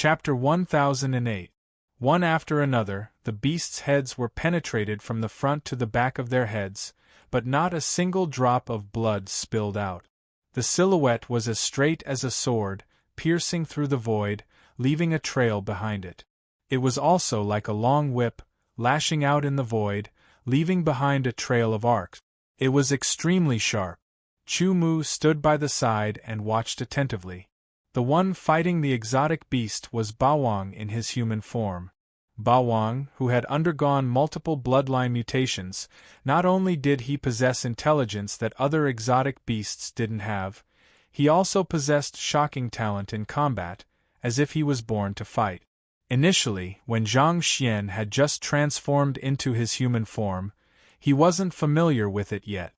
Chapter 1008. One after another, the beasts' heads were penetrated from the front to the back of their heads, but not a single drop of blood spilled out. The silhouette was as straight as a sword, piercing through the void, leaving a trail behind it. It was also like a long whip, lashing out in the void, leaving behind a trail of arcs. It was extremely sharp. Chu Mu stood by the side and watched attentively. The one fighting the exotic beast was Bawang in his human form. Bawang, who had undergone multiple bloodline mutations, not only did he possess intelligence that other exotic beasts didn't have, he also possessed shocking talent in combat, as if he was born to fight. Initially, when Zhang Xian had just transformed into his human form, he wasn't familiar with it yet.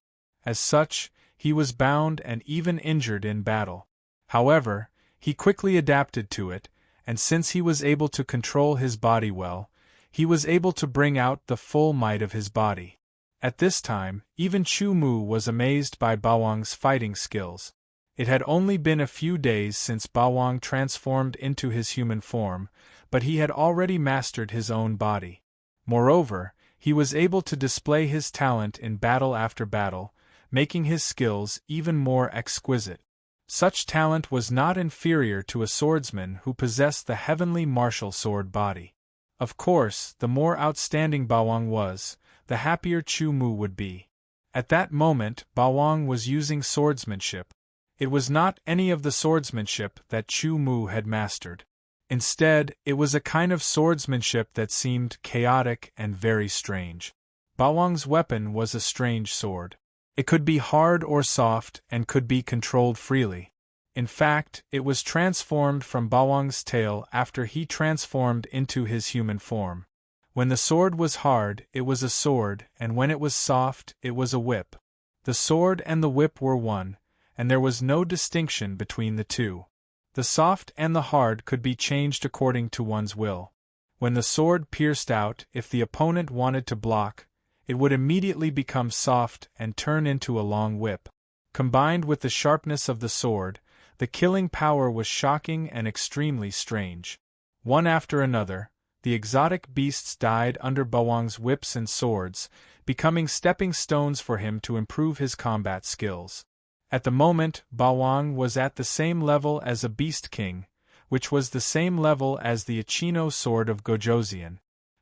As such, he was bound and even injured in battle. However, he quickly adapted to it, and since he was able to control his body well, he was able to bring out the full might of his body. At this time, even Chu Mu was amazed by Bawang's fighting skills. It had only been a few days since Bawang transformed into his human form, but he had already mastered his own body. Moreover, he was able to display his talent in battle after battle, making his skills even more exquisite. Such talent was not inferior to a swordsman who possessed the heavenly martial sword body. Of course, the more outstanding Bawang was, the happier Chu Mu would be. At that moment, Bawang was using swordsmanship. It was not any of the swordsmanship that Chu Mu had mastered. Instead, it was a kind of swordsmanship that seemed chaotic and very strange. Bawang's weapon was a strange sword. It could be hard or soft and could be controlled freely. In fact, it was transformed from Bawang's tail after he transformed into his human form. When the sword was hard, it was a sword, and when it was soft, it was a whip. The sword and the whip were one, and there was no distinction between the two. The soft and the hard could be changed according to one's will. When the sword pierced out, if the opponent wanted to block, it would immediately become soft and turn into a long whip. Combined with the sharpness of the sword, the killing power was shocking and extremely strange. One after another, the exotic beasts died under Bawang's whips and swords, becoming stepping stones for him to improve his combat skills. At the moment, Bawang was at the same level as a beast king, which was the same level as the Ichino sword of Gojoseon.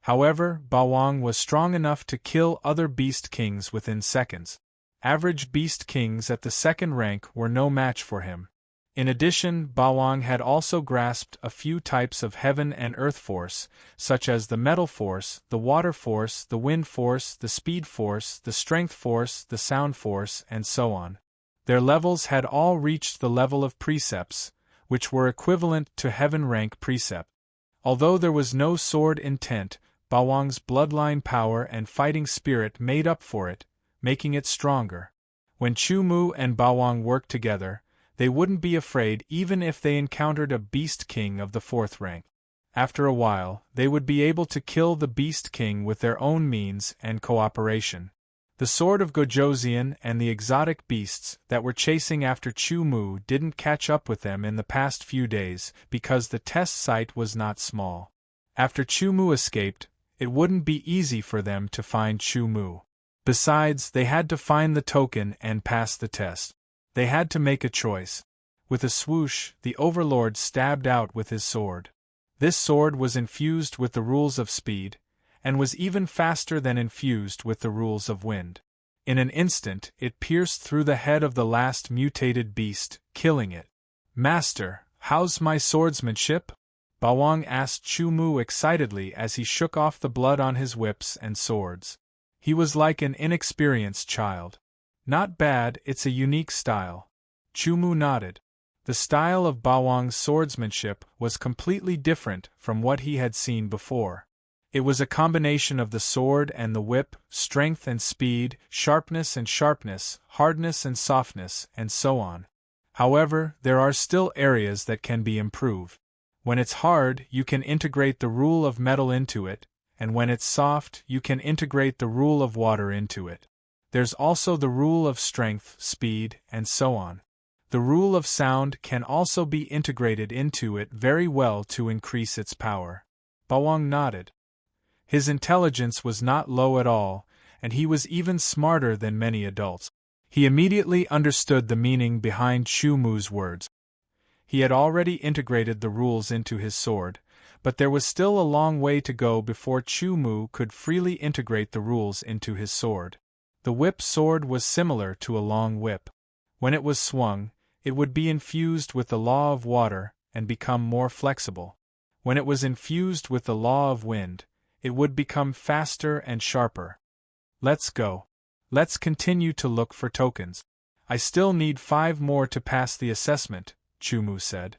However, Bawang was strong enough to kill other beast kings within seconds. Average beast kings at the second rank were no match for him. In addition, Bawang had also grasped a few types of heaven and earth force, such as the metal force, the water force, the wind force, the speed force, the strength force, the sound force, and so on. Their levels had all reached the level of precepts, which were equivalent to heaven rank precept. Although there was no sword intent, Bawang's bloodline power and fighting spirit made up for it, making it stronger. When Chu Mu and Bawang worked together, they wouldn't be afraid even if they encountered a beast king of the fourth rank. After a while, they would be able to kill the beast king with their own means and cooperation. The sword of Gojoseon and the exotic beasts that were chasing after Chu Mu didn't catch up with them in the past few days because the test site was not small. After Chu Mu escaped, it wouldn't be easy for them to find Chu Mu. Besides, they had to find the token and pass the test. They had to make a choice. With a swoosh, the Overlord stabbed out with his sword. This sword was infused with the rules of speed, and was even faster than infused with the rules of wind. In an instant, it pierced through the head of the last mutated beast, killing it. "Master, how's my swordsmanship?" Bawang asked Chu Mu excitedly as he shook off the blood on his whips and swords. He was like an inexperienced child. "Not bad, it's a unique style." Chu Mu nodded. The style of Bawang's swordsmanship was completely different from what he had seen before. It was a combination of the sword and the whip, strength and speed, sharpness and sharpness, hardness and softness, and so on. However, there are still areas that can be improved. When it's hard, you can integrate the rule of metal into it, and when it's soft, you can integrate the rule of water into it. There's also the rule of strength, speed, and so on. The rule of sound can also be integrated into it very well to increase its power. Bawang nodded. His intelligence was not low at all, and he was even smarter than many adults. He immediately understood the meaning behind Chu Mu's words. He had already integrated the rules into his sword, but there was still a long way to go before Chu Mu could freely integrate the rules into his sword. The whip sword was similar to a long whip. When it was swung, it would be infused with the law of water and become more flexible. When it was infused with the law of wind, it would become faster and sharper. Let's go. Let's continue to look for tokens. I still need 5 more to pass the assessment, Chu Mu said.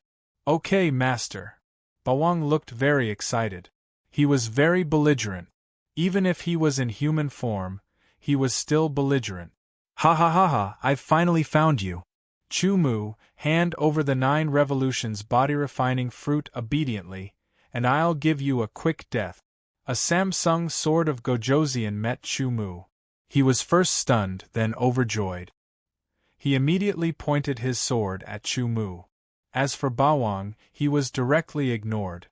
Okay, master. Bawang looked very excited. He was very belligerent. Even if he was in human form, he was still belligerent. Ha ha ha ha, I've finally found you. Chu Mu, hand over the 9 revolutions body refining fruit obediently, and I'll give you a quick death. A Samsung sword of Gojoseon met Chu Mu. He was first stunned, then overjoyed. He immediately pointed his sword at Chu Mu. As for Bawang, he was directly ignored.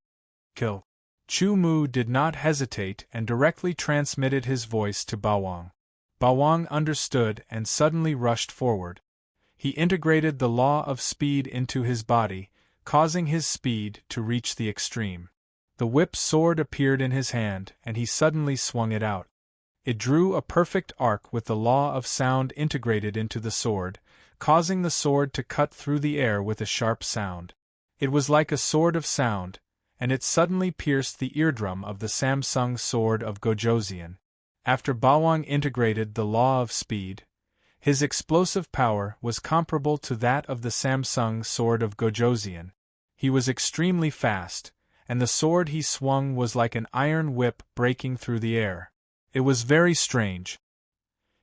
Kill. Chu Mu did not hesitate and directly transmitted his voice to Bawang. Bawang understood and suddenly rushed forward. He integrated the law of speed into his body, causing his speed to reach the extreme. The whip sword appeared in his hand, and he suddenly swung it out. It drew a perfect arc with the law of sound integrated into the sword, causing the sword to cut through the air with a sharp sound. It was like a sword of sound, and it suddenly pierced the eardrum of the Samsung sword of Gojoseon. After Bawang integrated the law of speed, his explosive power was comparable to that of the Samsung sword of Gojoseon. He was extremely fast, and the sword he swung was like an iron whip breaking through the air. It was very strange.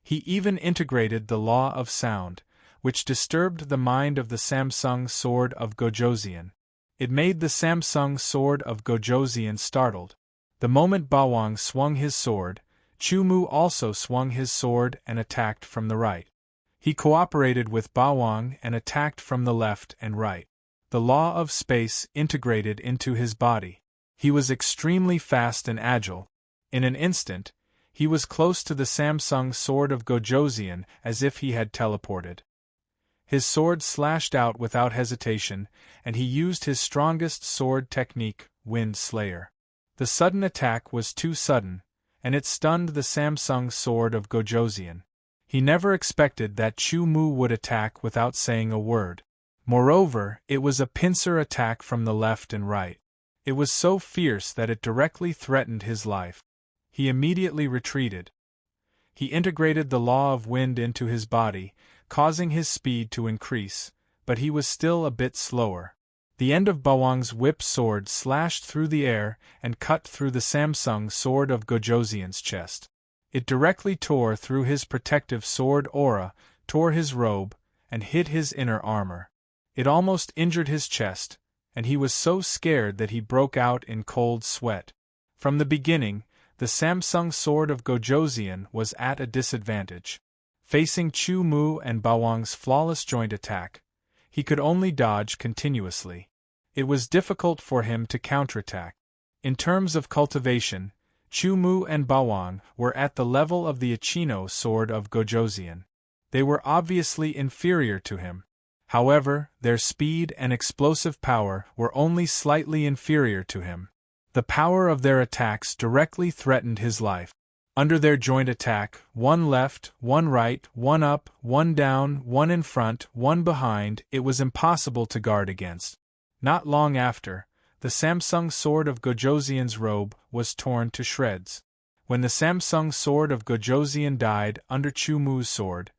He even integrated the law of sound, which disturbed the mind of the Samsung sword of Gojoseon. It made the Samsung sword of Gojoseon startled. The moment Bawang swung his sword, Chu Mu also swung his sword and attacked from the right. He cooperated with Bawang and attacked from the left and right. The law of space integrated into his body. He was extremely fast and agile. In an instant, he was close to the Samsung sword of Gojoseon as if he had teleported. His sword slashed out without hesitation, and he used his strongest sword technique, Wind Slayer. The sudden attack was too sudden, and it stunned the Samsung sword of Gojoseon. He never expected that Chu Mu would attack without saying a word. Moreover, it was a pincer attack from the left and right. It was so fierce that it directly threatened his life. He immediately retreated. He integrated the law of wind into his body, causing his speed to increase, but he was still a bit slower. The end of Bawang's whip sword slashed through the air and cut through the Samsung sword of Gojoseon's chest. It directly tore through his protective sword aura, tore his robe, and hit his inner armor. It almost injured his chest, and he was so scared that he broke out in cold sweat. From the beginning, the Samsung sword of Gojoseon was at a disadvantage. Facing Chu Mu and Bawang's flawless joint attack, he could only dodge continuously. It was difficult for him to counterattack. In terms of cultivation, Chu Mu and Bawang were at the level of the Ichino sword of Gojoseon. They were obviously inferior to him. However, their speed and explosive power were only slightly inferior to him. The power of their attacks directly threatened his life. Under their joint attack, one left, one right, one up, one down, one in front, one behind, it was impossible to guard against. Not long after, the Samsung sword of Gojoseon's robe was torn to shreds. When the Samsung sword of Gojoseon died under Chu Mu's sword,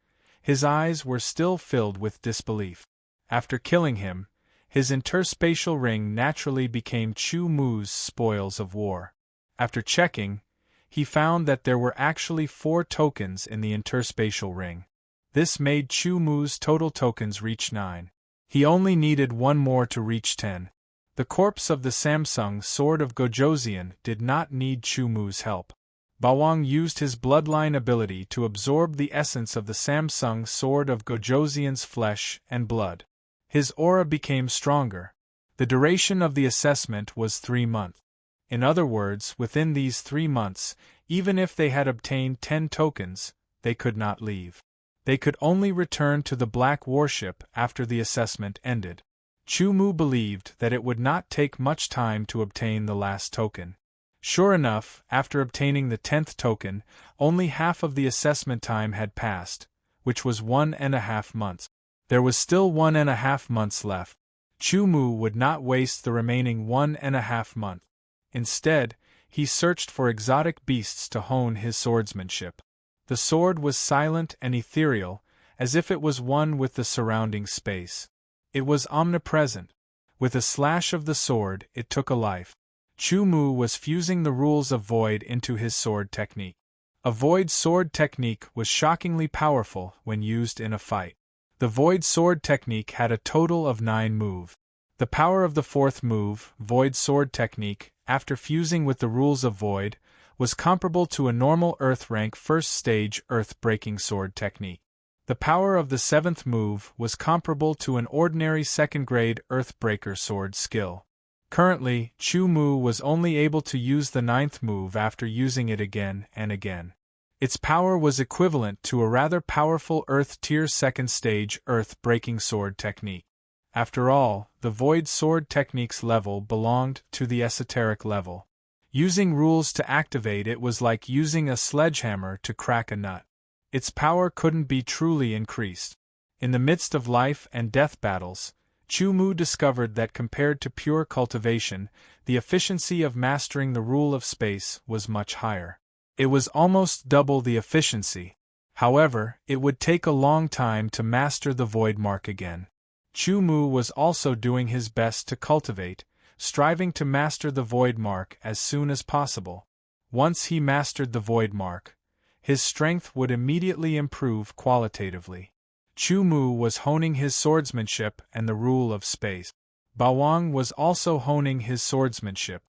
his eyes were still filled with disbelief. After killing him, his interspatial ring naturally became Chu Mu's spoils of war. After checking, he found that there were actually 4 tokens in the interspatial ring. This made Chu Mu's total tokens reach 9. He only needed 1 more to reach 10. The corpse of the Samsung sword of Gojoseon did not need Chu Mu's help. Bawang used his bloodline ability to absorb the essence of the Samsung sword of Gojoseon's flesh and blood. His aura became stronger. The duration of the assessment was 3 months. In other words, within these 3 months, even if they had obtained 10 tokens, they could not leave. They could only return to the Black Warship after the assessment ended. Chu Mu believed that it would not take much time to obtain the last token. Sure enough, after obtaining the 10th token, only half of the assessment time had passed, which was 1.5 months. There was still 1.5 months left. Chu Mu would not waste the remaining 1.5 months. Instead, he searched for exotic beasts to hone his swordsmanship. The sword was silent and ethereal, as if it was one with the surrounding space. It was omnipresent. With a slash of the sword, it took a life. Chu Mu was fusing the rules of void into his sword technique. A void sword technique was shockingly powerful when used in a fight. The void sword technique had a total of 9 moves. The power of the 4th move, void sword technique, after fusing with the rules of void, was comparable to a normal Earth rank 1st stage earth-breaking sword technique. The power of the 7th move was comparable to an ordinary 2nd grade Earthbreaker sword skill. Currently, Chu Mu was only able to use the 9th move after using it again and again. Its power was equivalent to a rather powerful Earth Tier 2nd stage Earth-breaking sword technique. After all, the Void Sword technique's level belonged to the esoteric level. Using rules to activate it was like using a sledgehammer to crack a nut. Its power couldn't be truly increased. In the midst of life and death battles, Chu Mu discovered that compared to pure cultivation, the efficiency of mastering the rule of space was much higher. It was almost double the efficiency. However, it would take a long time to master the void mark again. Chu Mu was also doing his best to cultivate, striving to master the void mark as soon as possible. Once he mastered the void mark, his strength would immediately improve qualitatively. Chu Mu was honing his swordsmanship and the rule of space. Bawang was also honing his swordsmanship.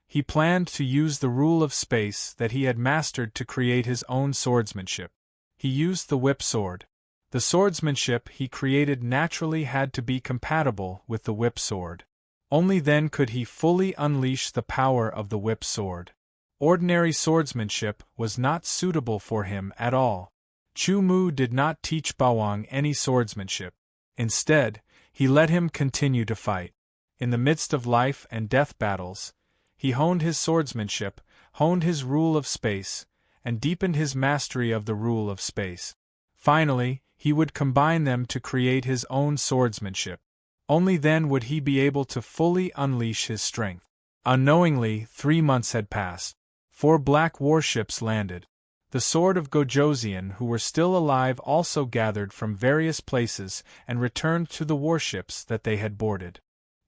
He planned to use the rule of space that he had mastered to create his own swordsmanship. He used the whip sword. The swordsmanship he created naturally had to be compatible with the whip sword. Only then could he fully unleash the power of the whip sword. Ordinary swordsmanship was not suitable for him at all. Chu Mu did not teach Bawang any swordsmanship. Instead, he let him continue to fight. In the midst of life and death battles, he honed his swordsmanship, honed his rule of space, and deepened his mastery of the rule of space. Finally, he would combine them to create his own swordsmanship. Only then would he be able to fully unleash his strength. Unknowingly, 3 months had passed. 4 black warships landed. The Sword of Gojoseon, who were still alive, also gathered from various places and returned to the warships that they had boarded.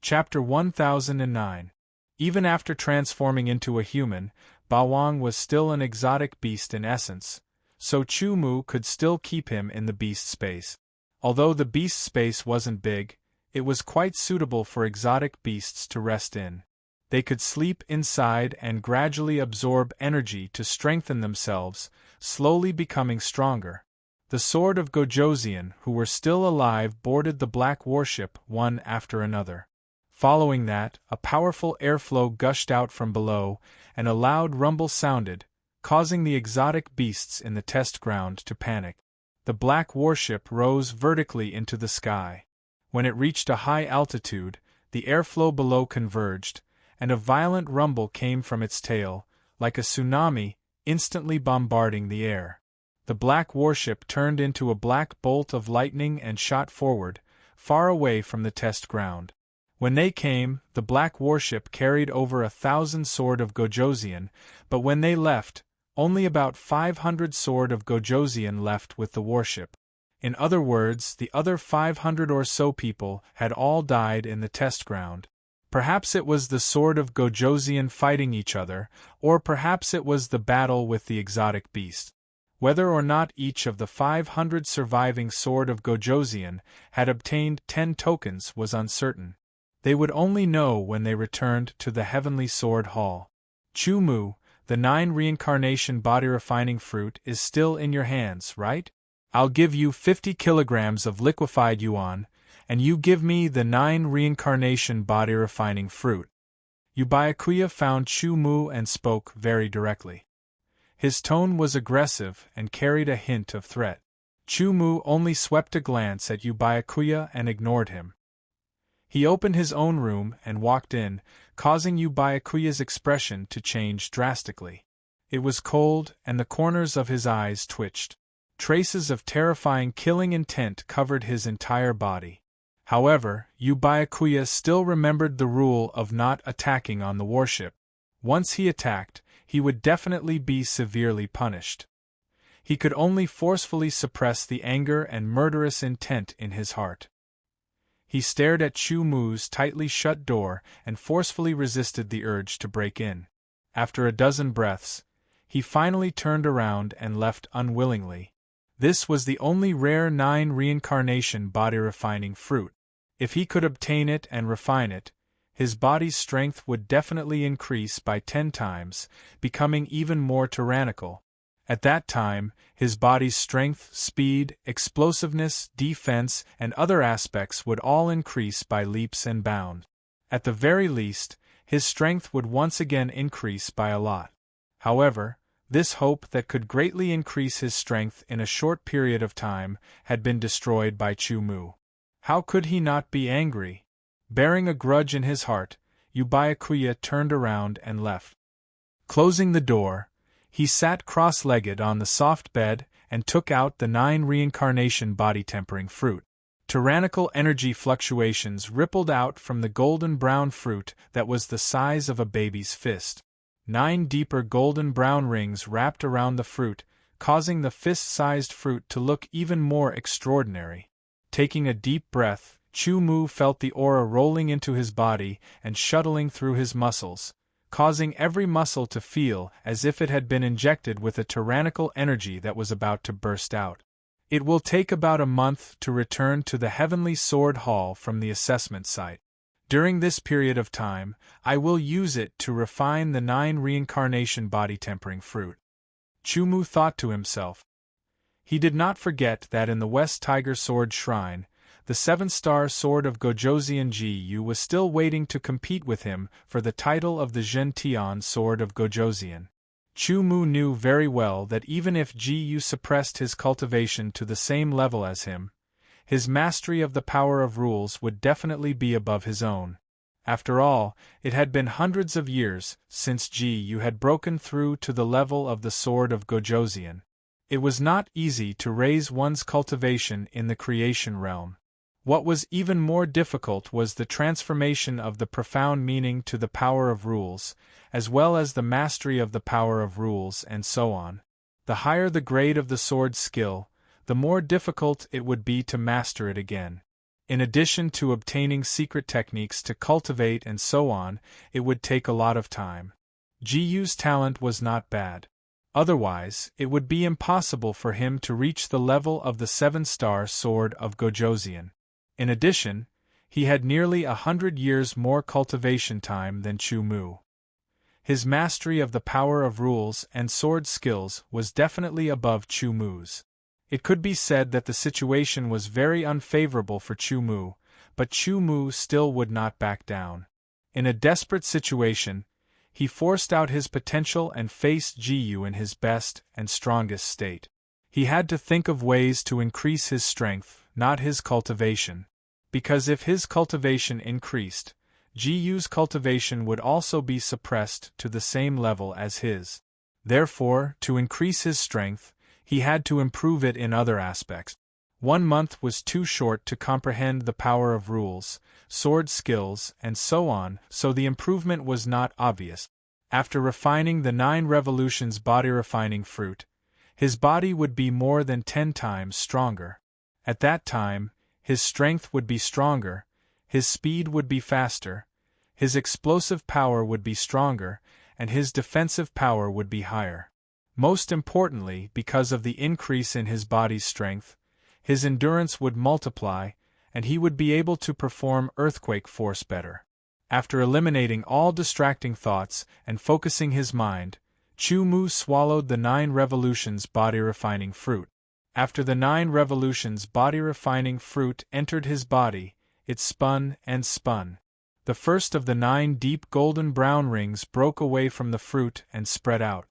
Chapter 1009. Even after transforming into a human, Bawang was still an exotic beast in essence, so Chu Mu could still keep him in the beast space. Although the beast space wasn't big, it was quite suitable for exotic beasts to rest in. They could sleep inside and gradually absorb energy to strengthen themselves, slowly becoming stronger. The Sword of Gojoseon, who were still alive, boarded the black warship one after another. Following that, a powerful airflow gushed out from below, and a loud rumble sounded, causing the exotic beasts in the test ground to panic. The black warship rose vertically into the sky. When it reached a high altitude, the airflow below converged, and a violent rumble came from its tail, like a tsunami, instantly bombarding the air. The black warship turned into a black bolt of lightning and shot forward, far away from the test ground. When they came, the black warship carried over 1,000 Sword of Gojoseon, but when they left, only about 500 Sword of Gojoseon left with the warship. In other words, the other 500 or so people had all died in the test ground. Perhaps it was the Sword of Gojoseon fighting each other, or perhaps it was the battle with the exotic beast. Whether or not each of the 500 surviving Sword of Gojoseon had obtained 10 tokens was uncertain. They would only know when they returned to the Heavenly Sword Hall. Chu Mu, the 9 reincarnation body refining fruit is still in your hands, right? I'll give you 50 kilograms of liquefied yuan, and you give me the 9 reincarnation body-refining fruit. Ubyakuya found Chu Mu and spoke very directly. His tone was aggressive and carried a hint of threat. Chu Mu only swept a glance at Ubyakuya and ignored him. He opened his own room and walked in, causing Ubyakuya's expression to change drastically. It was cold, and the corners of his eyes twitched. Traces of terrifying killing intent covered his entire body. However, Ubyakuya still remembered the rule of not attacking on the warship. Once he attacked, he would definitely be severely punished. He could only forcefully suppress the anger and murderous intent in his heart. He stared at Chu Mu's tightly shut door and forcefully resisted the urge to break in. After a dozen breaths, he finally turned around and left unwillingly. This was the only rare 9 reincarnation body-refining fruit. If he could obtain it and refine it, his body's strength would definitely increase by 10 times, becoming even more tyrannical. At that time, his body's strength, speed, explosiveness, defense, and other aspects would all increase by leaps and bounds. At the very least, his strength would once again increase by a lot. However, this hope that could greatly increase his strength in a short period of time had been destroyed by Chu Mu. How could he not be angry? Bearing a grudge in his heart, Ubyakuya turned around and left. Closing the door, he sat cross-legged on the soft bed and took out the 9 reincarnation body-tempering fruit. Tyrannical energy fluctuations rippled out from the golden-brown fruit that was the size of a baby's fist. 9 deeper golden-brown rings wrapped around the fruit, causing the fist-sized fruit to look even more extraordinary. Taking a deep breath, Chu Mu felt the aura rolling into his body and shuttling through his muscles, causing every muscle to feel as if it had been injected with a tyrannical energy that was about to burst out. It will take about a month to return to the Heavenly Sword Hall from the assessment site. During this period of time, I will use it to refine the 9 reincarnation body-tempering fruit. Chu Mu thought to himself. He did not forget that in the West Tiger Sword Shrine, the 7-star sword of Gojoseon Ji-Yu was still waiting to compete with him for the title of the Zhentian sword of Gojoseon. Chu Mu knew very well that even if Ji-Yu suppressed his cultivation to the same level as him, his mastery of the power of rules would definitely be above his own. After all, it had been hundreds of years since Ji-Yu had broken through to the level of the sword of Gojoseon. It was not easy to raise one's cultivation in the creation realm. What was even more difficult was the transformation of the profound meaning to the power of rules, as well as the mastery of the power of rules and so on. The higher the grade of the sword's skill, the more difficult it would be to master it again. In addition to obtaining secret techniques to cultivate and so on, it would take a lot of time. Ji-Yu's talent was not bad. Otherwise, it would be impossible for him to reach the level of the 7-star sword of Gojoseon. In addition, he had nearly 100 years more cultivation time than Chu Mu. His mastery of the power of rules and sword skills was definitely above Chu Mu's. It could be said that the situation was very unfavorable for Chu Mu, but Chu Mu still would not back down. In a desperate situation, he forced out his potential and faced Ji-Yu in his best and strongest state. He had to think of ways to increase his strength, not his cultivation. Because if his cultivation increased, Ji-Yu's cultivation would also be suppressed to the same level as his. Therefore, to increase his strength, he had to improve it in other aspects. 1 month was too short to comprehend the power of rules, sword skills, and so on, so the improvement was not obvious. After refining the 9 revolutions body-refining fruit, his body would be more than 10 times stronger. At that time, his strength would be stronger, his speed would be faster, his explosive power would be stronger, and his defensive power would be higher. Most importantly, because of the increase in his body's strength, his endurance would multiply, and he would be able to perform earthquake force better. After eliminating all distracting thoughts and focusing his mind, Chu Mu swallowed the 9 revolutions body-refining fruit. After the 9 revolutions body-refining fruit entered his body, it spun and spun. The first of the 9 deep golden-brown rings broke away from the fruit and spread out.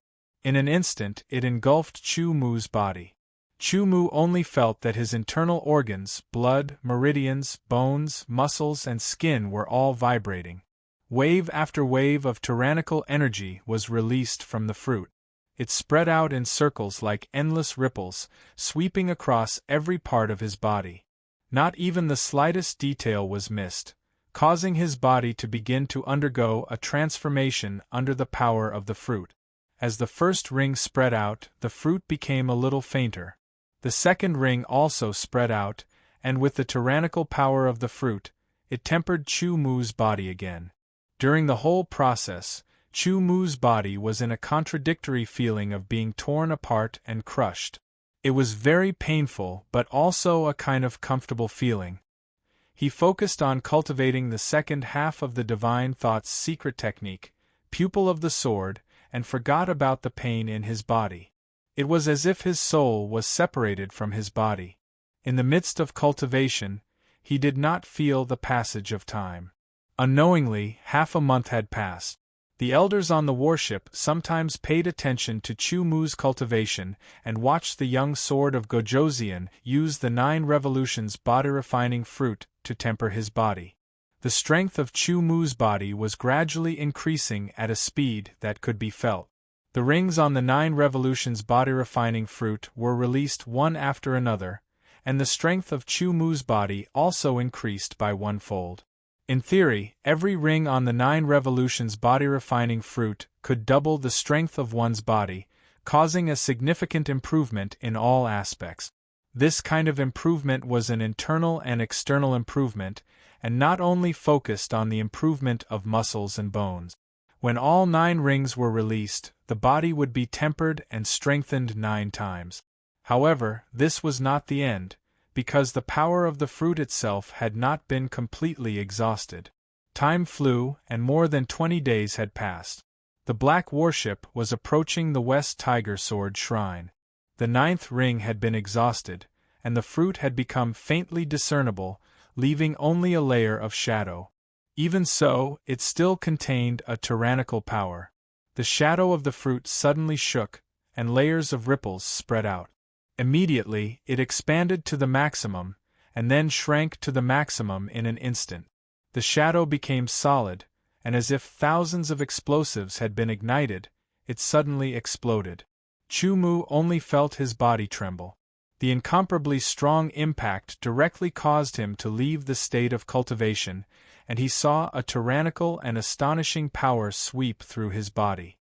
In an instant it engulfed Chu Mu's body. Chu Mu only felt that his internal organs, blood, meridians, bones, muscles and skin were all vibrating. Wave after wave of tyrannical energy was released from the fruit. It spread out in circles like endless ripples, sweeping across every part of his body. Not even the slightest detail was missed, causing his body to begin to undergo a transformation under the power of the fruit. As the first ring spread out, the fruit became a little fainter. The second ring also spread out, and with the tyrannical power of the fruit, it tempered Chu Mu's body again. During the whole process, Chu Mu's body was in a contradictory feeling of being torn apart and crushed. It was very painful but also a kind of comfortable feeling. He focused on cultivating the second half of the Divine Thought's secret technique, Pupil of the Sword, and forgot about the pain in his body. It was as if his soul was separated from his body. In the midst of cultivation, he did not feel the passage of time. Unknowingly, half a month had passed. The elders on the warship sometimes paid attention to Chu Mu's cultivation and watched the young sword of Gojoseon use the 9 revolutions body-refining fruit to temper his body. The strength of Chu Mu's body was gradually increasing at a speed that could be felt. The rings on the 9 revolutions body-refining fruit were released one after another, and the strength of Chu Mu's body also increased by 1-fold. In theory, every ring on the 9 revolutions body-refining fruit could double the strength of one's body, causing a significant improvement in all aspects. This kind of improvement was an internal and external improvement, and not only focused on the improvement of muscles and bones. When all 9 rings were released, the body would be tempered and strengthened 9 times. However, this was not the end, because the power of the fruit itself had not been completely exhausted. Time flew, and more than 20 days had passed. The black warship was approaching the West Tiger Sword Shrine. The 9th ring had been exhausted, and the fruit had become faintly discernible, leaving only a layer of shadow. Even so, it still contained a tyrannical power. The shadow of the fruit suddenly shook, and layers of ripples spread out. Immediately, it expanded to the maximum, and then shrank to the maximum in an instant. The shadow became solid, and as if thousands of explosives had been ignited, it suddenly exploded. Chu Mu only felt his body tremble. The incomparably strong impact directly caused him to leave the state of cultivation, and he saw a tyrannical and astonishing power sweep through his body.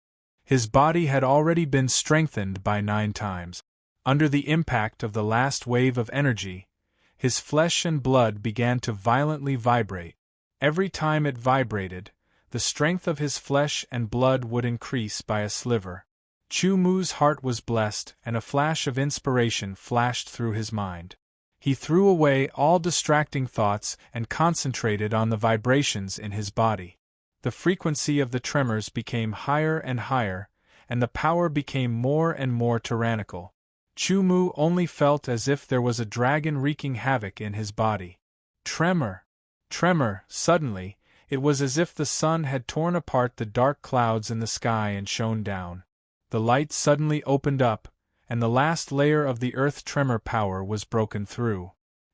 His body had already been strengthened by 9 times. Under the impact of the last wave of energy, his flesh and blood began to violently vibrate. Every time it vibrated, the strength of his flesh and blood would increase by a sliver. Chu Mu's heart was blessed, and a flash of inspiration flashed through his mind. He threw away all distracting thoughts and concentrated on the vibrations in his body. The frequency of the tremors became higher and higher, and the power became more and more tyrannical. Chu Mu only felt as if there was a dragon wreaking havoc in his body. Tremor! Tremor! Suddenly, it was as if the sun had torn apart the dark clouds in the sky and shone down. The light suddenly opened up, and the last layer of the earth tremor power was broken through.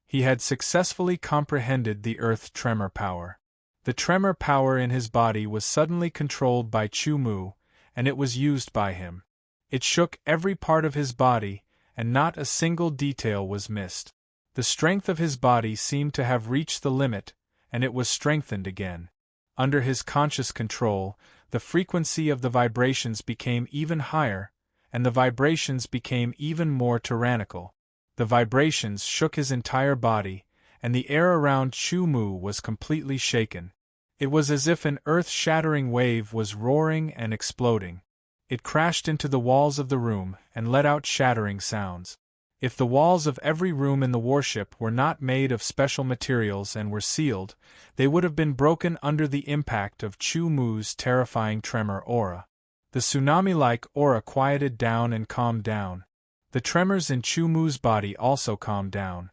He had successfully comprehended the earth tremor power. The tremor power in his body was suddenly controlled by Chu Mu, and it was used by him. It shook every part of his body, and not a single detail was missed. The strength of his body seemed to have reached the limit, and it was strengthened again. Under his conscious control, the frequency of the vibrations became even higher, and the vibrations became even more tyrannical. The vibrations shook his entire body, and the air around Chu Mu was completely shaken. It was as if an earth-shattering wave was roaring and exploding. It crashed into the walls of the room and let out shattering sounds. If the walls of every room in the warship were not made of special materials and were sealed, they would have been broken under the impact of Chu Mu's terrifying tremor aura. The tsunami-like aura quieted down and calmed down. The tremors in Chu Mu's body also calmed down.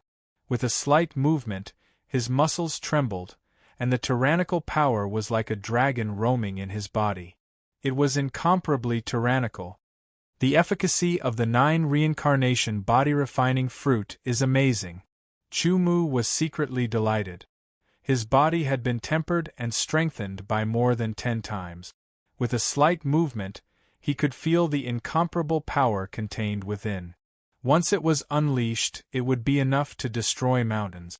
With a slight movement, his muscles trembled, and the tyrannical power was like a dragon roaming in his body. It was incomparably tyrannical. The efficacy of the 9 reincarnation body-refining fruit is amazing. Chu Mu was secretly delighted. His body had been tempered and strengthened by more than 10 times. With a slight movement, he could feel the incomparable power contained within. Once it was unleashed, it would be enough to destroy mountains.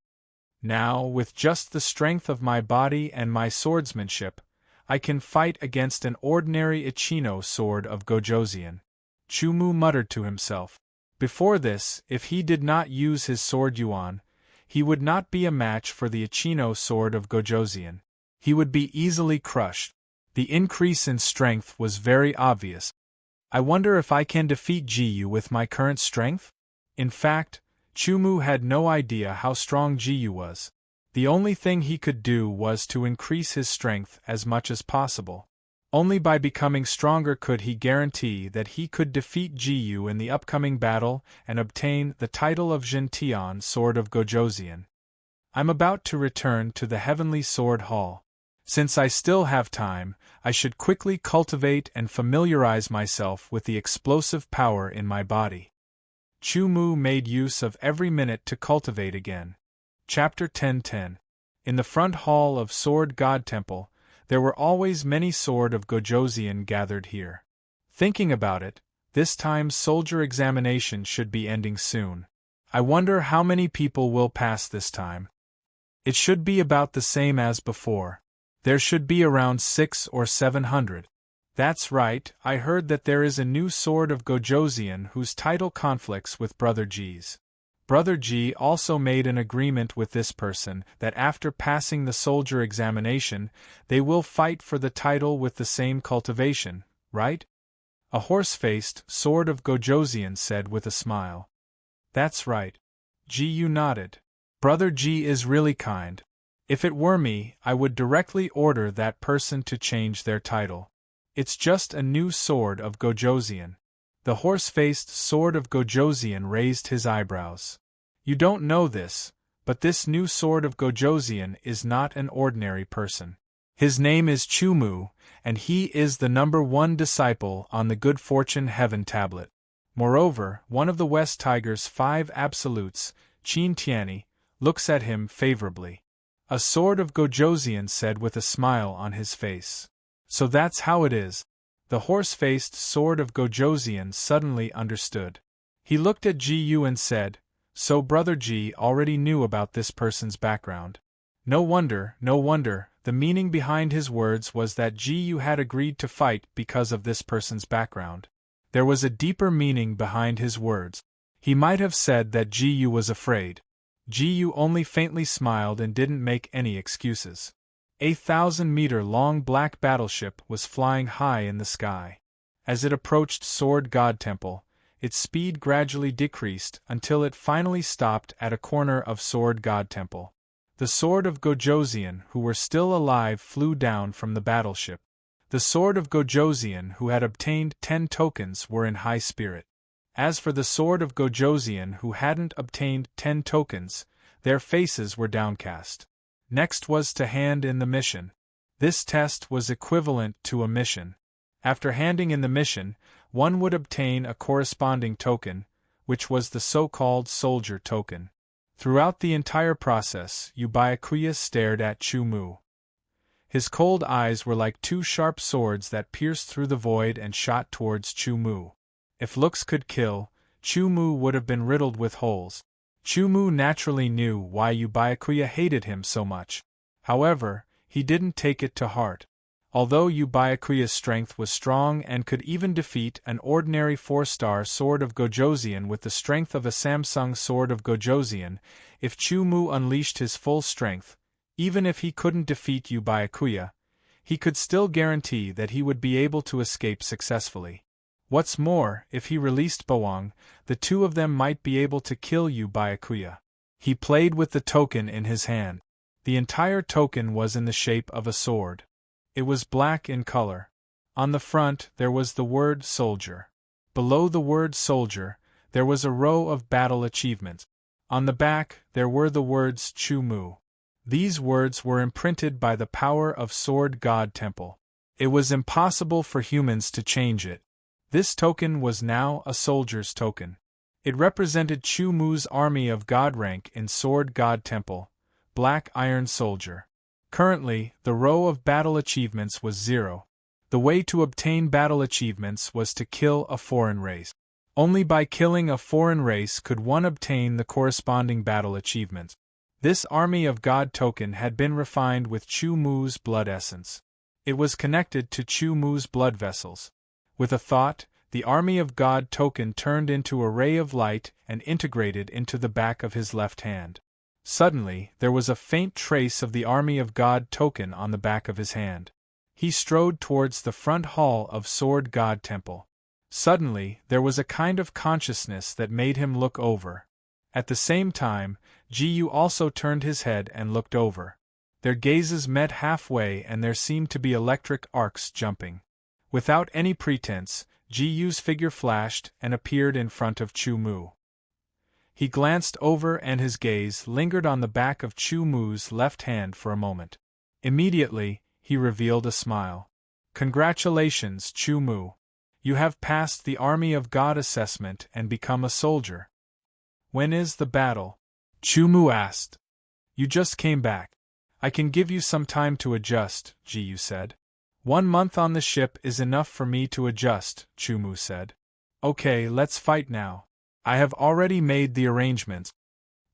Now, with just the strength of my body and my swordsmanship, I can fight against an ordinary Ichino sword of Gojoseon. Chu Mu muttered to himself. Before this, if he did not use his sword Yuan, he would not be a match for the Ichino sword of Gojoseon. He would be easily crushed. The increase in strength was very obvious. I wonder if I can defeat Jiyu with my current strength? In fact, Chu Mu had no idea how strong Jiyu was. The only thing he could do was to increase his strength as much as possible. Only by becoming stronger could he guarantee that he could defeat Jiyu in the upcoming battle and obtain the title of Jintian Sword of Gojoseon. I'm about to return to the Heavenly Sword Hall. Since I still have time, I should quickly cultivate and familiarize myself with the explosive power in my body. Chu Mu made use of every minute to cultivate again. Chapter 10:10. In the front hall of Sword God Temple, there were always many Sword of Gojoseon gathered here. Thinking about it, this time's soldier examination should be ending soon. I wonder how many people will pass this time. It should be about the same as before. There should be around 600 or 700. That's right, I heard that there is a new Sword of Gojoseon whose title conflicts with Brother G's. Brother G also made an agreement with this person that after passing the soldier examination, they will fight for the title with the same cultivation, right? A horse-faced Sword of Gojoseon said with a smile. That's right. Ji nodded. Brother G is really kind. If it were me, I would directly order that person to change their title. It's just a new Sword of Gojoseon. The horse-faced Sword of Gojoseon raised his eyebrows. You don't know this, but this new Sword of Gojoseon is not an ordinary person. His name is Chu Mu, and he is the #1 disciple on the Good Fortune Heaven tablet. Moreover, one of the West Tiger's 5 absolutes, Qin Tianyi, looks at him favorably. A Sword of Gojoseon said with a smile on his face. So that's how it is. The horse-faced Sword of Gojoseon suddenly understood. He looked at Ji and said, so Brother G already knew about this person's background. No wonder, the meaning behind his words was that Ji had agreed to fight because of this person's background. There was a deeper meaning behind his words. He might have said that Ji was afraid. Ji only faintly smiled and didn't make any excuses. A 1,000-meter-long black battleship was flying high in the sky. As it approached Sword God Temple, its speed gradually decreased until it finally stopped at a corner of Sword God Temple. The Sword of Gojoseon who were still alive flew down from the battleship. The Sword of Gojoseon who had obtained 10 tokens were in high spirit. As for the Sword of Gojoseon who hadn't obtained 10 tokens, their faces were downcast. Next was to hand in the mission. This test was equivalent to a mission. After handing in the mission, one would obtain a corresponding token, which was the so-called soldier token. Throughout the entire process, Byakuya stared at Chu Mu. His cold eyes were like 2 sharp swords that pierced through the void and shot towards Chu Mu. If looks could kill, Chu Mu would have been riddled with holes. Chu Mu naturally knew why Byakuya hated him so much. However, he didn't take it to heart. Although Byakuya's strength was strong and could even defeat an ordinary 4-star Sword of Gojoseon with the strength of a Samsung Sword of Gojoseon, if Chu Mu unleashed his full strength, even if he couldn't defeat Byakuya, he could still guarantee that he would be able to escape successfully. What's more, if he released Boang, the two of them might be able to kill Byakuya. He played with the token in his hand. The entire token was in the shape of a sword. It was black in color. On the front there was the word soldier. Below the word soldier, there was a row of battle achievements. On the back there were the words Chu Mu. These words were imprinted by the power of Sword God Temple. It was impossible for humans to change it. This token was now a soldier's token. It represented Chu Mu's army of God rank in Sword God Temple, Black Iron Soldier. Currently, the row of battle achievements was 0. The way to obtain battle achievements was to kill a foreign race. Only by killing a foreign race could one obtain the corresponding battle achievements. This Army of God token had been refined with Chu Mu's blood essence. It was connected to Chu Mu's blood vessels. With a thought, the Army of God token turned into a ray of light and integrated into the back of his left hand. Suddenly, there was a faint trace of the Army of God token on the back of his hand. He strode towards the front hall of Sword God Temple. Suddenly, there was a kind of consciousness that made him look over. At the same time, Ji-Yu also turned his head and looked over. Their gazes met halfway and there seemed to be electric arcs jumping. Without any pretense, Ji-Yu's figure flashed and appeared in front of Chu Mu. He glanced over and his gaze lingered on the back of Chu Mu's left hand for a moment. Immediately, he revealed a smile. "Congratulations, Chu Mu. You have passed the Army of God assessment and become a soldier." "When is the battle?" Chu Mu asked. "You just came back. I can give you some time to adjust," Ji-Yu said. 1 month on the ship is enough for me to adjust, Chu Mu said. "Okay, let's fight now. I have already made the arrangements."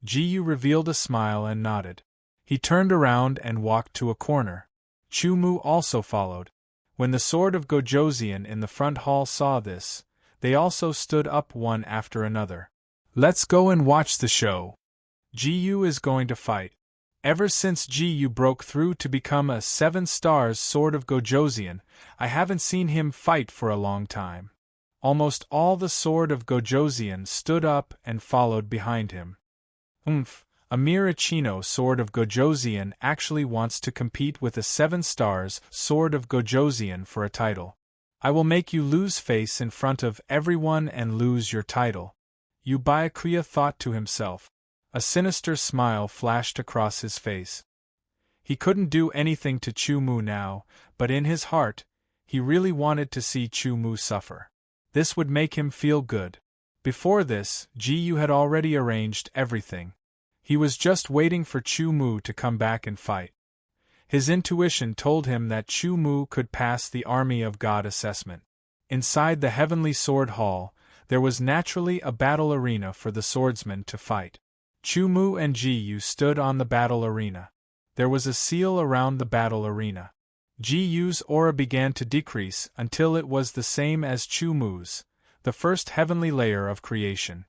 Ji-Yu revealed a smile and nodded. He turned around and walked to a corner. Chu Mu also followed. When the Sword of Gojoseon in the front hall saw this, they also stood up one after another. "Let's go and watch the show. Ji-Yu is going to fight." Ever since Ji-Yu broke through to become a 7 stars Sword of Gojoseon, I haven't seen him fight for a long time. Almost all the Sword of Gojoseon stood up and followed behind him. A mere Ichino Sword of Gojoseon actually wants to compete with a 7 stars Sword of Gojoseon for a title. "I will make you lose face in front of everyone and lose your title," Byakuya thought to himself. A sinister smile flashed across his face. He couldn't do anything to Chu Mu now, but in his heart, he really wanted to see Chu Mu suffer. This would make him feel good. Before this, Ji-Yu had already arranged everything. He was just waiting for Chu Mu to come back and fight. His intuition told him that Chu Mu could pass the Army of God assessment. Inside the Heavenly Sword Hall, there was naturally a battle arena for the swordsmen to fight. Chu Mu and Ji-Yu stood on the battle arena. There was a seal around the battle arena. Ji-Yu's aura began to decrease until it was the same as Chu Mu's, the first heavenly layer of creation.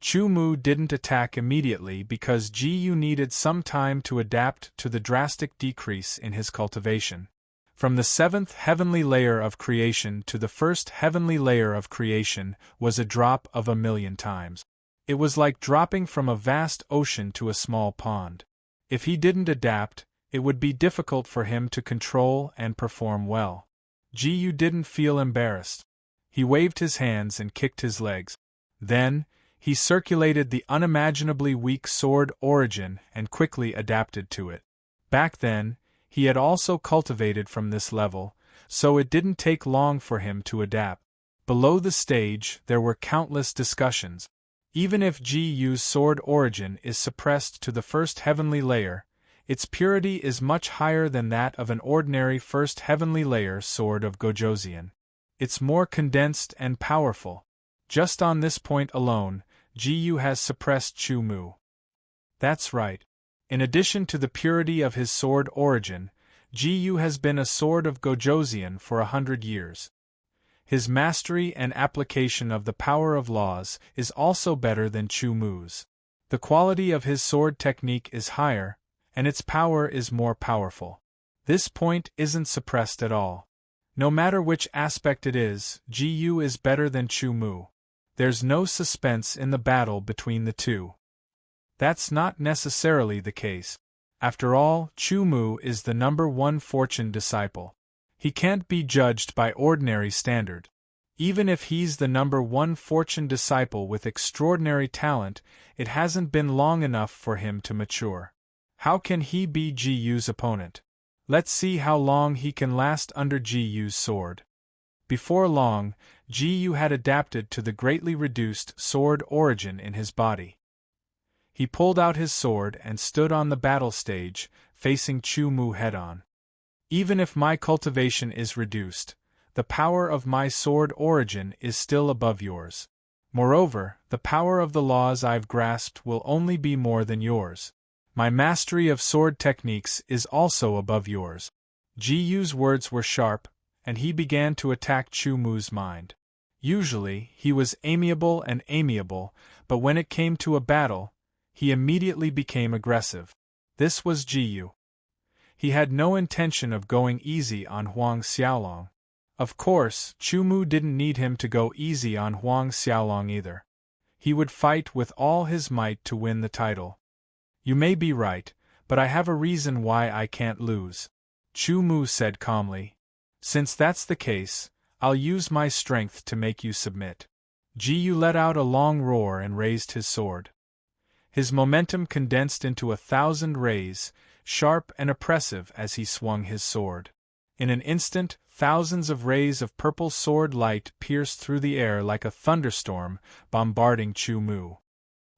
Chu Mu didn't attack immediately because Ji-Yu needed some time to adapt to the drastic decrease in his cultivation. From the 7th heavenly layer of creation to the 1st heavenly layer of creation was a drop of 1,000,000 times. It was like dropping from a vast ocean to a small pond. If he didn't adapt, it would be difficult for him to control and perform well. Ji-Yu didn't feel embarrassed. He waved his hands and kicked his legs. Then, he circulated the unimaginably weak sword origin and quickly adapted to it. Back then, he had also cultivated from this level, so it didn't take long for him to adapt. Below the stage, there were countless discussions. Even if Ji-Yu's sword origin is suppressed to the 1st heavenly layer, its purity is much higher than that of an ordinary 1st heavenly layer Sword of Gojoseon. It's more condensed and powerful. Just on this point alone, Ji-Yu has suppressed Chu Mu. That's right. In addition to the purity of his sword origin, Ji-Yu has been a Sword of Gojoseon for 100 years. His mastery and application of the power of laws is also better than Chu Mu's. The quality of his sword technique is higher, and its power is more powerful. This point isn't suppressed at all. No matter which aspect it is, Ji-Yu is better than Chu Mu. There's no suspense in the battle between the two. That's not necessarily the case. After all, Chu Mu is the #1 fortune disciple. He can't be judged by ordinary standard. Even if he's the #1 fortune disciple with extraordinary talent, it hasn't been long enough for him to mature. How can he be Ji-Yu's opponent? Let's see how long he can last under Ji-Yu's sword. Before long, Ji-Yu had adapted to the greatly reduced sword origin in his body. He pulled out his sword and stood on the battle stage, facing Chu-Mu head-on. Even if my cultivation is reduced, the power of my sword origin is still above yours. Moreover, the power of the laws I've grasped will only be more than yours. My mastery of sword techniques is also above yours. Ji-Yu's words were sharp, and he began to attack Chu-Mu's mind. Usually, he was amiable, but when it came to a battle, he immediately became aggressive. This was Ji-Yu. He had no intention of going easy on Huang Xiaolong. Of course, Chu-Mu didn't need him to go easy on Huang Xiaolong either. He would fight with all his might to win the title. You may be right, but I have a reason why I can't lose, Chu-Mu said calmly. Since that's the case, I'll use my strength to make you submit. Ji-Yu let out a long roar and raised his sword. His momentum condensed into 1,000 rays, sharp and oppressive as he swung his sword. In an instant, thousands of rays of purple sword light pierced through the air like a thunderstorm, bombarding Chu-Mu.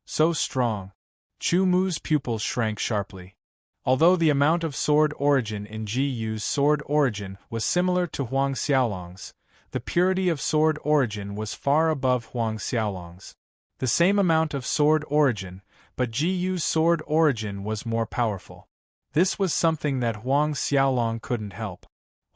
So strong. Chu-Mu's pupils shrank sharply. Although the amount of sword origin in Ji-Yu's sword origin was similar to Huang Xiaolong's, the purity of sword origin was far above Huang Xiaolong's. The same amount of sword origin, but Ji-Yu's sword origin was more powerful. This was something that Huang Xiaolong couldn't help.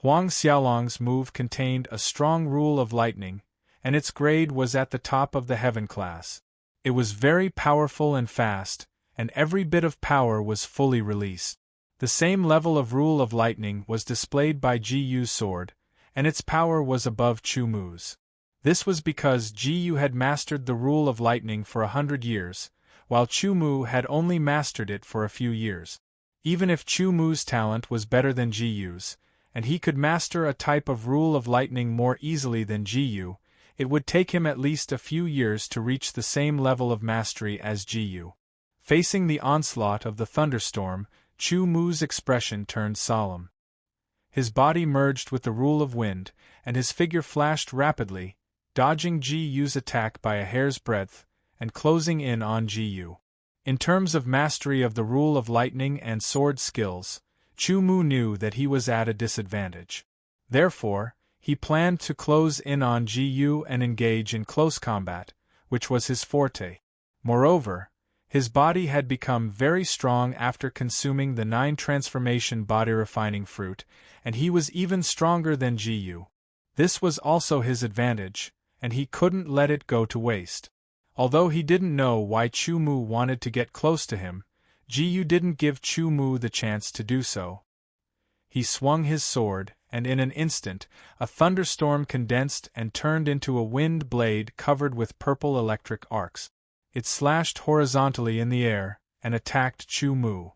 Huang Xiaolong's move contained a strong rule of lightning, and its grade was at the top of the heaven class. It was very powerful and fast, and every bit of power was fully released. The same level of rule of lightning was displayed by Ji-Yu's sword, and its power was above Chu-Mu's. This was because Ji-Yu had mastered the rule of lightning for 100 years, while Chu-Mu had only mastered it for a few years. Even if Chu-Mu's talent was better than Ji-Yu's, and he could master a type of rule of lightning more easily than Ji-Yu, it would take him at least a few years to reach the same level of mastery as Ji-Yu. Facing the onslaught of the thunderstorm, Chu-Mu's expression turned solemn. His body merged with the rule of wind, and his figure flashed rapidly, dodging Ji-Yu's attack by a hair's breadth, and closing in on Ji-Yu. In terms of mastery of the rule of lightning and sword skills, Chu-Mu knew that he was at a disadvantage. Therefore, he planned to close in on Ji-Yu and engage in close combat, which was his forte. Moreover, his body had become very strong after consuming the 9 transformation body-refining fruit, and he was even stronger than Ji-Yu. This was also his advantage, and he couldn't let it go to waste. Although he didn't know why Chu-Mu wanted to get close to him, Ji-Yu didn't give Chu-Mu the chance to do so. He swung his sword, and in an instant, a thunderstorm condensed and turned into a wind blade covered with purple electric arcs. It slashed horizontally in the air, and attacked Chu-Mu.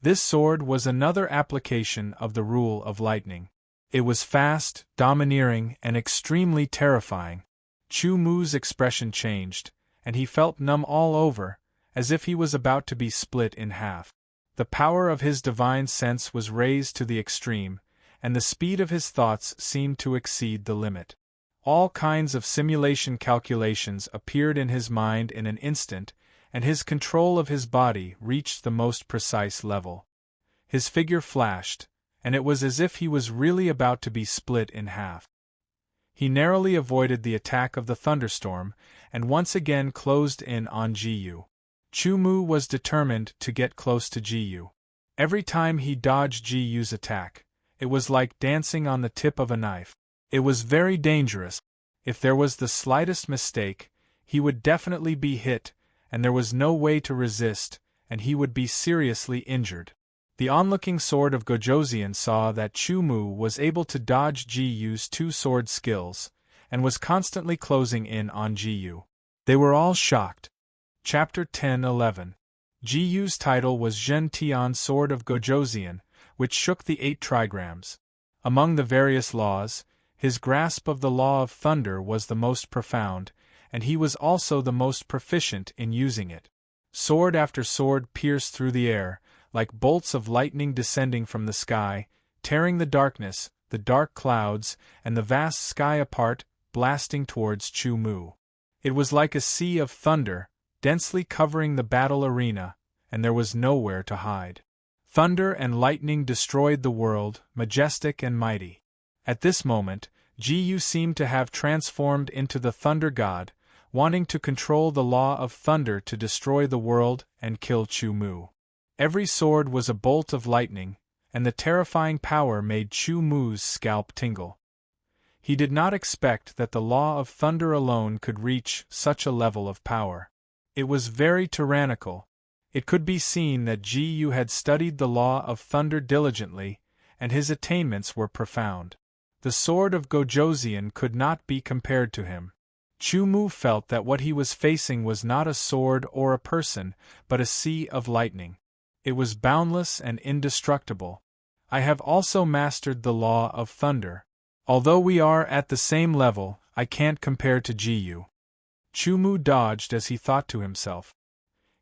This sword was another application of the rule of lightning. It was fast, domineering, and extremely terrifying. Chu-Mu's expression changed, and he felt numb all over, as if he was about to be split in half. The power of his divine sense was raised to the extreme, and the speed of his thoughts seemed to exceed the limit. All kinds of simulation calculations appeared in his mind in an instant, and his control of his body reached the most precise level. His figure flashed, and it was as if he was really about to be split in half. He narrowly avoided the attack of the thunderstorm, and once again closed in on Ji-Yu. Chu-Mu was determined to get close to Ji-Yu. Every time he dodged Ji-Yu's attack, it was like dancing on the tip of a knife. It was very dangerous. If there was the slightest mistake, he would definitely be hit, and there was no way to resist, and he would be seriously injured. The onlooking sword of Gojoseon saw that Chu-Mu was able to dodge Ji-Yu's 2 sword skills, and was constantly closing in on Ji-Yu. They were all shocked. Chapter 10-11. Ji-Yu's title was Zhen Tian Sword of Gojoseon, which shook the 8 trigrams. Among the various laws, his grasp of the law of thunder was the most profound, and he was also the most proficient in using it. Sword after sword pierced through the air, like bolts of lightning descending from the sky, tearing the darkness, the dark clouds, and the vast sky apart, blasting towards Chu Mu. It was like a sea of thunder, densely covering the battle arena, and there was nowhere to hide. Thunder and lightning destroyed the world, majestic and mighty. At this moment, Ji seemed to have transformed into the thunder god, wanting to control the law of thunder to destroy the world and kill Chu Mu. Every sword was a bolt of lightning, and the terrifying power made Chu Mu's scalp tingle. He did not expect that the law of thunder alone could reach such a level of power. It was very tyrannical. It could be seen that Ji had studied the law of thunder diligently, and his attainments were profound. The sword of Gojoseon could not be compared to him. Chu Mu felt that what he was facing was not a sword or a person, but a sea of lightning. It was boundless and indestructible. I have also mastered the law of thunder. Although we are at the same level, I can't compare to Ji. Chu Mu dodged as he thought to himself.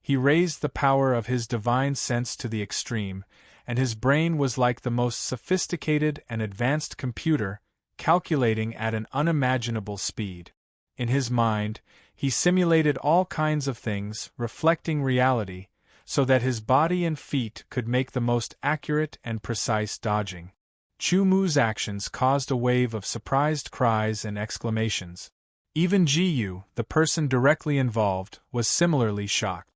He raised the power of his divine sense to the extreme, and his brain was like the most sophisticated and advanced computer, calculating at an unimaginable speed. In his mind, he simulated all kinds of things, reflecting reality, so that his body and feet could make the most accurate and precise dodging. Chu Mu's actions caused a wave of surprised cries and exclamations. Even Ji, the person directly involved, was similarly shocked.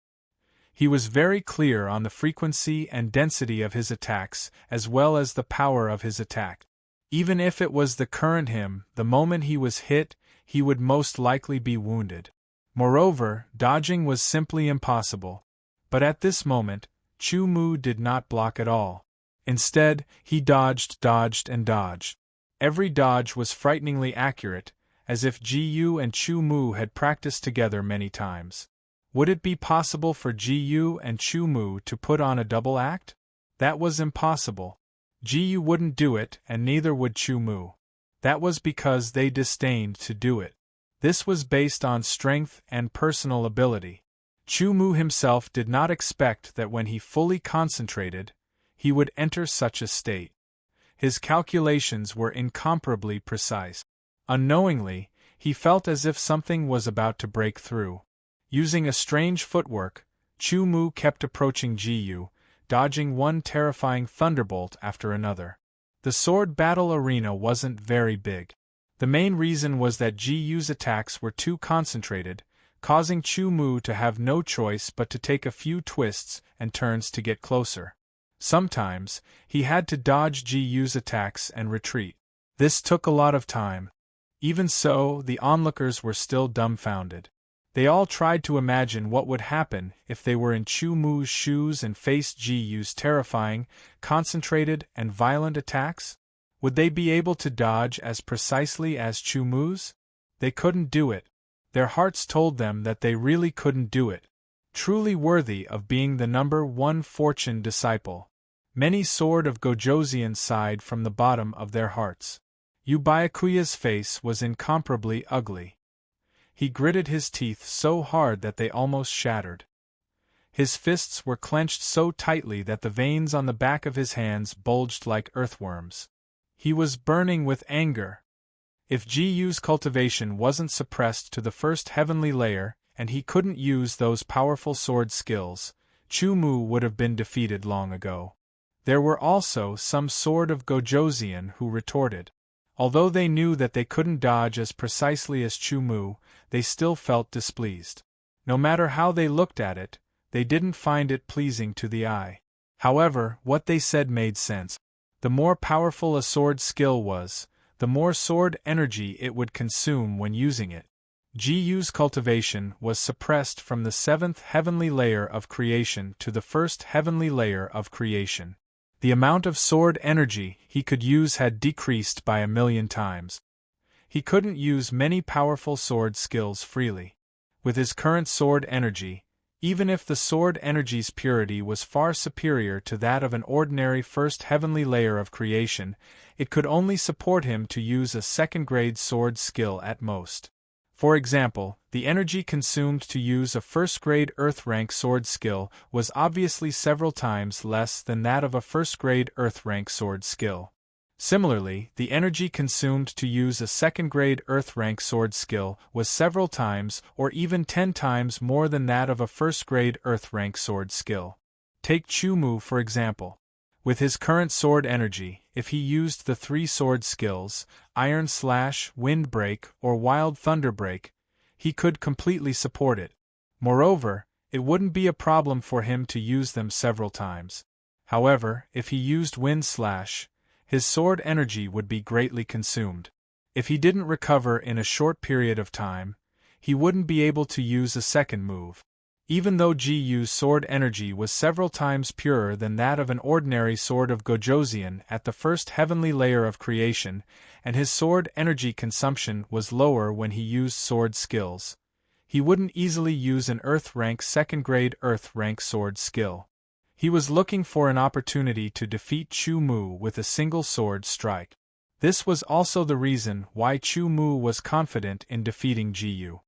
He was very clear on the frequency and density of his attacks, as well as the power of his attack. Even if it was the current him, the moment he was hit, he would most likely be wounded. Moreover, dodging was simply impossible. But at this moment, Chu Mu did not block at all. Instead, he dodged, and dodged. Every dodge was frighteningly accurate, as if Ji and Chu Mu had practiced together many times. Would it be possible for Ji and Chu Mu to put on a double act? That was impossible. Ji wouldn't do it, and neither would Chu Mu. That was because they disdained to do it. This was based on strength and personal ability. Chu Mu himself did not expect that when he fully concentrated, he would enter such a state. His calculations were incomparably precise. Unknowingly, he felt as if something was about to break through. Using a strange footwork, Chu Mu kept approaching Ji, dodging one terrifying thunderbolt after another. The sword battle arena wasn't very big. The main reason was that Ji's attacks were too concentrated, causing Chu Mu to have no choice but to take a few twists and turns to get closer. Sometimes, he had to dodge Ji's attacks and retreat. This took a lot of time. Even so, the onlookers were still dumbfounded. They all tried to imagine what would happen if they were in Chu Mu's shoes and faced Ji's terrifying, concentrated, and violent attacks. Would they be able to dodge as precisely as Chu Mu's? They couldn't do it. Their hearts told them that they really couldn't do it. Truly worthy of being the number one fortune disciple. Many Sword of Gojoseon sighed from the bottom of their hearts. Byakuya's face was incomparably ugly. He gritted his teeth so hard that they almost shattered. His fists were clenched so tightly that the veins on the back of his hands bulged like earthworms. He was burning with anger. If Ji's cultivation wasn't suppressed to the first heavenly layer, and he couldn't use those powerful sword skills, Chu Mu would have been defeated long ago. There were also some Sword of Gojoseon who retorted. Although they knew that they couldn't dodge as precisely as Chu Mu, they still felt displeased. No matter how they looked at it, they didn't find it pleasing to the eye. However, what they said made sense. The more powerful a sword skill was, the more sword energy it would consume when using it. Ji's cultivation was suppressed from the 7th heavenly layer of creation to the 1st heavenly layer of creation. The amount of sword energy he could use had decreased by 1,000,000 times. He couldn't use many powerful sword skills freely. With his current sword energy, even if the sword energy's purity was far superior to that of an ordinary 1st heavenly layer of creation, it could only support him to use a 2nd-grade sword skill at most. For example, the energy consumed to use a first-grade Earth-rank sword skill was obviously several times less than that of a first-grade Earth-rank sword skill. Similarly, the energy consumed to use a second-grade Earth-rank sword skill was several times or even 10 times more than that of a first-grade Earth-rank sword skill. Take Chu-Mu for example. With his current sword energy, if he used the 3 sword skills, Iron Slash, Wind Break, or Wild Thunder Break, he could completely support it. Moreover, it wouldn't be a problem for him to use them several times. However, if he used Wind Slash, his sword energy would be greatly consumed. If he didn't recover in a short period of time, he wouldn't be able to use a second move. Even though Ji-Yu's sword energy was several times purer than that of an ordinary sword of Gojoseon at the first heavenly layer of creation, and his sword energy consumption was lower when he used sword skills, he wouldn't easily use an Earth-rank second-grade Earth-rank sword skill. He was looking for an opportunity to defeat Chu-Mu with a single sword strike. This was also the reason why Chu-Mu was confident in defeating Ji-Yu.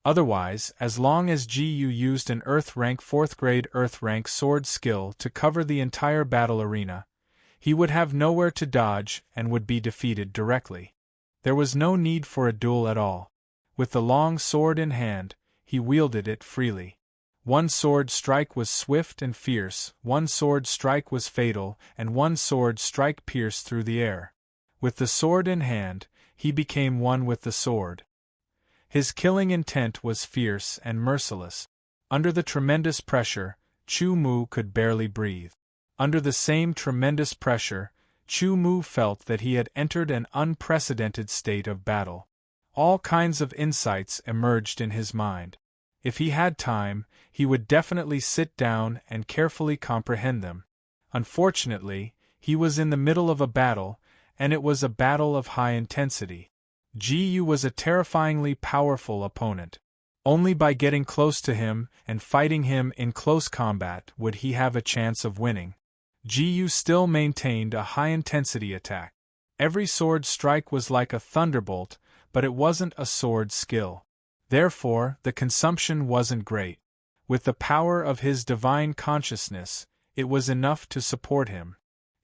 Otherwise, as long as Ji-Yu used an Earth-rank 4th-grade Earth-rank sword skill to cover the entire battle arena, he would have nowhere to dodge and would be defeated directly. There was no need for a duel at all. With the long sword in hand, he wielded it freely. One sword strike was swift and fierce, one sword strike was fatal, and one sword strike pierced through the air. With the sword in hand, he became one with the sword. His killing intent was fierce and merciless. Under the tremendous pressure, Chu-Mu could barely breathe. Under the same tremendous pressure, Chu-Mu felt that he had entered an unprecedented state of battle. All kinds of insights emerged in his mind. If he had time, he would definitely sit down and carefully comprehend them. Unfortunately, he was in the middle of a battle, and it was a battle of high intensity. Ji-Yu was a terrifyingly powerful opponent. Only by getting close to him and fighting him in close combat would he have a chance of winning. Ji-Yu still maintained a high-intensity attack. Every sword strike was like a thunderbolt, but it wasn't a sword skill. Therefore, the consumption wasn't great. With the power of his divine consciousness, it was enough to support him.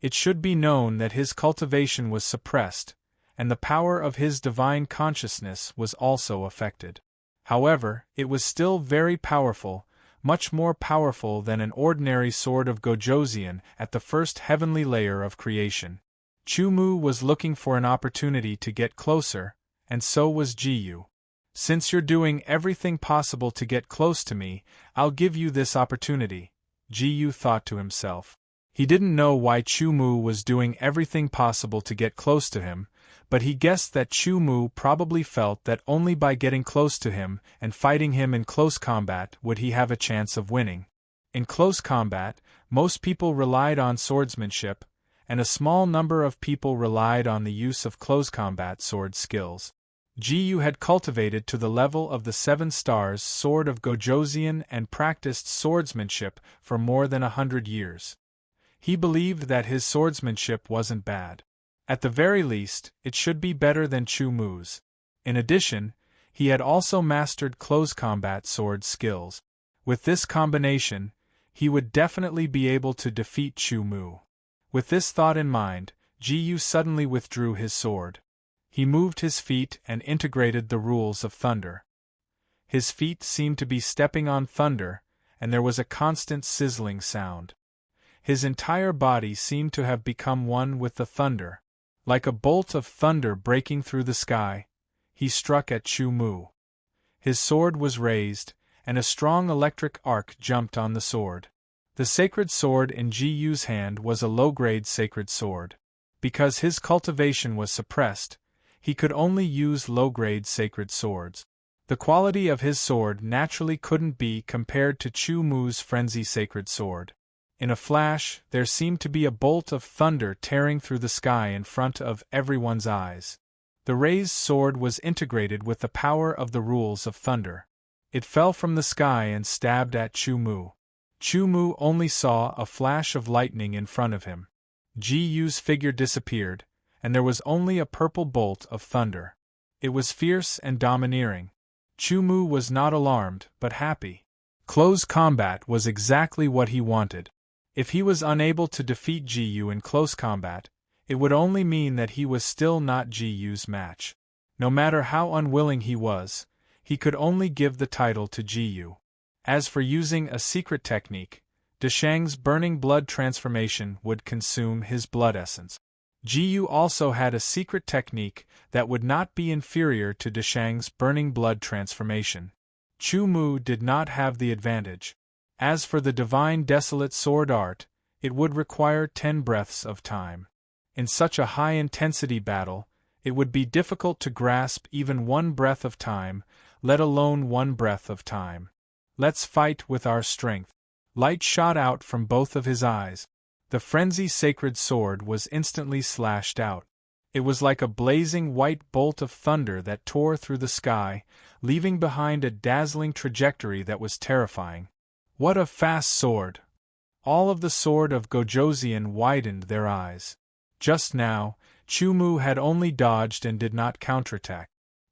It should be known that his cultivation was suppressed, and the power of his divine consciousness was also affected. However, it was still very powerful, much more powerful than an ordinary sword of Gojoseon at the first heavenly layer of creation. Chu-Mu was looking for an opportunity to get closer, and so was Ji-Yu. Since you're doing everything possible to get close to me, I'll give you this opportunity, Ji-Yu thought to himself. He didn't know why Chu-Mu was doing everything possible to get close to him, but he guessed that Chu-Mu probably felt that only by getting close to him and fighting him in close combat would he have a chance of winning. In close combat, most people relied on swordsmanship, and a small number of people relied on the use of close combat sword skills. Ji-Yu had cultivated to the level of the 7 stars sword of Gojoseon and practiced swordsmanship for more than 100 years. He believed that his swordsmanship wasn't bad. At the very least, it should be better than Chu-Mu's. In addition, he had also mastered close combat sword skills. With this combination, he would definitely be able to defeat Chu-Mu. With this thought in mind, Ji-Yu suddenly withdrew his sword. He moved his feet and integrated the rules of thunder. His feet seemed to be stepping on thunder, and there was a constant sizzling sound. His entire body seemed to have become one with the thunder. Like a bolt of thunder breaking through the sky, he struck at Chu-Mu. His sword was raised, and a strong electric arc jumped on the sword. The sacred sword in Ji-Yu's hand was a low-grade sacred sword. Because his cultivation was suppressed, he could only use low-grade sacred swords. The quality of his sword naturally couldn't be compared to Chu-Mu's frenzy sacred sword. In a flash, there seemed to be a bolt of thunder tearing through the sky in front of everyone's eyes. The raised sword was integrated with the power of the rules of thunder. It fell from the sky and stabbed at Chu-Mu. Chu-Mu only saw a flash of lightning in front of him. Ji-Yu's figure disappeared, and there was only a purple bolt of thunder. It was fierce and domineering. Chu Mu was not alarmed, but happy. Close combat was exactly what he wanted. If he was unable to defeat Ji Yu in close combat, it would only mean that he was still not Ji Yu's match. No matter how unwilling he was, he could only give the title to Ji Yu. As for using a secret technique, Deshang's burning blood transformation would consume his blood essence. Ji Yu also had a secret technique that would not be inferior to Deshang's burning blood transformation. Chu Mu did not have the advantage. As for the divine desolate sword art, it would require 10 breaths of time. In such a high-intensity battle, it would be difficult to grasp even 1 breath of time, let alone 1 breath of time. Let's fight with our strength. Light shot out from both of his eyes. The frenzy sacred sword was instantly slashed out. It was like a blazing white bolt of thunder that tore through the sky, leaving behind a dazzling trajectory that was terrifying. What a fast sword! All of the sword of Gojoseon widened their eyes. Just now, Chu Mu had only dodged and did not counterattack.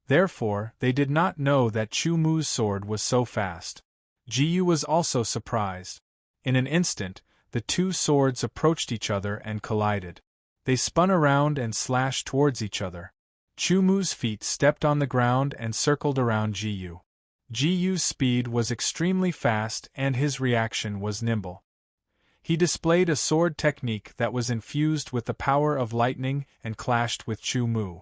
Therefore, they did not know that Chu Mu's sword was so fast. Ji Yu was also surprised. In an instant, the two swords approached each other and collided. They spun around and slashed towards each other. Chu Mu's feet stepped on the ground and circled around Ji Yu. Ji Yu's speed was extremely fast and his reaction was nimble. He displayed a sword technique that was infused with the power of lightning and clashed with Chu Mu.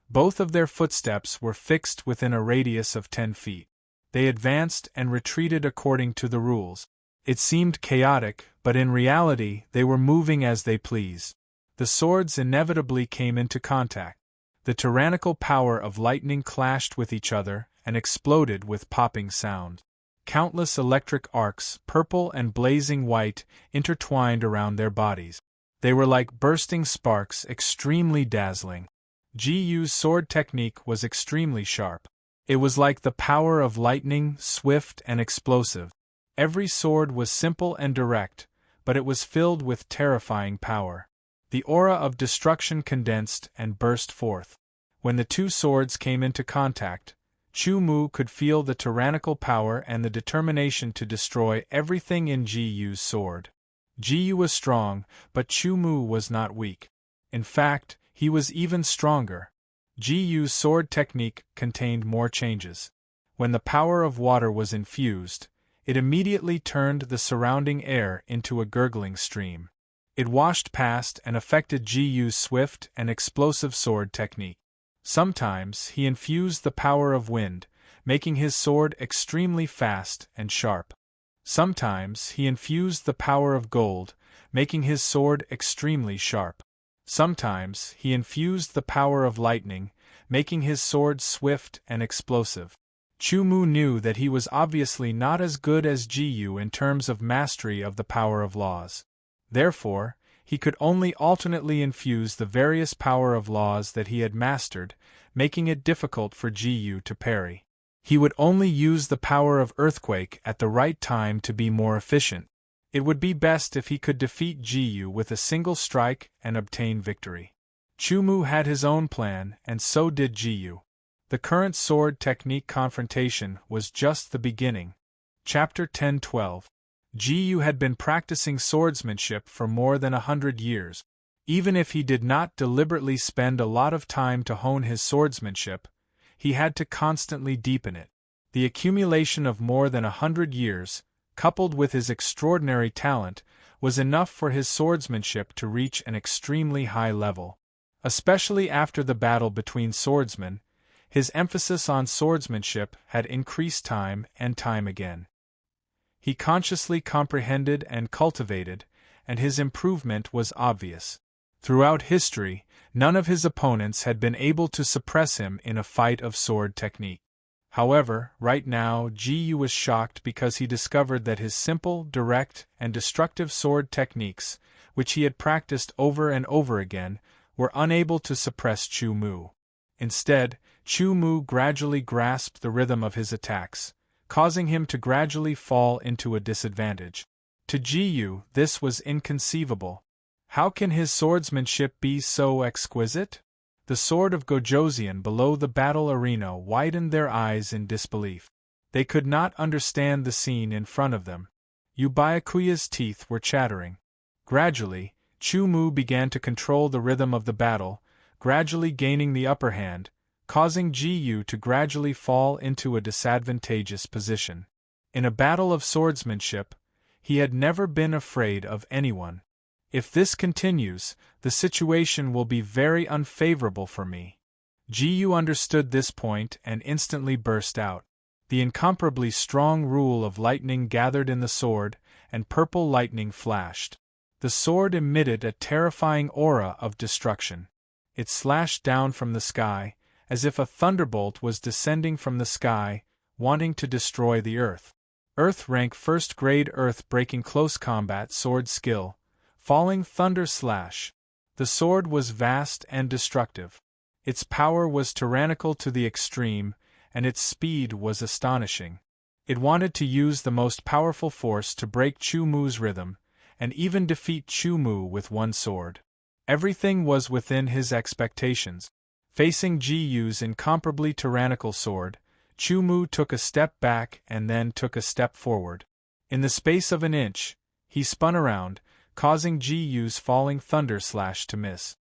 Both of their footsteps were fixed within a radius of 10 feet. They advanced and retreated according to the rules. It seemed chaotic, but in reality they were moving as they pleased. The swords inevitably came into contact. The tyrannical power of lightning clashed with each other and exploded with popping sound. Countless electric arcs, purple and blazing white, intertwined around their bodies. They were like bursting sparks, extremely dazzling. Ji Yu's sword technique was extremely sharp. It was like the power of lightning, swift and explosive. Every sword was simple and direct, but it was filled with terrifying power. The aura of destruction condensed and burst forth. When the two swords came into contact, Chu Mu could feel the tyrannical power and the determination to destroy everything in Ji Yu's sword. Ji Yu was strong, but Chu Mu was not weak. In fact, he was even stronger. Ji Yu's sword technique contained more changes. When the power of water was infused, it immediately turned the surrounding air into a gurgling stream. It washed past and affected Ji Yu's swift and explosive sword technique. Sometimes he infused the power of wind, making his sword extremely fast and sharp. Sometimes he infused the power of gold, making his sword extremely sharp. Sometimes he infused the power of lightning, making his sword swift and explosive. Chu Mu knew that he was obviously not as good as Ji Yu in terms of mastery of the power of laws. Therefore, he could only alternately infuse the various power of laws that he had mastered, making it difficult for Ji Yu to parry. He would only use the power of earthquake at the right time to be more efficient. It would be best if he could defeat Ji Yu with a single strike and obtain victory. Chu Mu had his own plan, and so did Ji Yu. The current sword technique confrontation was just the beginning. Chapter 10-12. Ji Yu had been practicing swordsmanship for more than 100 years. Even if he did not deliberately spend a lot of time to hone his swordsmanship, he had to constantly deepen it. The accumulation of more than 100 years, coupled with his extraordinary talent, was enough for his swordsmanship to reach an extremely high level. Especially after the battle between swordsmen, his emphasis on swordsmanship had increased time and time again. He consciously comprehended and cultivated, and his improvement was obvious. Throughout history, none of his opponents had been able to suppress him in a fight of sword technique. However, right now Ji Yu was shocked because he discovered that his simple, direct, and destructive sword techniques, which he had practiced over and over again, were unable to suppress Chu Mu. Instead, Chu Mu gradually grasped the rhythm of his attacks, causing him to gradually fall into a disadvantage. To Ji Yu, this was inconceivable. How can his swordsmanship be so exquisite? The sword of Gojosian below the battle arena widened their eyes in disbelief. They could not understand the scene in front of them. Byakuya's teeth were chattering. Gradually, Chu Mu began to control the rhythm of the battle, gradually gaining the upper hand, causing Ji Yu to gradually fall into a disadvantageous position. In a battle of swordsmanship, he had never been afraid of anyone. If this continues, the situation will be very unfavorable for me. Ji Yu understood this point and instantly burst out. The incomparably strong rule of lightning gathered in the sword, and purple lightning flashed. The sword emitted a terrifying aura of destruction. It slashed down from the sky, as if a thunderbolt was descending from the sky, wanting to destroy the earth. Earth rank first grade earth breaking close combat sword skill, falling thunder slash. The sword was vast and destructive. Its power was tyrannical to the extreme, and its speed was astonishing. It wanted to use the most powerful force to break Chu Mu's rhythm, and even defeat Chu Mu with one sword. Everything was within his expectations. Facing Ji Yu's incomparably tyrannical sword, Chu Mu took a step back and then took a step forward. In the space of an inch, he spun around, causing Ji Yu's falling thunder slash to miss.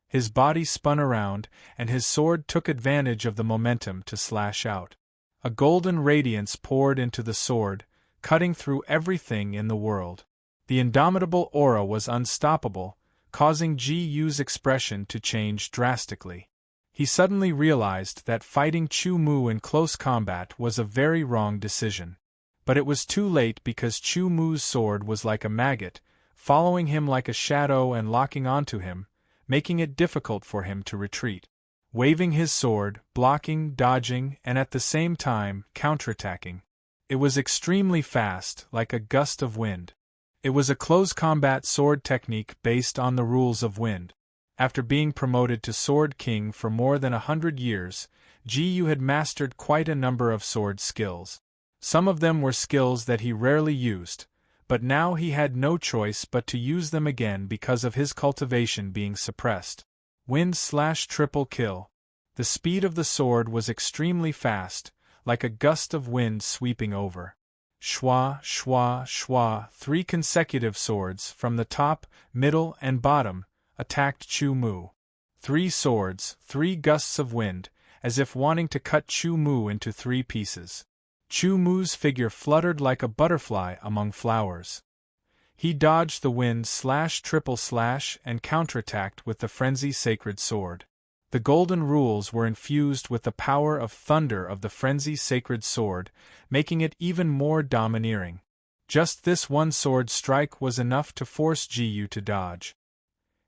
His body spun around, and his sword took advantage of the momentum to slash out. A golden radiance poured into the sword, cutting through everything in the world. The indomitable aura was unstoppable, causing Ji Yu's expression to change drastically. He suddenly realized that fighting Chu Mu in close combat was a very wrong decision. But it was too late because Chu Mu's sword was like a maggot, following him like a shadow and locking onto him, making it difficult for him to retreat. Waving his sword, blocking, dodging, and at the same time, counterattacking. It was extremely fast, like a gust of wind. It was a close combat sword technique based on the rules of wind. After being promoted to Sword King for more than 100 years, Ji Yu had mastered quite a number of sword skills. Some of them were skills that he rarely used, but now he had no choice but to use them again because of his cultivation being suppressed. Wind/triple kill. The speed of the sword was extremely fast, like a gust of wind sweeping over. Shwa, shwa, shwa, 3 consecutive swords from the top, middle, and bottom attacked Chu Mu. 3 swords, 3 gusts of wind, as if wanting to cut Chu Mu into 3 pieces. Chu Mu's figure fluttered like a butterfly among flowers. He dodged the wind/triple slash and counterattacked with the frenzy sacred sword. The golden rules were infused with the power of thunder of the frenzy sacred sword, making it even more domineering. Just this one sword strike was enough to force Ji Yu to dodge.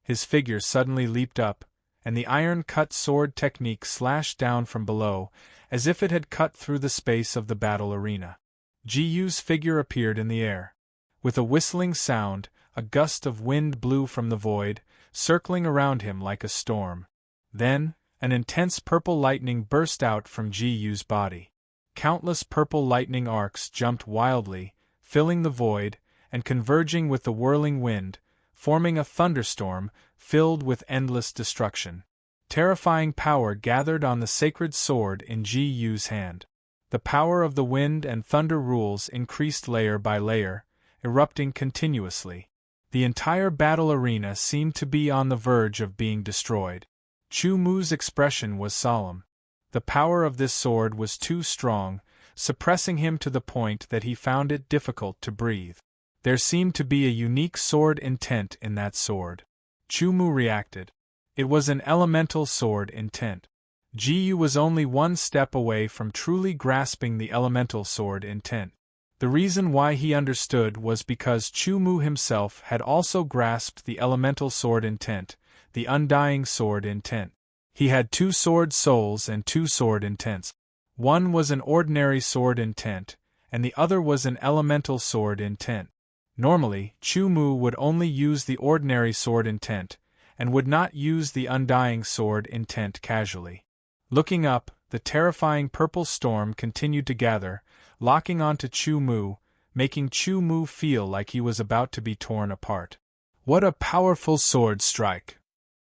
His figure suddenly leaped up, and the iron-cut sword technique slashed down from below, as if it had cut through the space of the battle arena. Ji Yu's figure appeared in the air. With a whistling sound, a gust of wind blew from the void, circling around him like a storm. Then, an intense purple lightning burst out from Ji Yu's body. Countless purple lightning arcs jumped wildly, filling the void, and converging with the whirling wind, forming a thunderstorm filled with endless destruction. Terrifying power gathered on the sacred sword in Ji Yu's hand. The power of the wind and thunder rules increased layer by layer, erupting continuously. The entire battle arena seemed to be on the verge of being destroyed. Chu Mu's expression was solemn. The power of this sword was too strong, suppressing him to the point that he found it difficult to breathe. There seemed to be a unique sword intent in that sword. Chu Mu reacted. It was an elemental sword intent. Ji Yu was only one step away from truly grasping the elemental sword intent. The reason why he understood was because Chu Mu himself had also grasped the elemental sword intent, the undying sword intent. He had 2 sword souls and 2 sword intents. One was an ordinary sword intent, and the other was an elemental sword intent. Normally, Chu Mu would only use the ordinary sword intent, and would not use the undying sword intent casually. Looking up, the terrifying purple storm continued to gather, locking onto Chu Mu, making Chu Mu feel like he was about to be torn apart. What a powerful sword strike!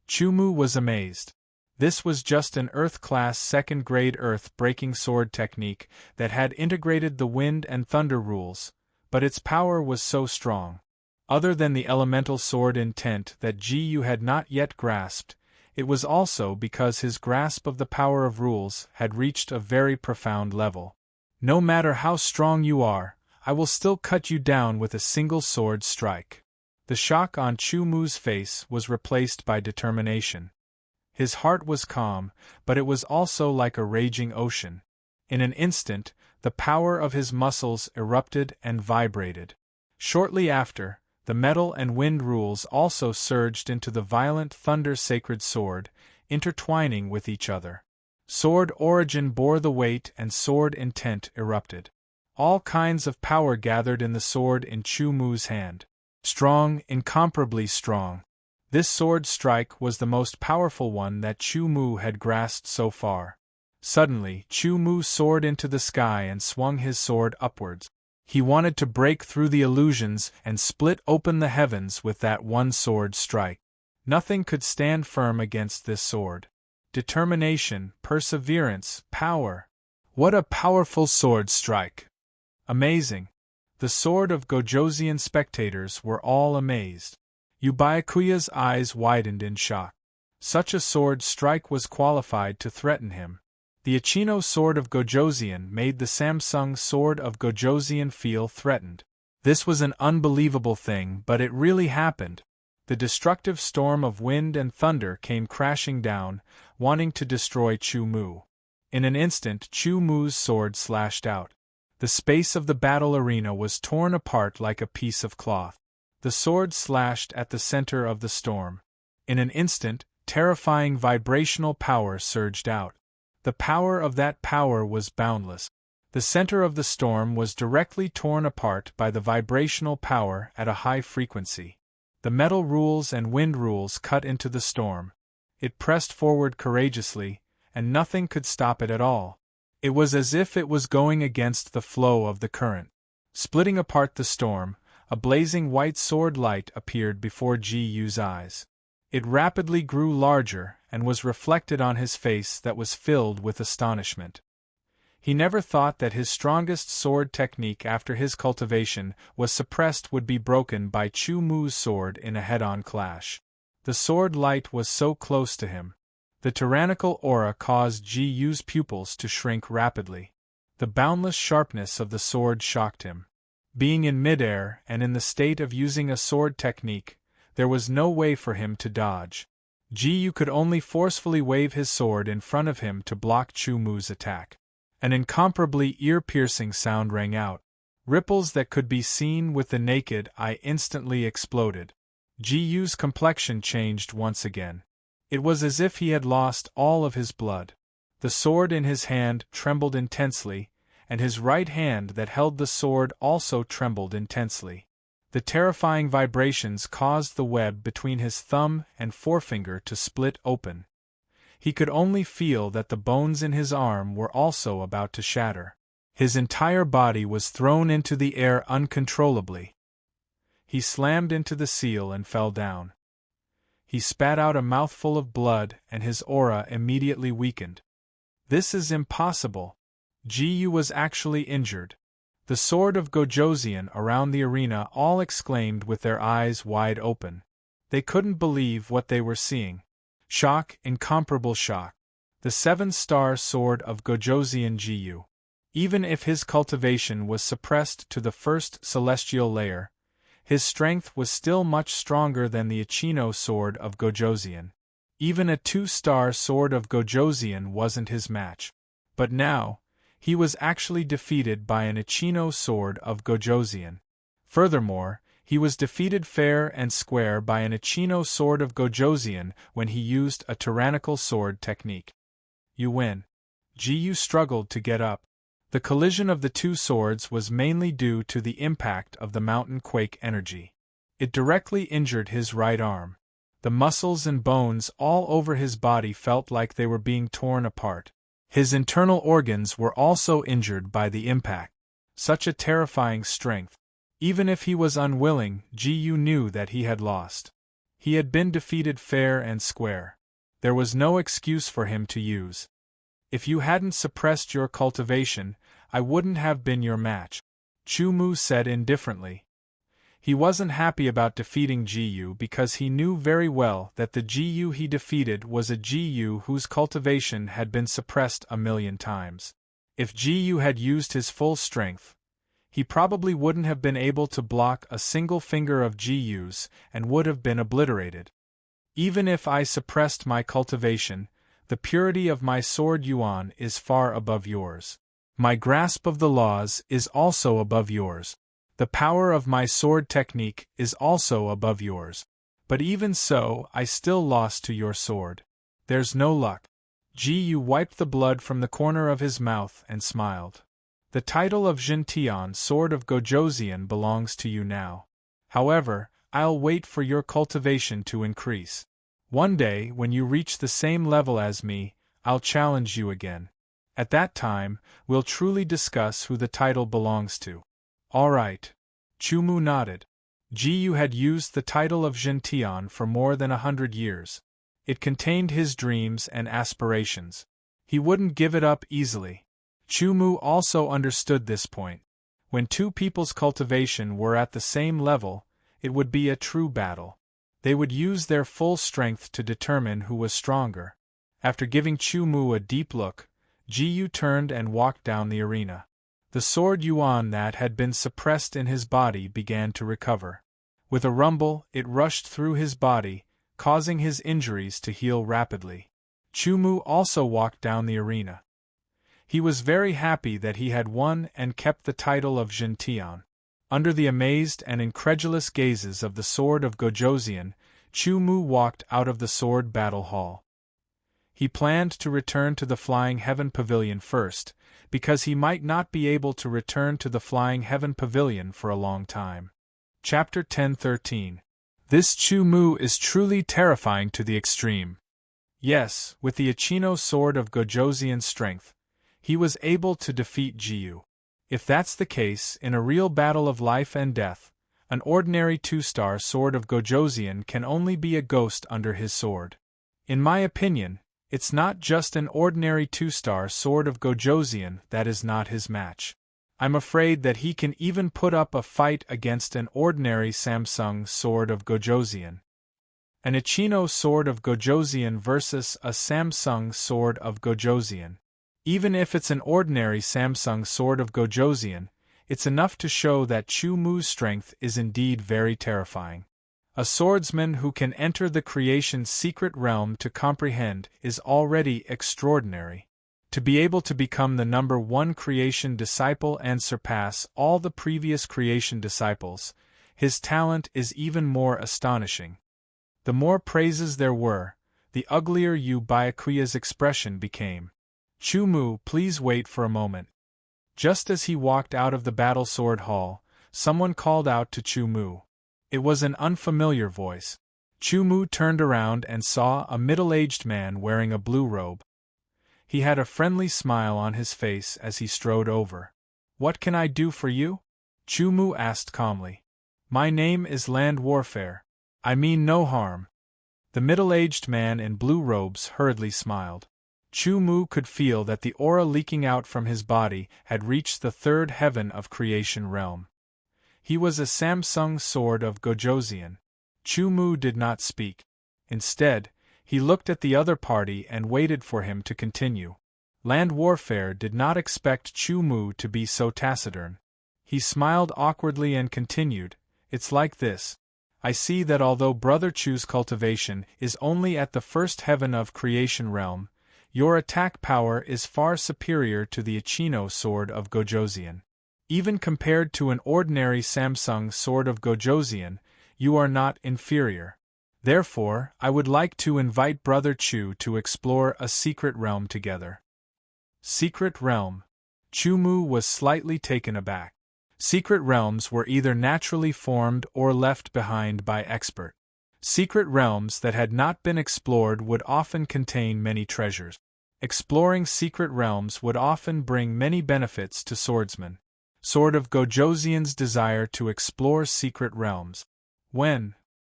Chu Mu was amazed. This was just an Earth-class second-grade Earth-breaking sword technique that had integrated the wind and thunder rules, but its power was so strong. Other than the elemental sword intent that Ji-Yu had not yet grasped, it was also because his grasp of the power of rules had reached a very profound level. No matter how strong you are, I will still cut you down with a single sword strike. The shock on Chu Mu's face was replaced by determination. His heart was calm, but it was also like a raging ocean. In an instant, the power of his muscles erupted and vibrated. Shortly after, the metal and wind rules also surged into the violent thunder sacred sword, intertwining with each other. Sword origin bore the weight and sword intent erupted. All kinds of power gathered in the sword in Chu Mu's hand. Strong, incomparably strong. This sword strike was the most powerful one that Chu Mu had grasped so far. Suddenly, Chu Mu soared into the sky and swung his sword upwards. He wanted to break through the illusions and split open the heavens with that one sword strike. Nothing could stand firm against this sword. Determination, perseverance, power. What a powerful sword strike! Amazing. The sword of Gojosian spectators were all amazed. Yubayakuya's eyes widened in shock. Such a sword strike was qualified to threaten him. The Ichino sword of Gojosian made the Samsung sword of Gojosian feel threatened. This was an unbelievable thing, but it really happened. The destructive storm of wind and thunder came crashing down, wanting to destroy Chu Mu. In an instant, Chu Mu's sword slashed out. The space of the battle arena was torn apart like a piece of cloth. The sword slashed at the center of the storm. In an instant, terrifying vibrational power surged out. The power of that power was boundless. The center of the storm was directly torn apart by the vibrational power at a high frequency. The metal rules and wind rules cut into the storm. It pressed forward courageously, and nothing could stop it at all. It was as if it was going against the flow of the current. Splitting apart the storm, a blazing white sword light appeared before Ji-Yu's eyes. It rapidly grew larger and was reflected on his face that was filled with astonishment. He never thought that his strongest sword technique after his cultivation was suppressed would be broken by Chu Mu's sword in a head-on clash. The sword light was so close to him. The tyrannical aura caused Ji-Yu's pupils to shrink rapidly. The boundless sharpness of the sword shocked him. Being in midair and in the state of using a sword technique, there was no way for him to dodge. Ji-Yu could only forcefully wave his sword in front of him to block Chu Mu's attack. An incomparably ear-piercing sound rang out. Ripples that could be seen with the naked eye instantly exploded. Ji-Yu's complexion changed once again. It was as if he had lost all of his blood. The sword in his hand trembled intensely, and his right hand that held the sword also trembled intensely. The terrifying vibrations caused the web between his thumb and forefinger to split open. He could only feel that the bones in his arm were also about to shatter. His entire body was thrown into the air uncontrollably. He slammed into the seal and fell down. He spat out a mouthful of blood and his aura immediately weakened. This is impossible. Ji-Yu was actually injured. The sword of Gojosian around the arena all exclaimed with their eyes wide open. They couldn't believe what they were seeing. Shock, incomparable shock. The seven-star sword of Gojosian Ji-Yu. Even if his cultivation was suppressed to the first celestial layer, his strength was still much stronger than the Ichino sword of Gojosian. Even a two-star sword of Gojosian wasn't his match. But now, he was actually defeated by an Ichino sword of Gojosian. Furthermore, he was defeated fair and square by an Ichino sword of Gojosian when he used a tyrannical sword technique. You win. Ji-Yu struggled to get up. The collision of the two swords was mainly due to the impact of the mountain quake energy. It directly injured his right arm. The muscles and bones all over his body felt like they were being torn apart. His internal organs were also injured by the impact. Such a terrifying strength. Even if he was unwilling, Ji-Yu knew that he had lost. He had been defeated fair and square. There was no excuse for him to use. If you hadn't suppressed your cultivation, I wouldn't have been your match, Chu Mu said indifferently. He wasn't happy about defeating Jiyu because he knew very well that the Jiyu he defeated was a Jiyu whose cultivation had been suppressed 1,000,000 times. If Jiyu had used his full strength, he probably wouldn't have been able to block a single finger of Jiyu's and would have been obliterated. Even if I suppressed my cultivation, the purity of my sword Yuan is far above yours. My grasp of the laws is also above yours. The power of my sword technique is also above yours. But even so, I still lost to your sword. There's no luck. Jiyu wiped the blood from the corner of his mouth and smiled. The title of Jintian, Sword of Gojoseon, belongs to you now. However, I'll wait for your cultivation to increase. One day, when you reach the same level as me, I'll challenge you again. At that time, we'll truly discuss who the title belongs to. All right. Chu Mu nodded. Jiyu had used the title of Jintian for more than 100 years. It contained his dreams and aspirations. He wouldn't give it up easily. Chu Mu also understood this point. When two people's cultivation were at the same level, it would be a true battle. They would use their full strength to determine who was stronger. After giving Chu Mu a deep look, Jiyu turned and walked down the arena. The sword Yuan that had been suppressed in his body began to recover. With a rumble, it rushed through his body, causing his injuries to heal rapidly. Chu Mu also walked down the arena. He was very happy that he had won and kept the title of Jintian. Under the amazed and incredulous gazes of the Sword of Gojoseon, Chu Mu walked out of the sword battle hall. He planned to return to the Flying Heaven Pavilion first, because he might not be able to return to the Flying Heaven Pavilion for a long time. Chapter 10:13. This Chu Mu is truly terrifying to the extreme. Yes, with the Ichino Sword of Gojoseon's strength, he was able to defeat Jiyu. If that's the case, in a real battle of life and death, an ordinary 2-star Sword of Gojoseon can only be a ghost under his sword. In my opinion, it's not just an ordinary 2-star Sword of Gojoseon that is not his match. I'm afraid that he can even put up a fight against an ordinary Samsung Sword of Gojoseon. An Ichino Sword of Gojoseon versus a Samsung Sword of Gojoseon. Even if it's an ordinary Samsung Sword of Gojoseon, it's enough to show that Chu Mu's strength is indeed very terrifying. A swordsman who can enter the creation's secret realm to comprehend is already extraordinary. To be able to become the number 1 creation disciple and surpass all the previous creation disciples, his talent is even more astonishing. The more praises there were, the uglier Yu Byakuya's expression became. Chu Mu, please wait for a moment. Just as he walked out of the battle sword hall, someone called out to Chu Mu. It was an unfamiliar voice. Chu Mu turned around and saw a middle-aged man wearing a blue robe. He had a friendly smile on his face as he strode over. What can I do for you? Chu Mu asked calmly. My name is Land Warfare. I mean no harm. The middle-aged man in blue robes hurriedly smiled. Chu Mu could feel that the aura leaking out from his body had reached the 3rd heaven of creation realm. He was a Samsung Sword of Gojoseon. Chu Mu did not speak. Instead, he looked at the other party and waited for him to continue. Land Warfare did not expect Chu Mu to be so taciturn. He smiled awkwardly and continued, It's like this. I see that although Brother Chu's cultivation is only at the 1st heaven of creation realm, your attack power is far superior to the Ichino Sword of Gojoseon. Even compared to an ordinary Samsung Sword of Gojoseon, you are not inferior. Therefore, I would like to invite Brother Chu to explore a secret realm together. Secret realm? Chu Mu was slightly taken aback. Secret realms were either naturally formed or left behind by expert. Secret realms that had not been explored would often contain many treasures. Exploring secret realms would often bring many benefits to swordsmen. Sword of Gojoseon's desire to explore secret realms. When?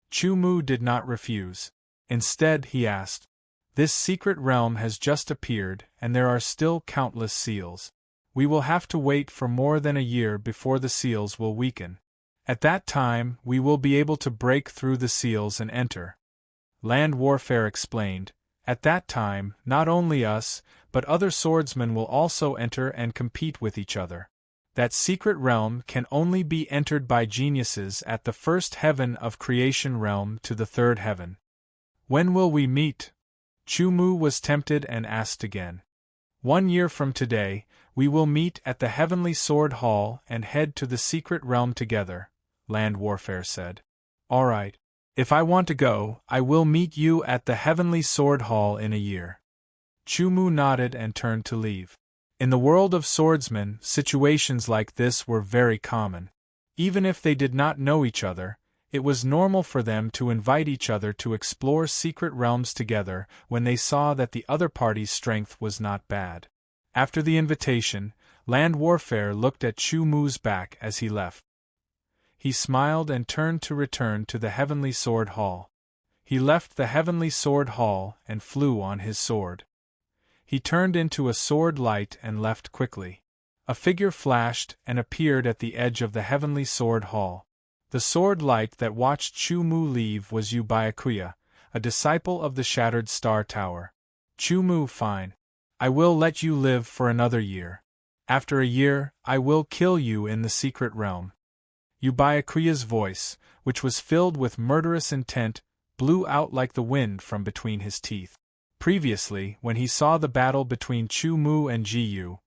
Chu Mu did not refuse. Instead, he asked, This secret realm has just appeared, and there are still countless seals. We will have to wait for more than a year before the seals will weaken. At that time, we will be able to break through the seals and enter. Land Warfare explained. At that time, not only us, but other swordsmen will also enter and compete with each other. That secret realm can only be entered by geniuses at the first heaven of creation realm to the third heaven. When will we meet? Chu-Mu was tempted and asked again. 1 year from today, we will meet at the Heavenly Sword Hall and head to the secret realm together, Land Warfare said. All right. If I want to go, I will meet you at the Heavenly Sword Hall in a year. Chu-Mu nodded and turned to leave. In the world of swordsmen, situations like this were very common. Even if they did not know each other, it was normal for them to invite each other to explore secret realms together when they saw that the other party's strength was not bad. After the invitation, Land Warfare looked at Chu-Mu's back as he left. He smiled and turned to return to the Heavenly Sword Hall. He left the Heavenly Sword Hall and flew on his sword. He turned into a sword light and left quickly. A figure flashed and appeared at the edge of the Heavenly Sword Hall. The sword light that watched Chu-Mu leave was Yu Byakuya, a disciple of the Shattered Star Tower. Chu-Mu, fine. I will let you live for another year. After a year, I will kill you in the secret realm. Yu Byakuya's voice, which was filled with murderous intent, blew out like the wind from between his teeth. Previously, when he saw the battle between Chu-Mu and Ji-Yu,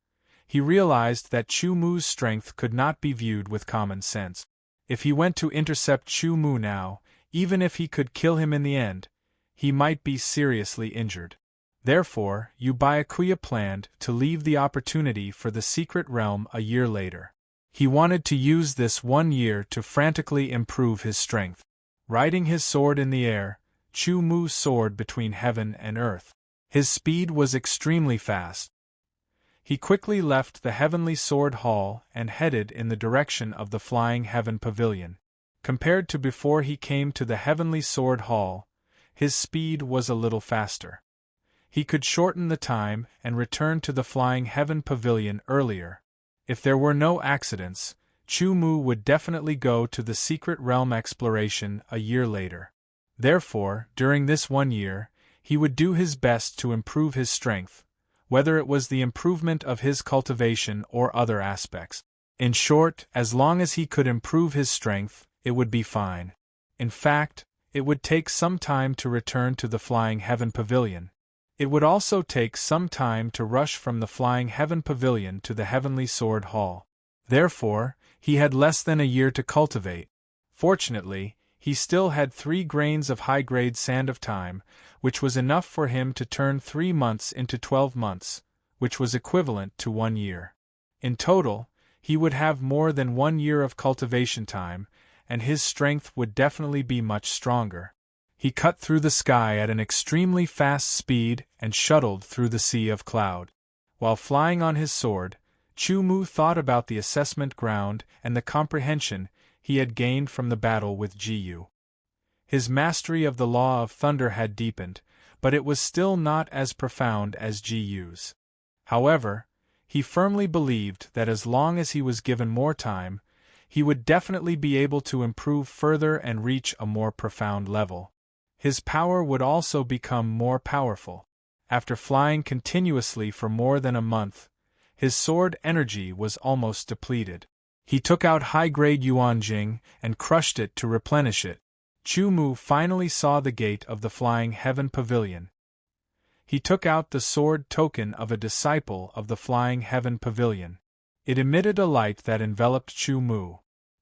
he realized that Chu-Mu's strength could not be viewed with common sense. If he went to intercept Chu-Mu now, even if he could kill him in the end, he might be seriously injured. Therefore, Yu Byakuya planned to leave the opportunity for the secret realm a year later. He wanted to use this 1 year to frantically improve his strength. Riding his sword in the air, Chu-Mu soared between heaven and earth. His speed was extremely fast. He quickly left the Heavenly Sword Hall and headed in the direction of the Flying Heaven Pavilion. Compared to before he came to the Heavenly Sword Hall, his speed was a little faster. He could shorten the time and return to the Flying Heaven Pavilion earlier. If there were no accidents, Chu-Mu would definitely go to the secret realm exploration a year later. Therefore, during this 1 year, he would do his best to improve his strength, whether it was the improvement of his cultivation or other aspects. In short, as long as he could improve his strength, it would be fine. In fact, it would take some time to return to the Flying Heaven Pavilion. It would also take some time to rush from the Flying Heaven Pavilion to the Heavenly Sword Hall. Therefore, he had less than a year to cultivate. Fortunately, he still had 3 grains of high-grade sand of time, which was enough for him to turn 3 months into 12 months, which was equivalent to 1 year. In total, he would have more than 1 year of cultivation time, and his strength would definitely be much stronger. He cut through the sky at an extremely fast speed and shuttled through the sea of cloud. While flying on his sword, Chu-Mu thought about the assessment ground and the comprehension he had gained from the battle with Ji-Yu. His mastery of the law of thunder had deepened, but it was still not as profound as Ji-Yu's. However, he firmly believed that as long as he was given more time, he would definitely be able to improve further and reach a more profound level. His power would also become more powerful. After flying continuously for more than a month, his sword energy was almost depleted. He took out high-grade Yuan Jing and crushed it to replenish it. Chu-Mu finally saw the gate of the Flying Heaven Pavilion. He took out the sword token of a disciple of the Flying Heaven Pavilion. It emitted a light that enveloped Chu-Mu.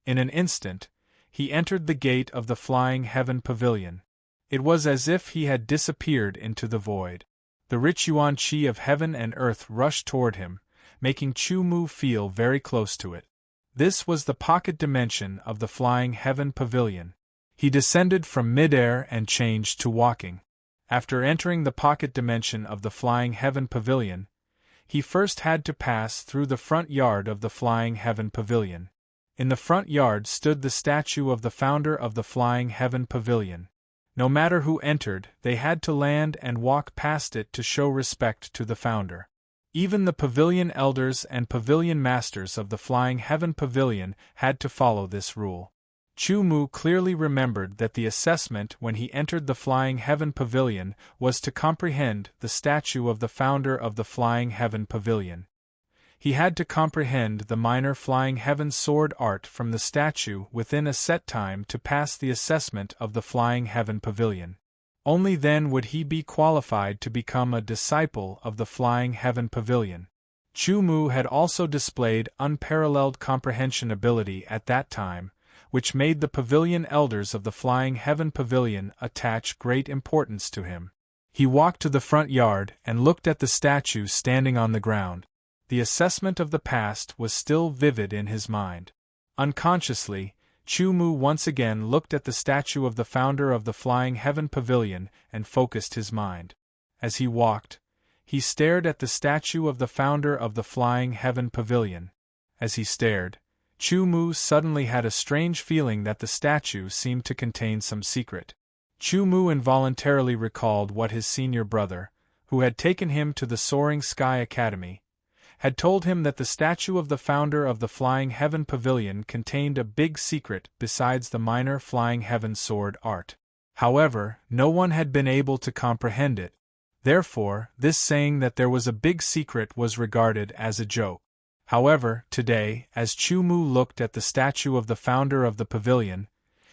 In an instant, he entered the gate of the Flying Heaven Pavilion. It was as if he had disappeared into the void. The rich yuan qi of heaven and earth rushed toward him, making Chu-Mu feel very close to it. This was the pocket dimension of the Flying Heaven Pavilion. He descended from mid-air and changed to walking. After entering the pocket dimension of the Flying Heaven Pavilion, he first had to pass through the front yard of the Flying Heaven Pavilion. In the front yard stood the statue of the founder of the Flying Heaven Pavilion. No matter who entered, they had to land and walk past it to show respect to the founder. Even the pavilion elders and pavilion masters of the Flying Heaven Pavilion had to follow this rule. Chu Mu clearly remembered that the assessment when he entered the Flying Heaven Pavilion was to comprehend the statue of the founder of the Flying Heaven Pavilion. He had to comprehend the minor Flying Heaven sword art from the statue within a set time to pass the assessment of the Flying Heaven Pavilion. Only then would he be qualified to become a disciple of the Flying Heaven Pavilion. Chu Mu had also displayed unparalleled comprehension ability at that time, which made the pavilion elders of the Flying Heaven Pavilion attach great importance to him. He walked to the front yard and looked at the statue standing on the ground. The assessment of the past was still vivid in his mind. Unconsciously, Chu Mu once again looked at the statue of the founder of the Flying Heaven Pavilion and focused his mind. As he walked, he stared at the statue of the founder of the Flying Heaven Pavilion. As he stared, Chu Mu suddenly had a strange feeling that the statue seemed to contain some secret. Chu Mu involuntarily recalled what his senior brother, who had taken him to the Soaring Sky Academy, had told him that the statue of the founder of the Flying Heaven Pavilion contained a big secret besides the minor Flying Heaven sword art. However, no one had been able to comprehend it. Therefore, this saying that there was a big secret was regarded as a joke. However, today, as Chu Mu looked at the statue of the founder of the pavilion,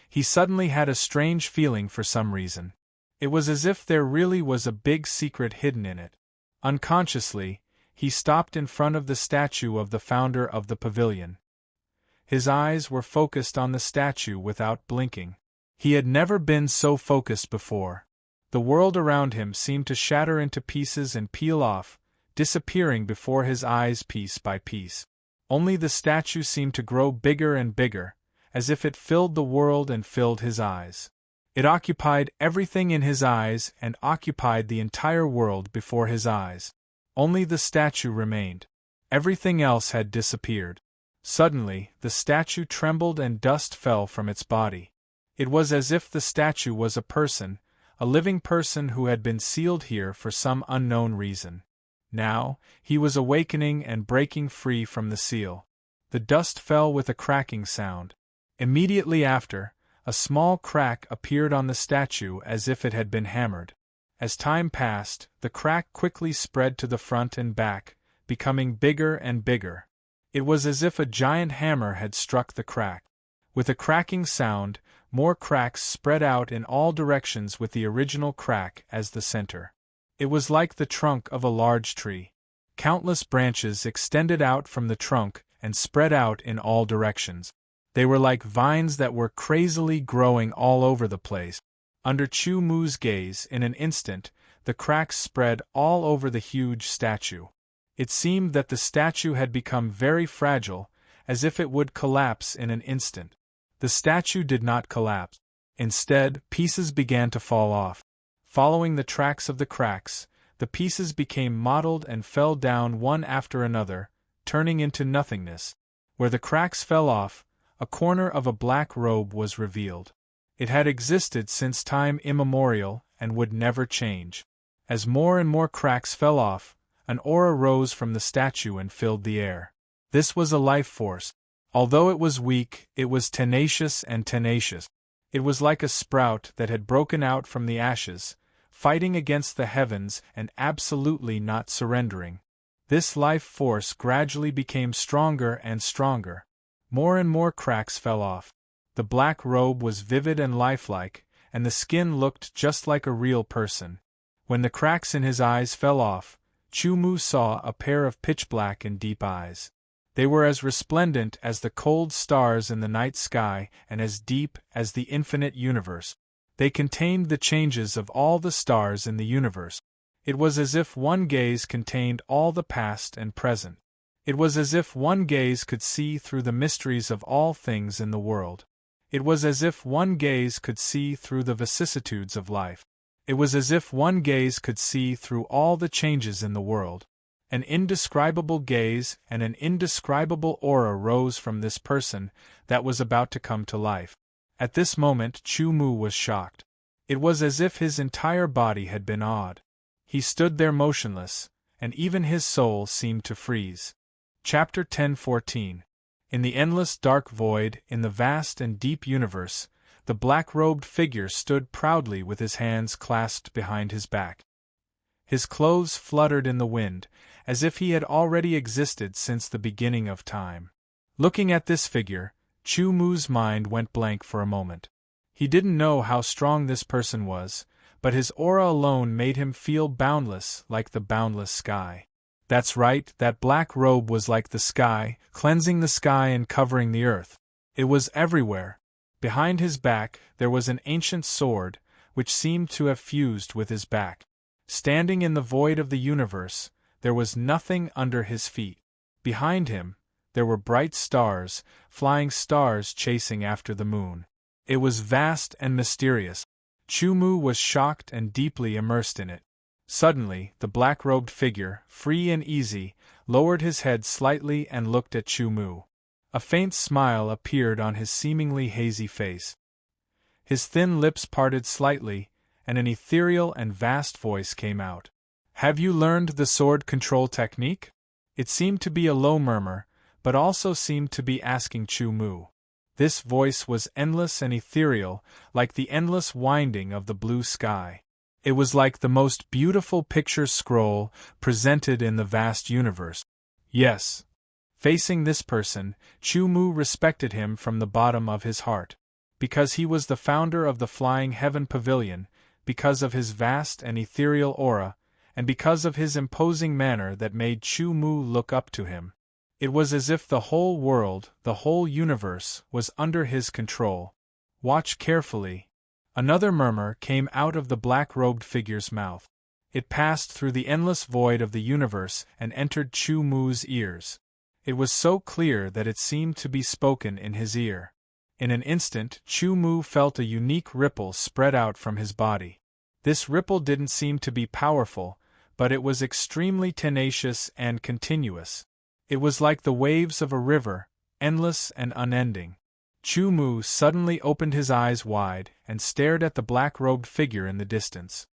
he suddenly had a strange feeling for some reason. It was as if there really was a big secret hidden in it. Unconsciously, he stopped in front of the statue of the founder of the pavilion. His eyes were focused on the statue without blinking. He had never been so focused before. The world around him seemed to shatter into pieces and peel off, disappearing before his eyes piece by piece. Only the statue seemed to grow bigger and bigger, as if it filled the world and filled his eyes. It occupied everything in his eyes and occupied the entire world before his eyes. Only the statue remained. Everything else had disappeared. Suddenly, the statue trembled and dust fell from its body. It was as if the statue was a person, a living person who had been sealed here for some unknown reason. Now, he was awakening and breaking free from the seal. The dust fell with a cracking sound. Immediately after, a small crack appeared on the statue as if it had been hammered. As time passed, the crack quickly spread to the front and back, becoming bigger and bigger. It was as if a giant hammer had struck the crack. With a cracking sound, more cracks spread out in all directions with the original crack as the center. It was like the trunk of a large tree. Countless branches extended out from the trunk and spread out in all directions. They were like vines that were crazily growing all over the place. Under Chu Mu's gaze, in an instant, the cracks spread all over the huge statue. It seemed that the statue had become very fragile, as if it would collapse in an instant. The statue did not collapse. Instead, pieces began to fall off. Following the tracks of the cracks, the pieces became mottled and fell down one after another, turning into nothingness. Where the cracks fell off, a corner of a black robe was revealed. It had existed since time immemorial and would never change. As more and more cracks fell off, an aura rose from the statue and filled the air. This was a life force. Although it was weak, it was tenacious and tenacious. It was like a sprout that had broken out from the ashes, fighting against the heavens and absolutely not surrendering. This life force gradually became stronger and stronger. More and more cracks fell off. The black robe was vivid and lifelike, and the skin looked just like a real person. When the cracks in his eyes fell off, Chu Mu saw a pair of pitch-black and deep eyes. They were as resplendent as the cold stars in the night sky and as deep as the infinite universe. They contained the changes of all the stars in the universe. It was as if one gaze contained all the past and present. It was as if one gaze could see through the mysteries of all things in the world. It was as if one gaze could see through the vicissitudes of life. It was as if one gaze could see through all the changes in the world. An indescribable gaze and an indescribable aura rose from this person that was about to come to life. At this moment Chu Mu was shocked. It was as if his entire body had been awed. He stood there motionless, and even his soul seemed to freeze. Chapter 10:14. In the endless dark void, in the vast and deep universe, the black-robed figure stood proudly with his hands clasped behind his back. His clothes fluttered in the wind, as if he had already existed since the beginning of time. Looking at this figure, Chu Mu's mind went blank for a moment. He didn't know how strong this person was, but his aura alone made him feel boundless, like the boundless sky. That's right, that black robe was like the sky, cleansing the sky and covering the earth. It was everywhere. Behind his back, there was an ancient sword, which seemed to have fused with his back. Standing in the void of the universe, there was nothing under his feet. Behind him, there were bright stars, flying stars chasing after the moon. It was vast and mysterious. Chu Mu was shocked and deeply immersed in it. Suddenly, the black-robed figure, free and easy, lowered his head slightly and looked at Chu Mu. A faint smile appeared on his seemingly hazy face. His thin lips parted slightly, and an ethereal and vast voice came out. "Have you learned the sword control technique?" It seemed to be a low murmur, but also seemed to be asking Chu Mu. This voice was endless and ethereal, like the endless winding of the blue sky. It was like the most beautiful picture scroll presented in the vast universe. Yes. Facing this person, Chu Mu respected him from the bottom of his heart. Because he was the founder of the Flying Heaven Pavilion, because of his vast and ethereal aura, and because of his imposing manner that made Chu Mu look up to him. It was as if the whole world, the whole universe, was under his control. Watch carefully. Another murmur came out of the black-robed figure's mouth. It passed through the endless void of the universe and entered Chu Mu's ears. It was so clear that it seemed to be spoken in his ear. In an instant, Chu Mu felt a unique ripple spread out from his body. This ripple didn't seem to be powerful, but it was extremely tenacious and continuous. It was like the waves of a river, endless and unending. Chu Mu suddenly opened his eyes wide and stared at the black-robed figure in the distance.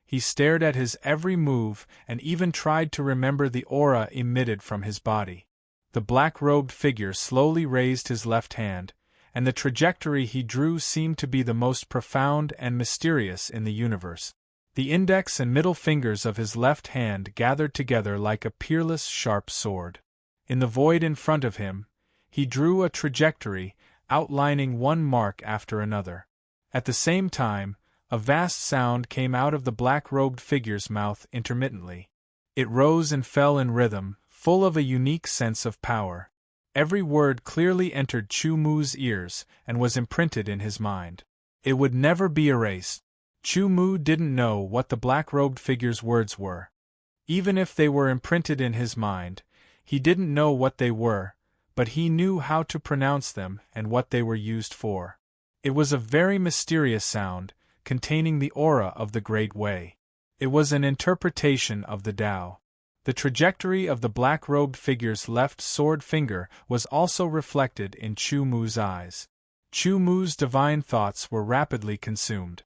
He stared at his every move and even tried to remember the aura emitted from his body. The black-robed figure slowly raised his left hand, and the trajectory he drew seemed to be the most profound and mysterious in the universe. The index and middle fingers of his left hand gathered together like a peerless, sharp sword. In the void in front of him, he drew a trajectory, outlining one mark after another. At the same time, a vast sound came out of the black-robed figure's mouth intermittently. It rose and fell in rhythm, full of a unique sense of power. Every word clearly entered Chu Mu's ears and was imprinted in his mind. It would never be erased. Chu Mu didn't know what the black-robed figure's words were. Even if they were imprinted in his mind, he didn't know what they were, but he knew how to pronounce them and what they were used for. It was a very mysterious sound, containing the aura of the Great Way. It was an interpretation of the Tao. The trajectory of the black-robed figure's left sword finger was also reflected in Chu Mu's eyes. Chu Mu's divine thoughts were rapidly consumed.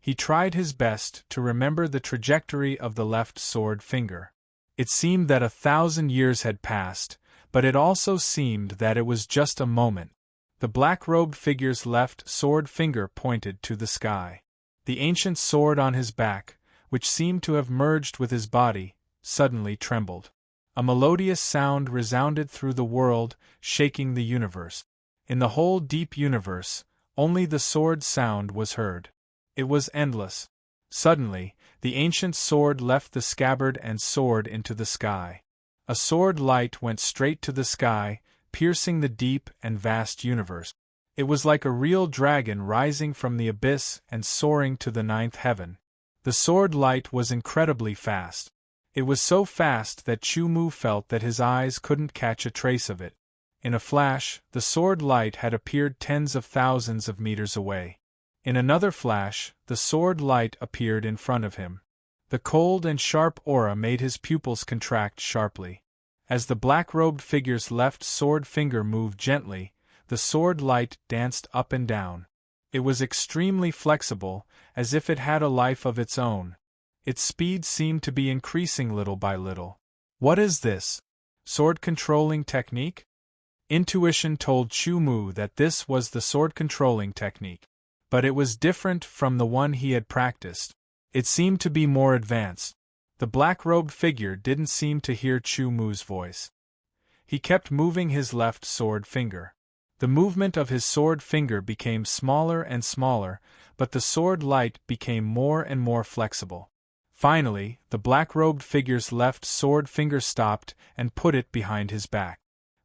He tried his best to remember the trajectory of the left sword finger. It seemed that 1,000 years had passed, but it also seemed that it was just a moment. The black-robed figure's left sword finger pointed to the sky. The ancient sword on his back, which seemed to have merged with his body, suddenly trembled. A melodious sound resounded through the world, shaking the universe. In the whole deep universe, only the sword sound was heard. It was endless. Suddenly, the ancient sword left the scabbard and soared into the sky. A sword light went straight to the sky, piercing the deep and vast universe. It was like a real dragon rising from the abyss and soaring to the 9th heaven. The sword light was incredibly fast. It was so fast that Chu Mu felt that his eyes couldn't catch a trace of it. In a flash, the sword light had appeared tens of thousands of meters away. In another flash, the sword light appeared in front of him. The cold and sharp aura made his pupils contract sharply. As the black-robed figure's left sword finger moved gently, the sword light danced up and down. It was extremely flexible, as if it had a life of its own. Its speed seemed to be increasing little by little. What is this? Sword controlling technique? Intuition told Chu Mu that this was the sword controlling technique. But it was different from the one he had practiced. It seemed to be more advanced. The black-robed figure didn't seem to hear Chu Mu's voice. He kept moving his left sword finger. The movement of his sword finger became smaller and smaller, but the sword light became more and more flexible. Finally, the black-robed figure's left sword finger stopped and put it behind his back.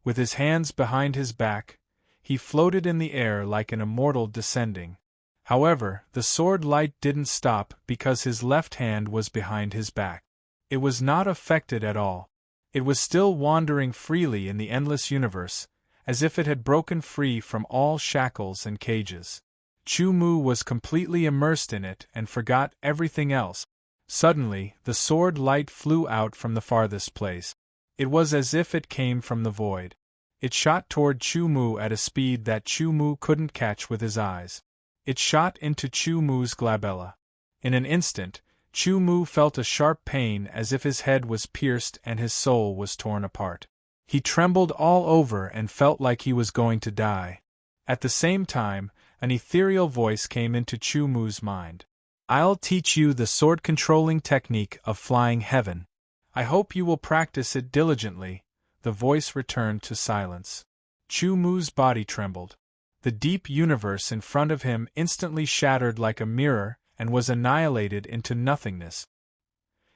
With his hands behind his back, he floated in the air like an immortal descending. However, the sword light didn't stop because his left hand was behind his back. It was not affected at all. It was still wandering freely in the endless universe, as if it had broken free from all shackles and cages. Chu Mu was completely immersed in it and forgot everything else. Suddenly, the sword light flew out from the farthest place. It was as if it came from the void. It shot toward Chu Mu at a speed that Chu Mu couldn't catch with his eyes. It shot into Chu Mu's glabella. In an instant, Chu Mu felt a sharp pain as if his head was pierced and his soul was torn apart. He trembled all over and felt like he was going to die. At the same time, an ethereal voice came into Chu Mu's mind. "I'll teach you the sword-controlling technique of flying heaven. I hope you will practice it diligently." The voice returned to silence. Chu Mu's body trembled. The deep universe in front of him instantly shattered like a mirror and was annihilated into nothingness.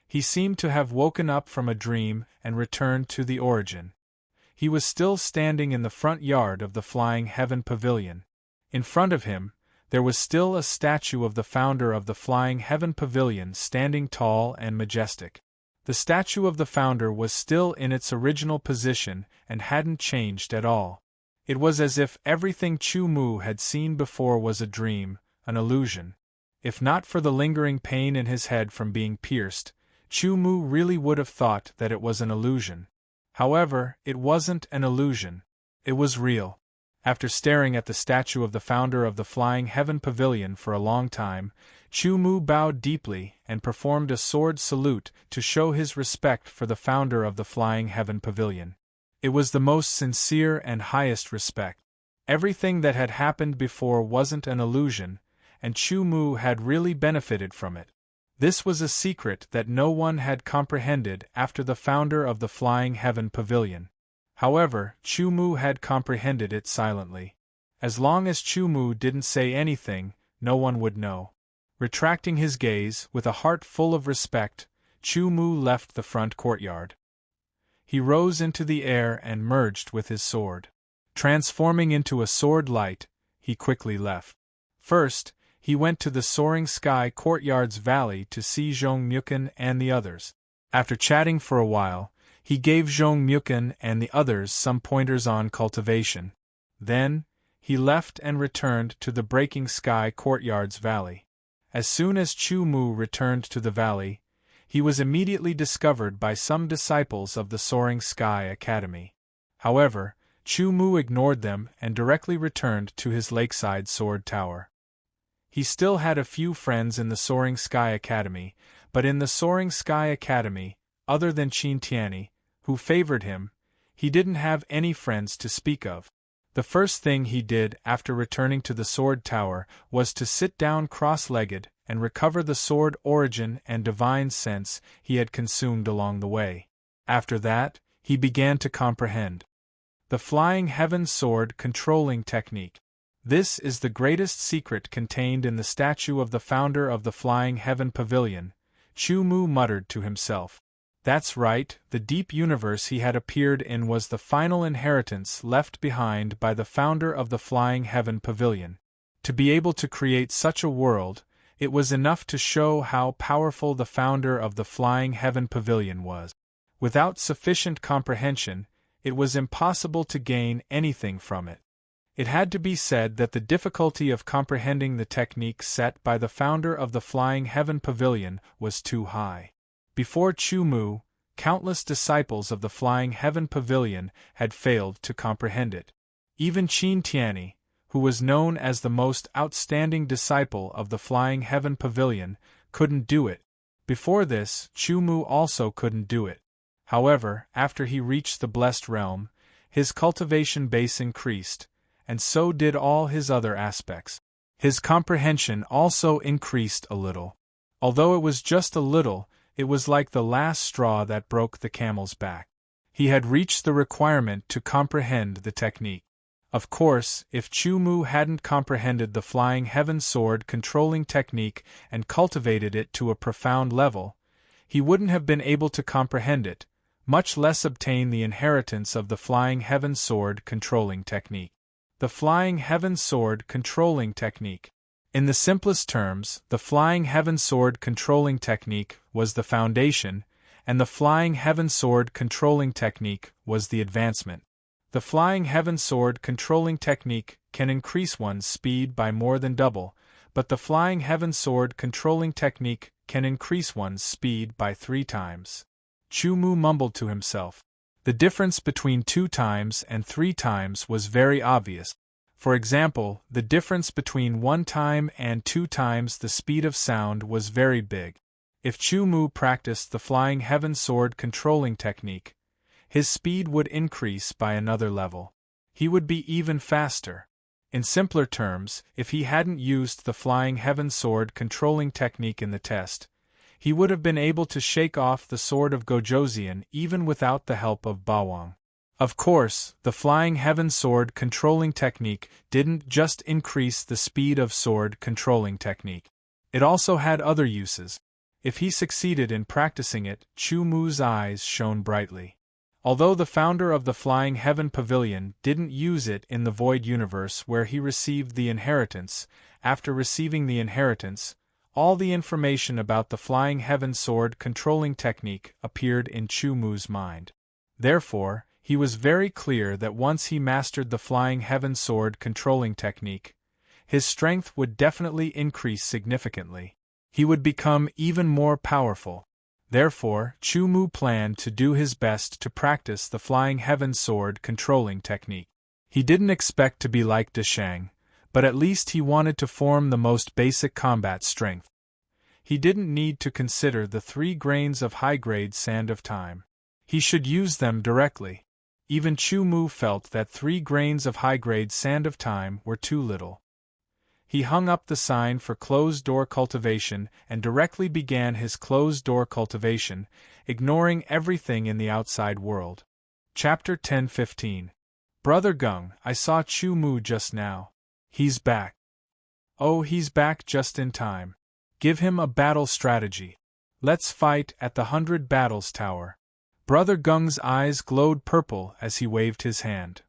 He seemed to have woken up from a dream and returned to the origin. He was still standing in the front yard of the Flying Heaven Pavilion. In front of him, there was still a statue of the founder of the Flying Heaven Pavilion standing tall and majestic. The statue of the founder was still in its original position and hadn't changed at all. It was as if everything Chu Mu had seen before was a dream, an illusion. If not for the lingering pain in his head from being pierced, Chu Mu really would have thought that it was an illusion. However, it wasn't an illusion. It was real. After staring at the statue of the founder of the Flying Heaven Pavilion for a long time, Chu Mu bowed deeply and performed a sword salute to show his respect for the founder of the Flying Heaven Pavilion. It was the most sincere and highest respect. Everything that had happened before wasn't an illusion, and Chu Mu had really benefited from it. This was a secret that no one had comprehended after the founder of the Flying Heaven Pavilion. However, Chu Mu had comprehended it silently. As long as Chu Mu didn't say anything, no one would know. Retracting his gaze, with a heart full of respect, Chu Mu left the front courtyard. He rose into the air and merged with his sword. Transforming into a sword light, he quickly left. First, he went to the soaring sky courtyard's valley to see Zhong Muken and the others. After chatting for a while, he gave Zhong Muken and the others some pointers on cultivation. Then, he left and returned to the breaking sky courtyard's valley. As soon as Chu Mu returned to the valley, he was immediately discovered by some disciples of the Soaring Sky Academy. However, Chu Mu ignored them and directly returned to his lakeside sword tower. He still had a few friends in the Soaring Sky Academy, but in the Soaring Sky Academy, other than Qin Tianyi, who favored him, he didn't have any friends to speak of. The first thing he did after returning to the sword tower was to sit down cross-legged and recover the sword origin and divine sense he had consumed along the way. After that, he began to comprehend the Flying Heaven Sword Controlling Technique. This is the greatest secret contained in the statue of the founder of the Flying Heaven Pavilion, Chu Mu muttered to himself. That's right, the deep universe he had appeared in was the final inheritance left behind by the founder of the Flying Heaven Pavilion. To be able to create such a world, it was enough to show how powerful the founder of the Flying Heaven Pavilion was. Without sufficient comprehension, it was impossible to gain anything from it. It had to be said that the difficulty of comprehending the technique set by the founder of the Flying Heaven Pavilion was too high. Before Chu Mu, countless disciples of the Flying Heaven Pavilion had failed to comprehend it. Even Qin Tianyi, who was known as the most outstanding disciple of the Flying Heaven Pavilion, couldn't do it. Before this, Chu Mu also couldn't do it. However, after he reached the Blessed Realm, his cultivation base increased, and so did all his other aspects. His comprehension also increased a little. Although it was just a little, it was like the last straw that broke the camel's back. He had reached the requirement to comprehend the technique. Of course, if Chu Mu hadn't comprehended the Flying Heaven Sword controlling technique and cultivated it to a profound level, he wouldn't have been able to comprehend it, much less obtain the inheritance of the Flying Heaven Sword controlling technique. The Flying Heaven Sword controlling technique. In the simplest terms, the Flying Heaven Sword controlling technique was the foundation, and the Flying Heaven Sword controlling technique was the advancement. The Flying Heaven Sword controlling technique can increase one's speed by more than double, but the Flying Heaven Sword controlling technique can increase one's speed by 3 times. Chu Mu mumbled to himself. The difference between 2 times and 3 times was very obvious. For example, the difference between 1 time and 2 times the speed of sound was very big. If Chu Mu practiced the Flying Heaven Sword controlling technique, his speed would increase by another level. He would be even faster. In simpler terms, if he hadn't used the Flying Heaven Sword controlling technique in the test, he would have been able to shake off the sword of Gojoseon even without the help of Bawang. Of course, the Flying Heaven Sword controlling technique didn't just increase the speed of sword controlling technique. It also had other uses. If he succeeded in practicing it, Chu Mu's eyes shone brightly. Although the founder of the Flying Heaven Pavilion didn't use it in the Void Universe where he received the inheritance, after receiving the inheritance, all the information about the Flying Heaven Sword controlling technique appeared in Chu Mu's mind. Therefore, he was very clear that once he mastered the Flying Heaven Sword controlling technique, his strength would definitely increase significantly. He would become even more powerful. Therefore, Chu Mu planned to do his best to practice the Flying Heaven Sword controlling technique. He didn't expect to be like Deshang, but at least he wanted to form the most basic combat strength. He didn't need to consider the 3 grains of high-grade sand of time. He should use them directly. Even Chu Mu felt that 3 grains of high-grade sand of time were too little. He hung up the sign for closed-door cultivation and directly began his closed-door cultivation, ignoring everything in the outside world. Chapter 10:15. Brother Gung, I saw Chu Mu just now. He's back. Oh, he's back just in time. Give him a battle strategy. Let's fight at the 100 Battles Tower. Brother Gung's eyes glowed purple as he waved his hand.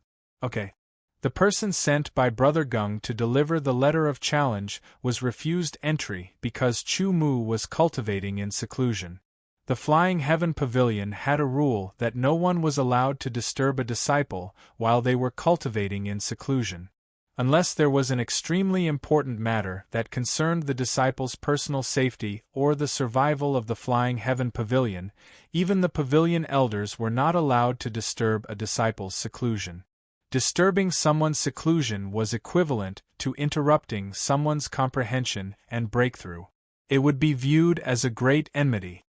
Okay. The person sent by Brother Gung to deliver the letter of challenge was refused entry because Chu Mu was cultivating in seclusion. The Flying Heaven Pavilion had a rule that no one was allowed to disturb a disciple while they were cultivating in seclusion. Unless there was an extremely important matter that concerned the disciple's personal safety or the survival of the Flying Heaven Pavilion, even the pavilion elders were not allowed to disturb a disciple's seclusion. Disturbing someone's seclusion was equivalent to interrupting someone's comprehension and breakthrough. It would be viewed as a great enmity.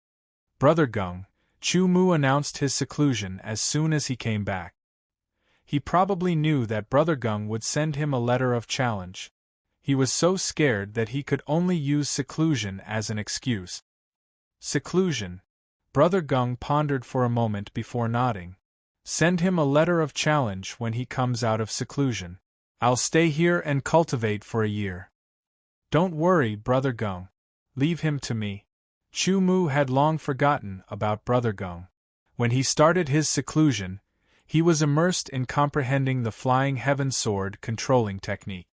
Brother Gung, Chu Mu announced his seclusion as soon as he came back. He probably knew that Brother Gung would send him a letter of challenge. He was so scared that he could only use seclusion as an excuse. Seclusion. Brother Gung pondered for a moment before nodding. Send him a letter of challenge when he comes out of seclusion. I'll stay here and cultivate for a year. Don't worry, Brother Gung. Leave him to me. Chu Mu had long forgotten about Brother Gung. When he started his seclusion, he was immersed in comprehending the Flying Heaven Sword controlling technique.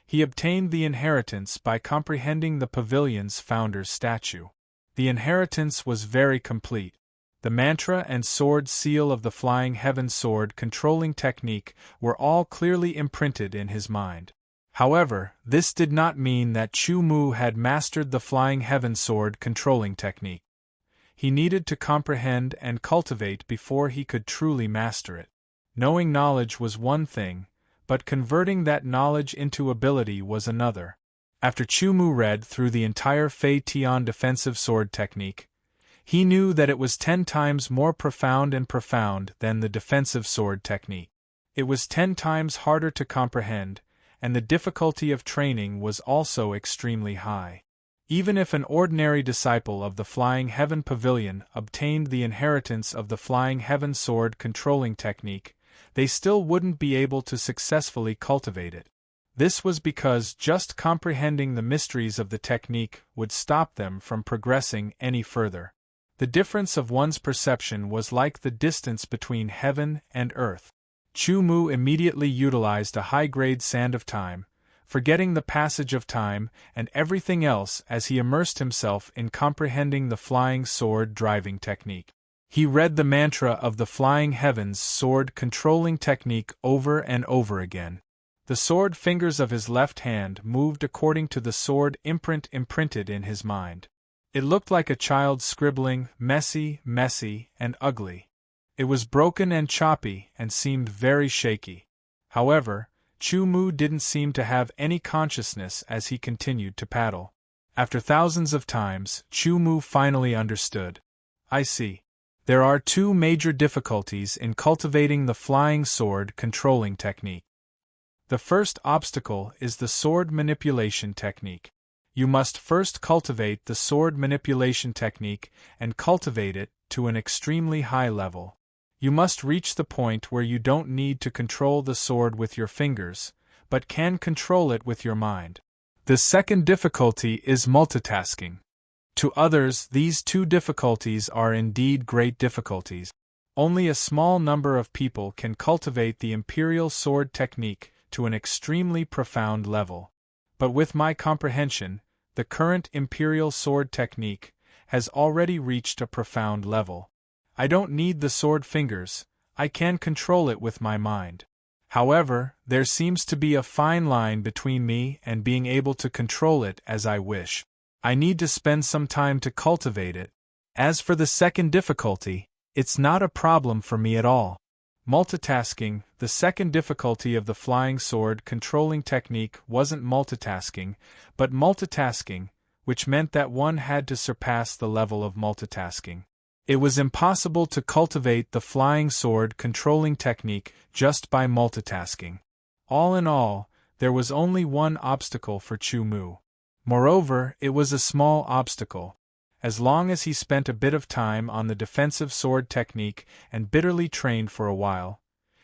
He obtained the inheritance by comprehending the pavilion's founder's statue. The inheritance was very complete. The mantra and sword seal of the Flying Heaven Sword controlling technique were all clearly imprinted in his mind. However, this did not mean that Chu Mu had mastered the Flying Heaven Sword controlling technique. He needed to comprehend and cultivate before he could truly master it. Knowing knowledge was one thing, but converting that knowledge into ability was another. After Chu Mu read through the entire Fei Tian defensive sword technique, he knew that it was 10 times more profound than the defensive sword technique. It was 10 times harder to comprehend, and the difficulty of training was also extremely high. Even if an ordinary disciple of the Flying Heaven Pavilion obtained the inheritance of the Flying Heaven sword controlling technique, they still wouldn't be able to successfully cultivate it. This was because just comprehending the mysteries of the technique would stop them from progressing any further. The difference of one's perception was like the distance between heaven and earth. Chu Mu immediately utilized a high-grade sand of time, forgetting the passage of time and everything else as he immersed himself in comprehending the flying sword driving technique. He read the mantra of the Flying Heavens sword controlling technique over and over again. The sword fingers of his left hand moved according to the sword imprint imprinted in his mind. It looked like a child scribbling, messy, and ugly. It was broken and choppy and seemed very shaky. However, Chu Mu didn't seem to have any consciousness as he continued to paddle. After thousands of times, Chu Mu finally understood. I see. There are 2 major difficulties in cultivating the flying sword controlling technique. The first obstacle is the sword manipulation technique. You must first cultivate the sword manipulation technique and cultivate it to an extremely high level. You must reach the point where you don't need to control the sword with your fingers, but can control it with your mind. The second difficulty is multitasking. To others, these 2 difficulties are indeed great difficulties. Only a small number of people can cultivate the imperial sword technique to an extremely profound level. But with my comprehension, the current imperial sword technique has already reached a profound level. I don't need the sword fingers, I can control it with my mind. However, there seems to be a fine line between me and being able to control it as I wish. I need to spend some time to cultivate it. As for the second difficulty, it's not a problem for me at all. Multitasking, the second difficulty of the flying sword controlling technique wasn't multitasking, but multitasking, which meant that one had to surpass the level of multitasking. It was impossible to cultivate the flying sword controlling technique just by multitasking. All in all, there was only one obstacle for Chu Mu. Moreover, it was a small obstacle. As long as he spent a bit of time on the defensive sword technique and bitterly trained for a while,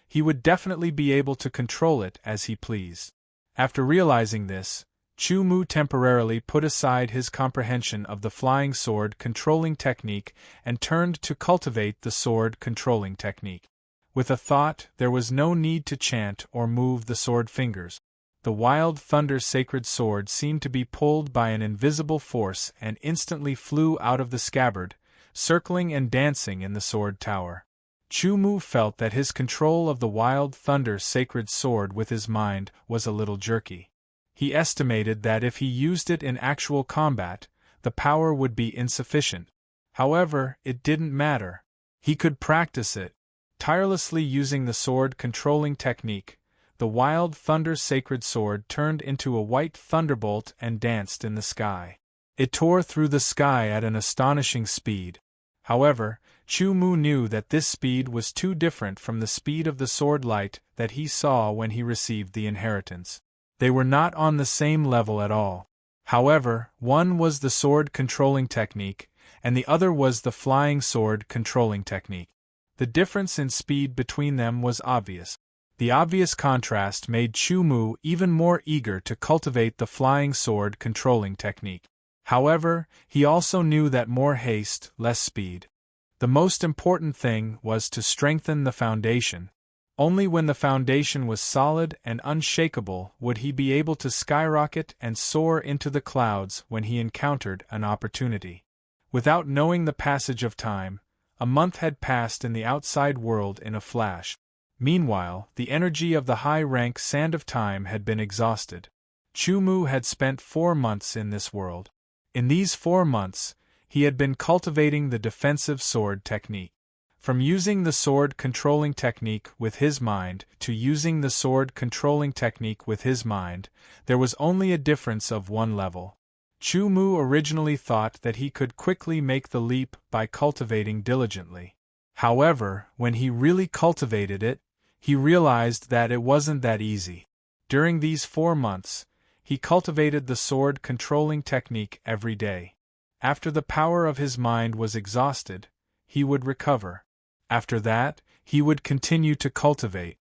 he would definitely be able to control it as he pleased. After realizing this, Chu Mu temporarily put aside his comprehension of the flying sword controlling technique and turned to cultivate the sword controlling technique. With a thought, there was no need to chant or move the sword fingers. The wild thunder sacred sword seemed to be pulled by an invisible force and instantly flew out of the scabbard, circling and dancing in the sword tower. Chu Mu felt that his control of the wild thunder sacred sword with his mind was a little jerky. He estimated that if he used it in actual combat, the power would be insufficient. However, it didn't matter. He could practice it. Tirelessly using the sword controlling technique, the wild thunder sacred sword turned into a white thunderbolt and danced in the sky. It tore through the sky at an astonishing speed. However, Chu Mu knew that this speed was too different from the speed of the sword light that he saw when he received the inheritance. They were not on the same level at all. However, one was the sword controlling technique, and the other was the flying sword controlling technique. The difference in speed between them was obvious. The obvious contrast made Chu Mu even more eager to cultivate the flying sword controlling technique. However, he also knew that more haste, less speed. The most important thing was to strengthen the foundation. Only when the foundation was solid and unshakable would he be able to skyrocket and soar into the clouds when he encountered an opportunity. Without knowing the passage of time, a month had passed in the outside world in a flash. Meanwhile, the energy of the high-rank sand of time had been exhausted. Chu Mu had spent 4 months in this world. In these 4 months, he had been cultivating the defensive sword technique. From using the sword controlling technique with his mind to using the sword controlling technique with his mind, there was only a difference of one level. Chu Mu originally thought that he could quickly make the leap by cultivating diligently. However, when he really cultivated it, he realized that it wasn't that easy. During these 4 months, he cultivated the sword controlling technique every day. After the power of his mind was exhausted, he would recover. After that, he would continue to cultivate.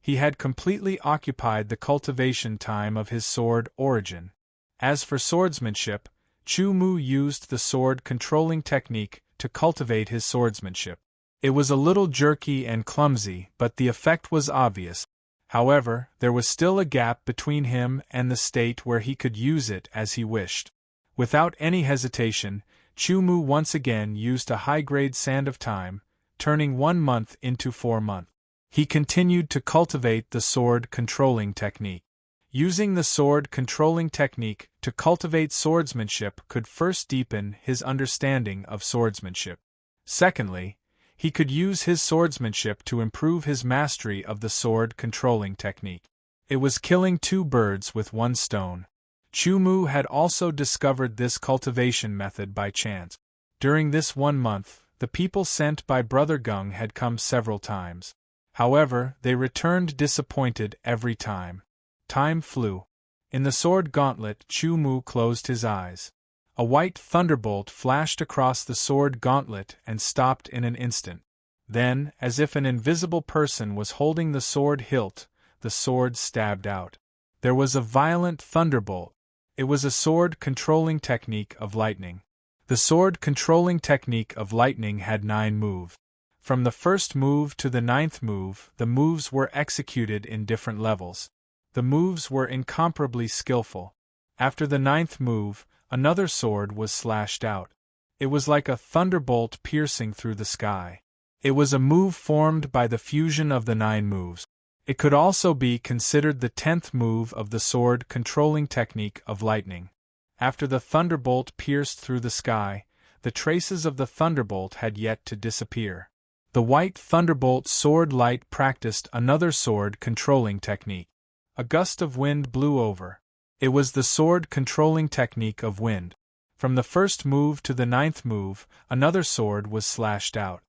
He had completely occupied the cultivation time of his sword origin. As for swordsmanship, Chu Mu used the sword controlling technique to cultivate his swordsmanship. It was a little jerky and clumsy, but the effect was obvious. However, there was still a gap between him and the state where he could use it as he wished. Without any hesitation, Chu Mu once again used a high-grade sand of time, turning 1 month into 4 months. He continued to cultivate the sword controlling technique. Using the sword controlling technique to cultivate swordsmanship could first deepen his understanding of swordsmanship. Secondly, he could use his swordsmanship to improve his mastery of the sword controlling technique. It was killing 2 birds with 1 stone. Chu Mu had also discovered this cultivation method by chance. During this 1 month, the people sent by Brother Gung had come several times. However, they returned disappointed every time. Time flew. In the sword gauntlet, Chu Mu closed his eyes. A white thunderbolt flashed across the sword gauntlet and stopped in an instant. Then, as if an invisible person was holding the sword hilt, the sword stabbed out. There was a violent thunderbolt. It was a sword controlling technique of lightning. The sword controlling technique of lightning had 9 moves. From the first move to the 9th move, the moves were executed in different levels. The moves were incomparably skillful. After the 9th move, another sword was slashed out. It was like a thunderbolt piercing through the sky. It was a move formed by the fusion of the 9 moves. It could also be considered the 10th move of the sword controlling technique of lightning. After the thunderbolt pierced through the sky, the traces of the thunderbolt had yet to disappear. The white thunderbolt sword light practiced another sword controlling technique. A gust of wind blew over. It was the sword controlling technique of wind. From the first move to the 9th move, another sword was slashed out.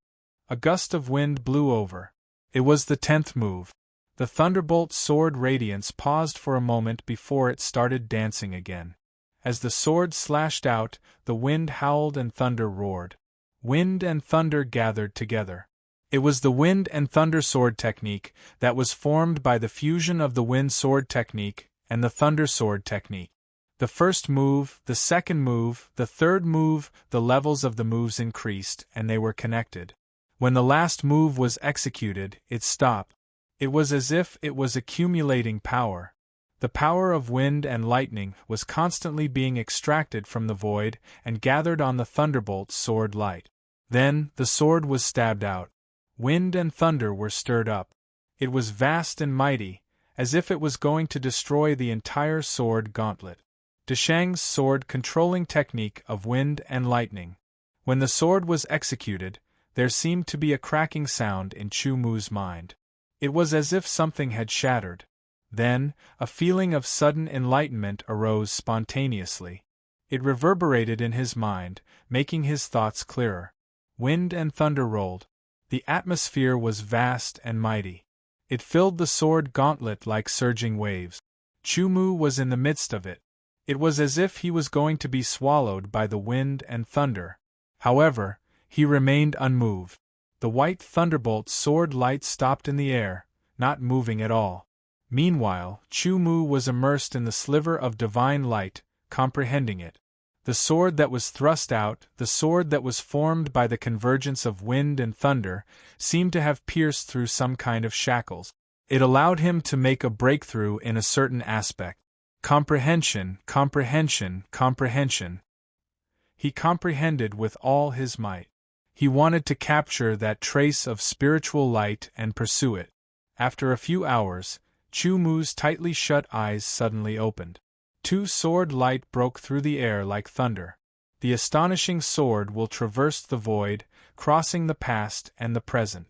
A gust of wind blew over. It was the 10th move. The thunderbolt sword radiance paused for a moment before it started dancing again. As the sword slashed out, the wind howled and thunder roared. Wind and thunder gathered together. It was the wind and thunder sword technique that was formed by the fusion of the wind sword technique and the thunder sword technique. The first move, the second move, the third move, the levels of the moves increased and they were connected. When the last move was executed, it stopped. It was as if it was accumulating power. The power of wind and lightning was constantly being extracted from the void and gathered on the thunderbolt's sword light. Then, the sword was stabbed out. Wind and thunder were stirred up. It was vast and mighty, as if it was going to destroy the entire sword gauntlet. Deshang's sword controlling technique of wind and lightning. When the sword was executed, there seemed to be a cracking sound in Chu Mu's mind. It was as if something had shattered. Then, a feeling of sudden enlightenment arose spontaneously. It reverberated in his mind, making his thoughts clearer. Wind and thunder rolled. The atmosphere was vast and mighty. It filled the sword gauntlet like surging waves. Chu Mu was in the midst of it. It was as if he was going to be swallowed by the wind and thunder. However, he remained unmoved. The white thunderbolt's sword light stopped in the air, not moving at all. Meanwhile, Chu Mu was immersed in the sliver of divine light, comprehending it. The sword that was thrust out, the sword that was formed by the convergence of wind and thunder, seemed to have pierced through some kind of shackles. It allowed him to make a breakthrough in a certain aspect. Comprehension, comprehension, comprehension. He comprehended with all his might. He wanted to capture that trace of spiritual light and pursue it. After a few hours, Chu Mu's tightly shut eyes suddenly opened. 2 sword light broke through the air like thunder. The astonishing sword will traverse the void, crossing the past and the present.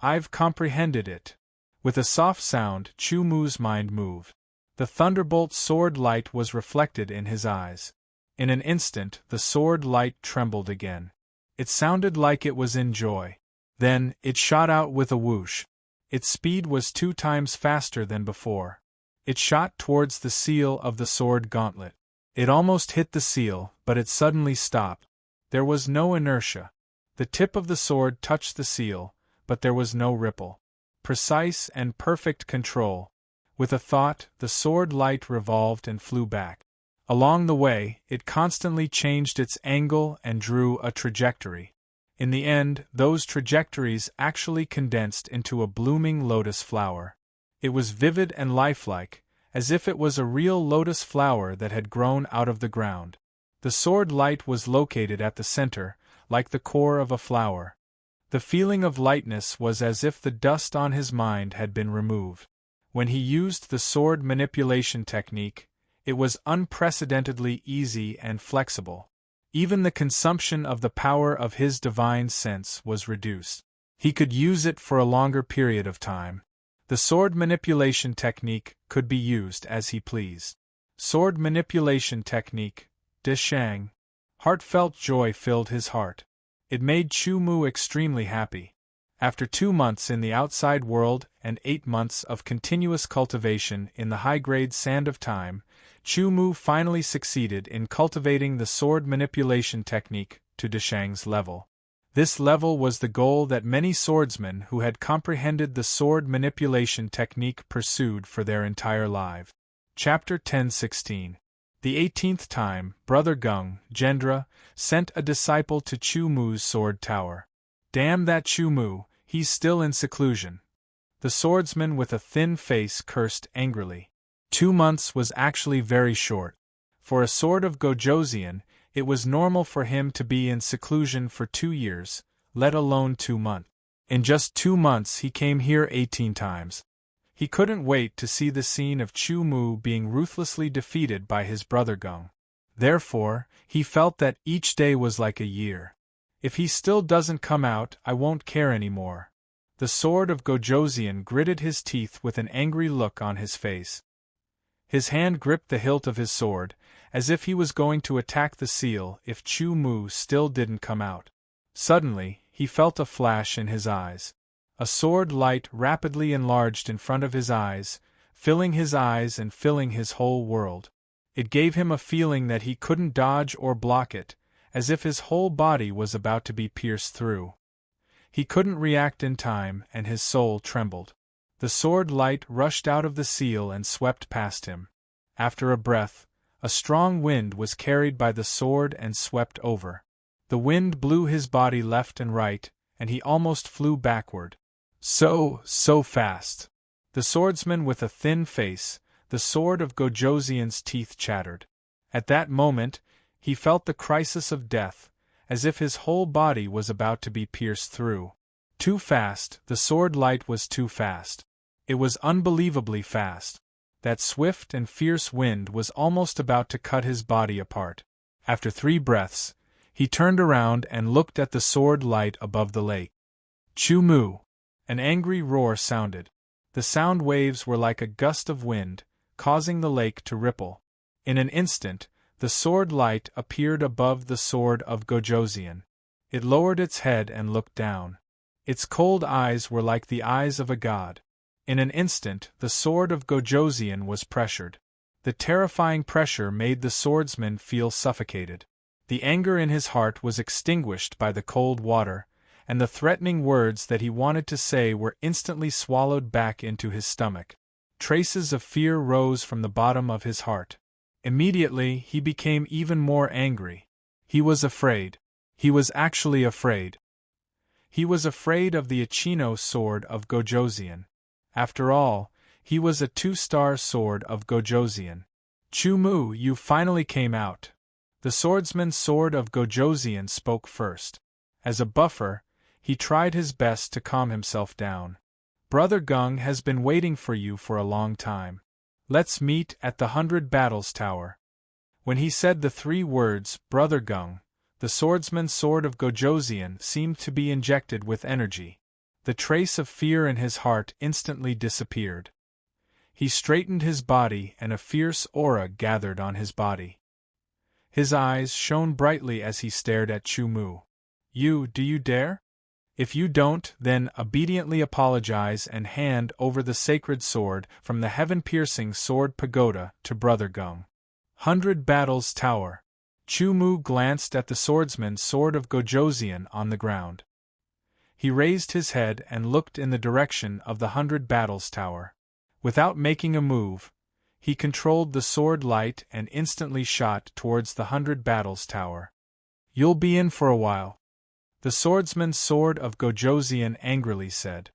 I've comprehended it. With a soft sound, Chu Mu's mind moved. The thunderbolt sword light was reflected in his eyes. In an instant, the sword light trembled again. It sounded like it was in joy. Then, it shot out with a whoosh. Its speed was 2 times faster than before. It shot towards the seal of the sword gauntlet. It almost hit the seal, but it suddenly stopped. There was no inertia. The tip of the sword touched the seal, but there was no ripple. Precise and perfect control. With a thought, the sword light revolved and flew back. Along the way, it constantly changed its angle and drew a trajectory. In the end, those trajectories actually condensed into a blooming lotus flower. It was vivid and lifelike, as if it was a real lotus flower that had grown out of the ground. The sword light was located at the center, like the core of a flower. The feeling of lightness was as if the dust on his mind had been removed. When he used the sword manipulation technique, it was unprecedentedly easy and flexible. Even the consumption of the power of his divine sense was reduced. He could use it for a longer period of time. The sword manipulation technique could be used as he pleased. Sword manipulation technique, De Shang. Heartfelt joy filled his heart. It made Chu Mu extremely happy. After 2 months in the outside world and 8 months of continuous cultivation in the high-grade sand of time, Chu Mu finally succeeded in cultivating the sword manipulation technique to De Shang's level. This level was the goal that many swordsmen who had comprehended the sword manipulation technique pursued for their entire life. Chapter 10:16. The 18th time, Brother Gung, Gendra, sent a disciple to Chu Mu's sword tower. Damn that Chu Mu, he's still in seclusion. The swordsman with a thin face cursed angrily. 2 months was actually very short. For a sword of Gojoseon, it was normal for him to be in seclusion for 2 years, let alone 2 months. In just 2 months he came here 18 times. He couldn't wait to see the scene of Chu Mu being ruthlessly defeated by his brother Gung. Therefore, he felt that each day was like a year. If he still doesn't come out, I won't care anymore. The sword of Gojoseon gritted his teeth with an angry look on his face. His hand gripped the hilt of his sword, as if he was going to attack the seal if Chu Mu still didn't come out. Suddenly, he felt a flash in his eyes. A sword light rapidly enlarged in front of his eyes, filling his eyes and filling his whole world. It gave him a feeling that he couldn't dodge or block it, as if his whole body was about to be pierced through. He couldn't react in time, and his soul trembled. The sword light rushed out of the seal and swept past him. After a breath, a strong wind was carried by the sword and swept over. The wind blew his body left and right, and he almost flew backward. So fast. The swordsman with a thin face, the sword of Gojoseon's teeth chattered. At that moment, he felt the crisis of death, as if his whole body was about to be pierced through. Too fast, the sword light was too fast. It was unbelievably fast. That swift and fierce wind was almost about to cut his body apart. After 3 breaths, he turned around and looked at the sword light above the lake. Chu Mu! An angry roar sounded. The sound waves were like a gust of wind, causing the lake to ripple. In an instant, the sword light appeared above the sword of Gojoseon. It lowered its head and looked down. Its cold eyes were like the eyes of a god. In an instant, the sword of Gojoseon was pressured. The terrifying pressure made the swordsman feel suffocated. The anger in his heart was extinguished by the cold water, and the threatening words that he wanted to say were instantly swallowed back into his stomach. Traces of fear rose from the bottom of his heart. Immediately, he became even more angry. He was afraid. He was actually afraid. He was afraid of the Ichino sword of Gojoseon. After all, he was a 2-star sword of Gojoseon. Chu Mu, you finally came out. The swordsman's sword of Gojoseon spoke first. As a buffer, he tried his best to calm himself down. Brother Gung has been waiting for you for a long time. Let's meet at the 100 Battles Tower. When he said the 3 words, Brother Gung, The swordsman's sword of Gojoseon seemed to be injected with energy. The trace of fear in his heart instantly disappeared. He straightened his body and a fierce aura gathered on his body. His eyes shone brightly as he stared at Chu-Mu. Do you dare? If you don't, then obediently apologize and hand over the sacred sword from the heaven-piercing sword pagoda to Brother Gung. 100 Battles Tower. Chu-Mu glanced at the swordsman's sword of Gojoseon on the ground. He raised his head and looked in the direction of the 100 Battles Tower. Without making a move, he controlled the sword light and instantly shot towards the 100 Battles Tower. You'll be in for a while, the swordsman's sword of Gojoseon angrily said.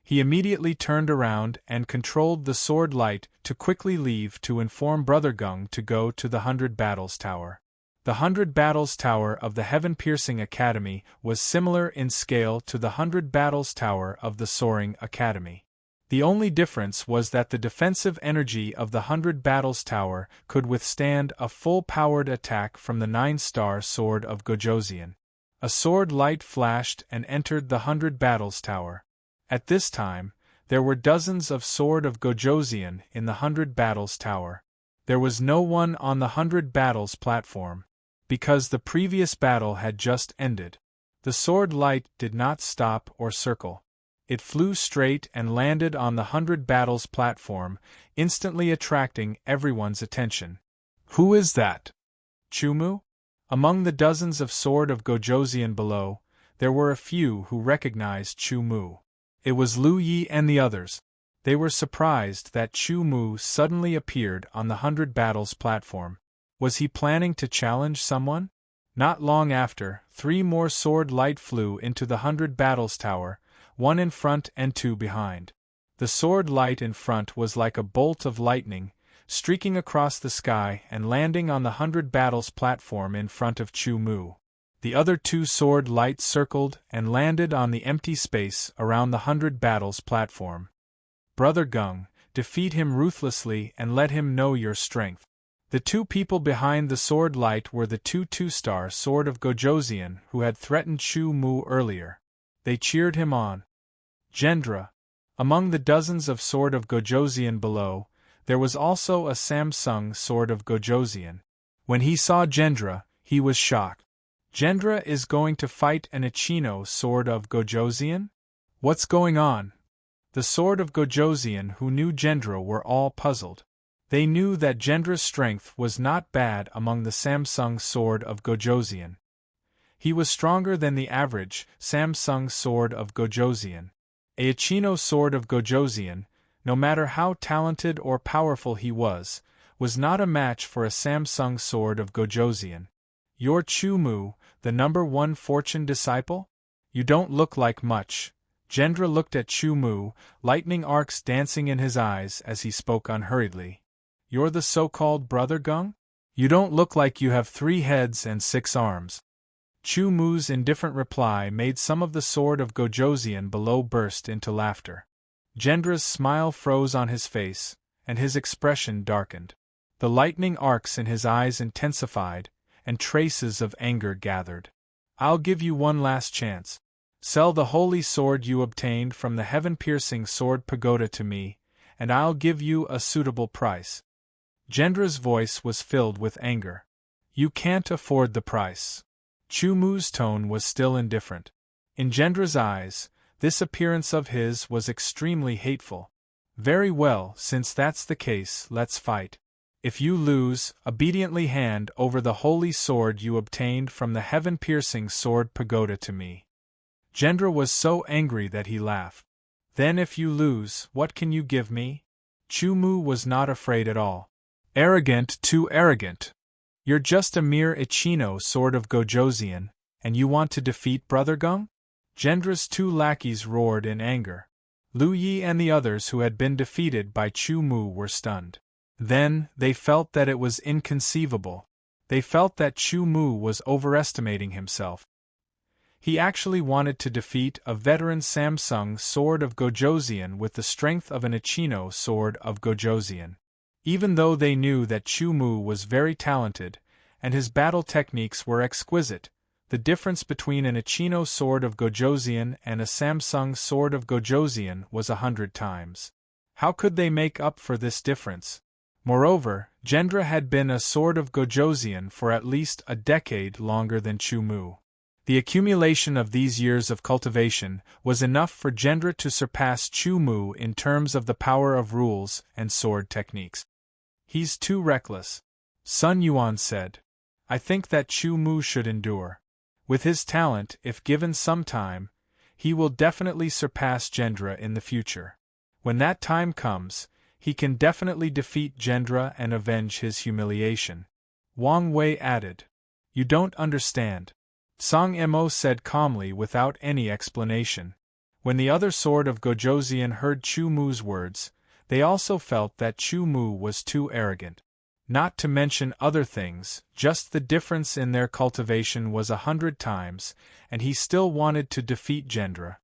He immediately turned around and controlled the sword light to quickly leave to inform Brother Gung to go to the 100 Battles Tower. The 100 Battles Tower of the Heaven-Piercing Academy was similar in scale to the 100 Battles Tower of the Soaring Academy. The only difference was that the defensive energy of the 100 Battles Tower could withstand a full-powered attack from the 9-star sword of Gojoseon. A sword light flashed and entered the 100 Battles Tower. At this time, there were dozens of sword of Gojoseon in the 100 Battles Tower. There was no one on the 100 Battles platform, because the previous battle had just ended. The sword light did not stop or circle. It flew straight and landed on the 100 Battles platform, instantly attracting everyone's attention. Who is that? Chu-Mu? Among the dozens of sword of Gojoseon below, there were a few who recognized Chu-Mu. It was Lu Yi and the others. They were surprised that Chu-Mu suddenly appeared on the 100 Battles platform. Was he planning to challenge someone? Not long after, 3 more sword light flew into the 100 Battles Tower, 1 in front and 2 behind. The sword light in front was like a bolt of lightning, streaking across the sky and landing on the 100 Battles platform in front of Chu-Mu. The other 2 sword lights circled and landed on the empty space around the 100 Battles platform. Brother Gung, defeat him ruthlessly and let him know your strength. The 2 people behind the sword light were the 2 2-star sword of Gojoseon who had threatened Chu-Mu earlier. They cheered him on. Gendra. Among the dozens of sword of Gojoseon below, there was also a Samsung sword of Gojoseon. When he saw Gendra, he was shocked. Gendra is going to fight an Ichino sword of Gojoseon? What's going on? The sword of Gojoseon who knew Gendra were all puzzled. They knew that Gendra's strength was not bad among the Samsung sword of Gojoseon. He was stronger than the average Samsung sword of Gojoseon. A Ichino sword of Gojoseon, no matter how talented or powerful he was not a match for a Samsung sword of Gojoseon. You're Chu-Mu, the #1 fortune disciple? You don't look like much. Gendra looked at Chu-Mu, lightning arcs dancing in his eyes as he spoke unhurriedly. You're the so-called Brother Gung? You don't look like you have 3 heads and 6 arms. Chu-Mu's indifferent reply made some of the sword of Gojoseon below burst into laughter. Gendra's smile froze on his face, and his expression darkened. The lightning arcs in his eyes intensified, and traces of anger gathered. I'll give you one last chance. Sell the holy sword you obtained from the heaven-piercing sword pagoda to me, and I'll give you a suitable price. Gendra's voice was filled with anger. You can't afford the price. Chu-Mu's tone was still indifferent. In Gendra's eyes, this appearance of his was extremely hateful. Very well, since that's the case, let's fight. If you lose, obediently hand over the holy sword you obtained from the heaven-piercing sword pagoda to me. Gendra was so angry that he laughed. Then if you lose, what can you give me? Chu-Mu was not afraid at all. Arrogant, too arrogant. You're just a mere Ichino sword of Gojoseon, and you want to defeat Brother Gung? Gendra's 2 lackeys roared in anger. Lu Yi and the others who had been defeated by Chu-Mu were stunned. Then, they felt that it was inconceivable. They felt that Chu-Mu was overestimating himself. He actually wanted to defeat a veteran Samsung sword of Gojoseon with the strength of an Ichino sword of Gojoseon. Even though they knew that Chu-Mu was very talented, and his battle techniques were exquisite. The difference between an Ichino sword of Gojoseon and a Samsung sword of Gojoseon was 100 times. How could they make up for this difference? Moreover, Gendra had been a sword of Gojoseon for at least a decade longer than Chu Mu. The accumulation of these years of cultivation was enough for Gendra to surpass Chu Mu in terms of the power of rules and sword techniques. He's too reckless, Sun Yuan said. I think that Chu Mu should endure. With his talent, if given some time, he will definitely surpass Gendra in the future. When that time comes, he can definitely defeat Gendra and avenge his humiliation. Wang Wei added. You don't understand. Song Mo said calmly without any explanation. When the other sword of Gojoseon heard Chu Mu's words, they also felt that Chu Mu was too arrogant. Not to mention other things, just the difference in their cultivation was 100 times, and he still wanted to defeat Gendra.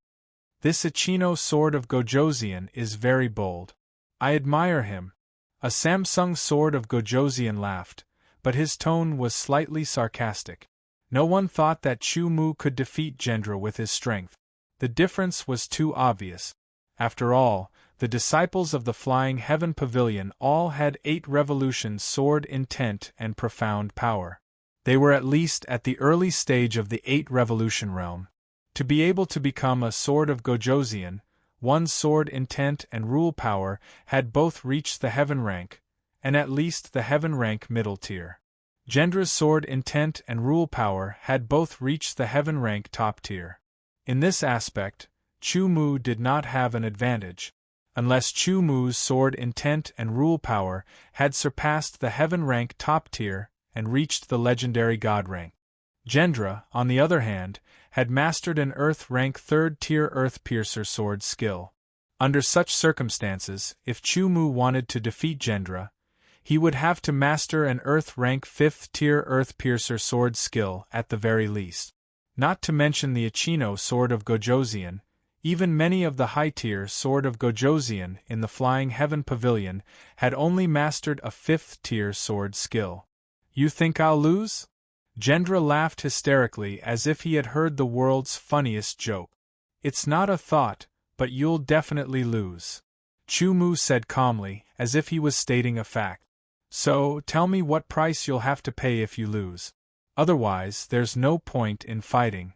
This Ichino sword of Gojoseon is very bold. I admire him. A Samsung sword of Gojoseon laughed, but his tone was slightly sarcastic. No one thought that Chu Mu could defeat Gendra with his strength. The difference was too obvious. After all, the disciples of the Flying Heaven Pavilion all had 8 revolutions sword intent and profound power. They were at least at the early stage of the 8 revolution realm. To be able to become a sword of Gojoseon, one's sword intent and rule power had both reached the heaven rank, and at least the heaven rank middle tier. Gendra's sword intent and rule power had both reached the heaven rank top tier. In this aspect, Chu Mu did not have an advantage, unless Chu Mu's sword intent and rule power had surpassed the heaven rank top tier and reached the legendary god rank. Gendra, on the other hand, had mastered an earth rank 3rd tier earth piercer sword skill. Under such circumstances, if Chu Mu wanted to defeat Gendra, he would have to master an earth rank 5th tier earth piercer sword skill at the very least. Not to mention the Ichino sword of Gojoseon, even many of the high-tier sword of Gojoseon in the Flying Heaven Pavilion had only mastered a 5th tier sword skill. You think I'll lose? Gendra laughed hysterically as if he had heard the world's funniest joke. It's not a thought, but you'll definitely lose. Chu Mu said calmly, as if he was stating a fact. So, tell me what price you'll have to pay if you lose. Otherwise, there's no point in fighting.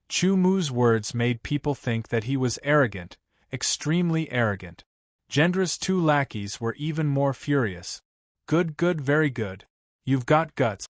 Chu Mu's words made people think that he was arrogant, extremely arrogant. Gendra's 2 lackeys were even more furious. Good, very good. You've got guts.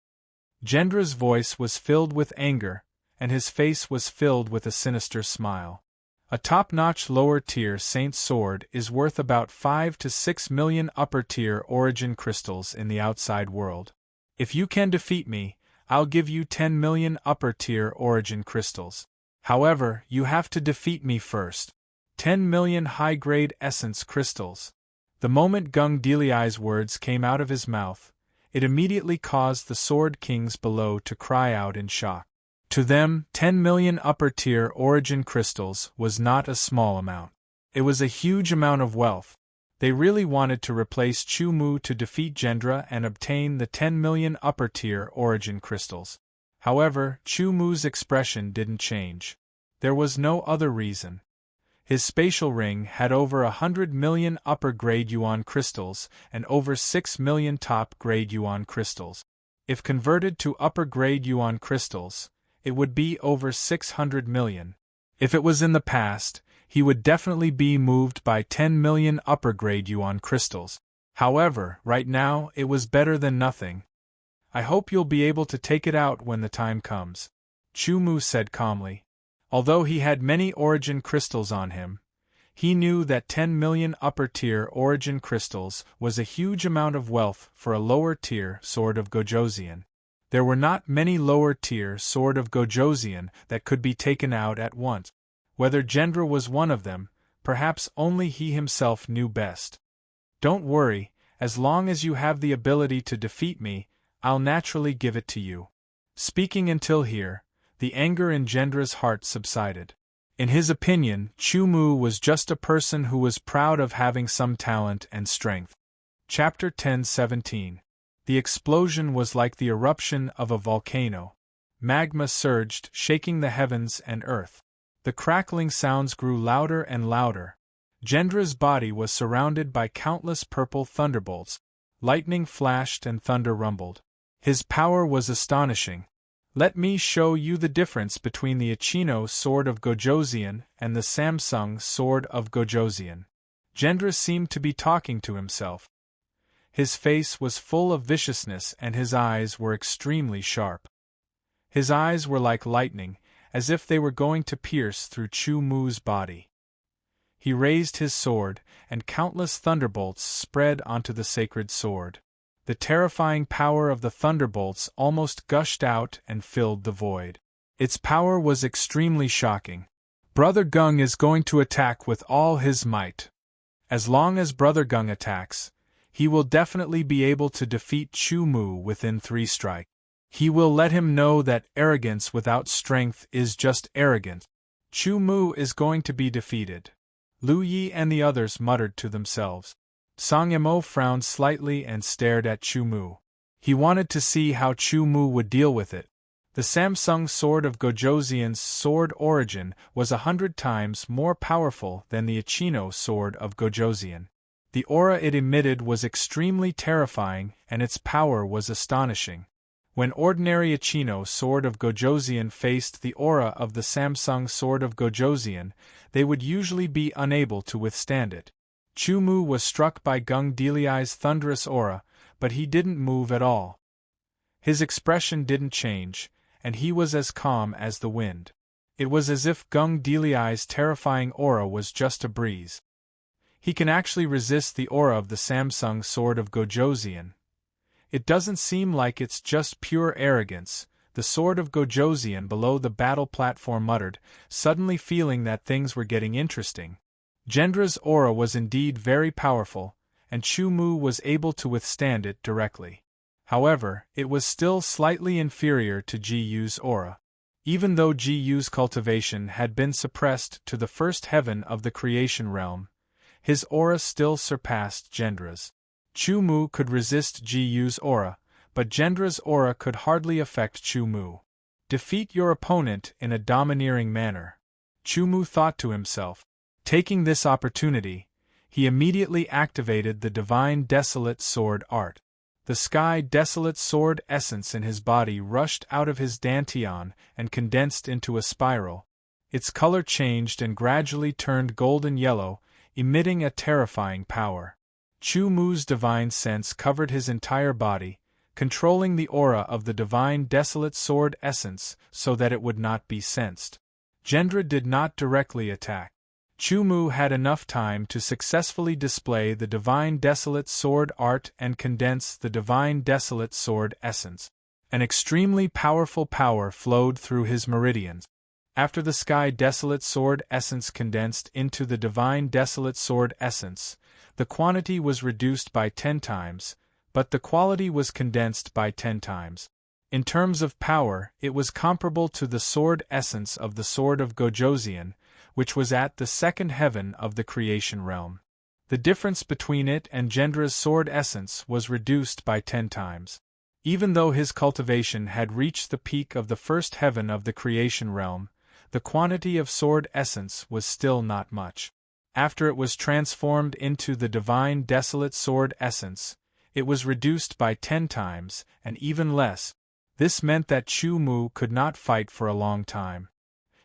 Gendra's voice was filled with anger, and his face was filled with a sinister smile. A top-notch lower-tier Saint sword is worth about 5 to 6 million upper-tier origin crystals in the outside world. If you can defeat me, I'll give you 10 million upper-tier origin crystals. However, you have to defeat me first. 10 million high-grade essence crystals. The moment Gung Deliai's words came out of his mouth, it immediately caused the Sword Kings below to cry out in shock. To them, 10 million upper-tier origin crystals was not a small amount. It was a huge amount of wealth. They really wanted to replace Chu Mu to defeat Gendra and obtain the 10 million upper-tier origin crystals. However, Chu Mu's expression didn't change. There was no other reason. His spatial ring had over 100 million upper-grade yuan crystals and over 6 million top-grade yuan crystals. If converted to upper-grade yuan crystals, it would be over 600 million. If it was in the past, he would definitely be moved by 10 million upper-grade yuan crystals. However, right now, it was better than nothing. I hope you'll be able to take it out when the time comes, Chu Mu said calmly. Although he had many origin crystals on him, he knew that 10 million upper-tier origin crystals was a huge amount of wealth for a lower-tier sword of Gojoseon. There were not many lower-tier sword of Gojoseon that could be taken out at once. Whether Gendra was one of them, perhaps only he himself knew best. Don't worry, as long as you have the ability to defeat me, I'll naturally give it to you. Speaking until here, the anger in Gendra's heart subsided. In his opinion, Chu Mu was just a person who was proud of having some talent and strength. Chapter 10:17. The explosion was like the eruption of a volcano. Magma surged, shaking the heavens and earth. The crackling sounds grew louder and louder. Jendra's body was surrounded by countless purple thunderbolts. Lightning flashed and thunder rumbled. His power was astonishing. Let me show you the difference between the Ichino sword of Gojosian and the Samsung sword of Gojosian. Jendra seemed to be talking to himself. His face was full of viciousness and his eyes were extremely sharp. His eyes were like lightning, as if they were going to pierce through Chu Mu's body. He raised his sword, and countless thunderbolts spread onto the sacred sword. The terrifying power of the thunderbolts almost gushed out and filled the void. Its power was extremely shocking. Brother Gung is going to attack with all his might. As long as Brother Gung attacks, he will definitely be able to defeat Chu Mu within 3 strikes. He will let him know that arrogance without strength is just arrogance. Chu Mu is going to be defeated. Lu Yi and the others muttered to themselves. Song Yimou frowned slightly and stared at Chu Mu. He wanted to see how Chu Mu would deal with it. The Samsung sword of Gojosian's sword origin was 100 times more powerful than the Ichino sword of Gojosian. The aura it emitted was extremely terrifying and its power was astonishing. When ordinary Ichino sword of Gojosian faced the aura of the Samsung sword of Gojosian, they would usually be unable to withstand it. Chu Mu was struck by Gung Deliai's thunderous aura, but he didn't move at all. His expression didn't change, and he was as calm as the wind. It was as if Gung Deliai's terrifying aura was just a breeze. He can actually resist the aura of the Samsung sword of Gojosian. It doesn't seem like it's just pure arrogance, the sword of Gojosian below the battle platform muttered, suddenly feeling that things were getting interesting. Jendra's aura was indeed very powerful, and Chu Mu was able to withstand it directly. However, it was still slightly inferior to Ji Yu's aura. Even though Ji Yu's cultivation had been suppressed to the first heaven of the creation realm, his aura still surpassed Jendra's. Chu Mu could resist Ji Yu's aura, but Jendra's aura could hardly affect Chu Mu. Defeat your opponent in a domineering manner. Chu Mu thought to himself. Taking this opportunity, he immediately activated the Divine Desolate Sword art. The Sky Desolate Sword essence in his body rushed out of his dantian and condensed into a spiral. Its color changed and gradually turned golden yellow, emitting a terrifying power. Chu Mu's divine sense covered his entire body, controlling the aura of the Divine Desolate Sword essence so that it would not be sensed. Jendra did not directly attack. Chu Mu had enough time to successfully display the Divine Desolate Sword art and condense the Divine Desolate Sword essence. An extremely powerful power flowed through his meridians. After the Sky Desolate Sword essence condensed into the Divine Desolate Sword essence, the quantity was reduced by 10 times, but the quality was condensed by 10 times. In terms of power, it was comparable to the sword essence of the sword of Gojosian, which was at the second heaven of the creation realm. The difference between it and Jendra's sword essence was reduced by 10 times. Even though his cultivation had reached the peak of the first heaven of the creation realm, the quantity of sword essence was still not much. After it was transformed into the Divine Desolate Sword essence, it was reduced by 10 times, and even less. This meant that Chu Mu could not fight for a long time.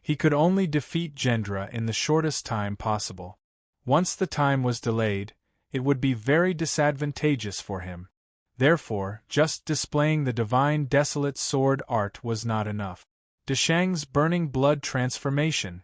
He could only defeat Jendra in the shortest time possible. Once the time was delayed, it would be very disadvantageous for him. Therefore, just displaying the Divine Desolate Sword art was not enough. Deshang's burning blood transformation.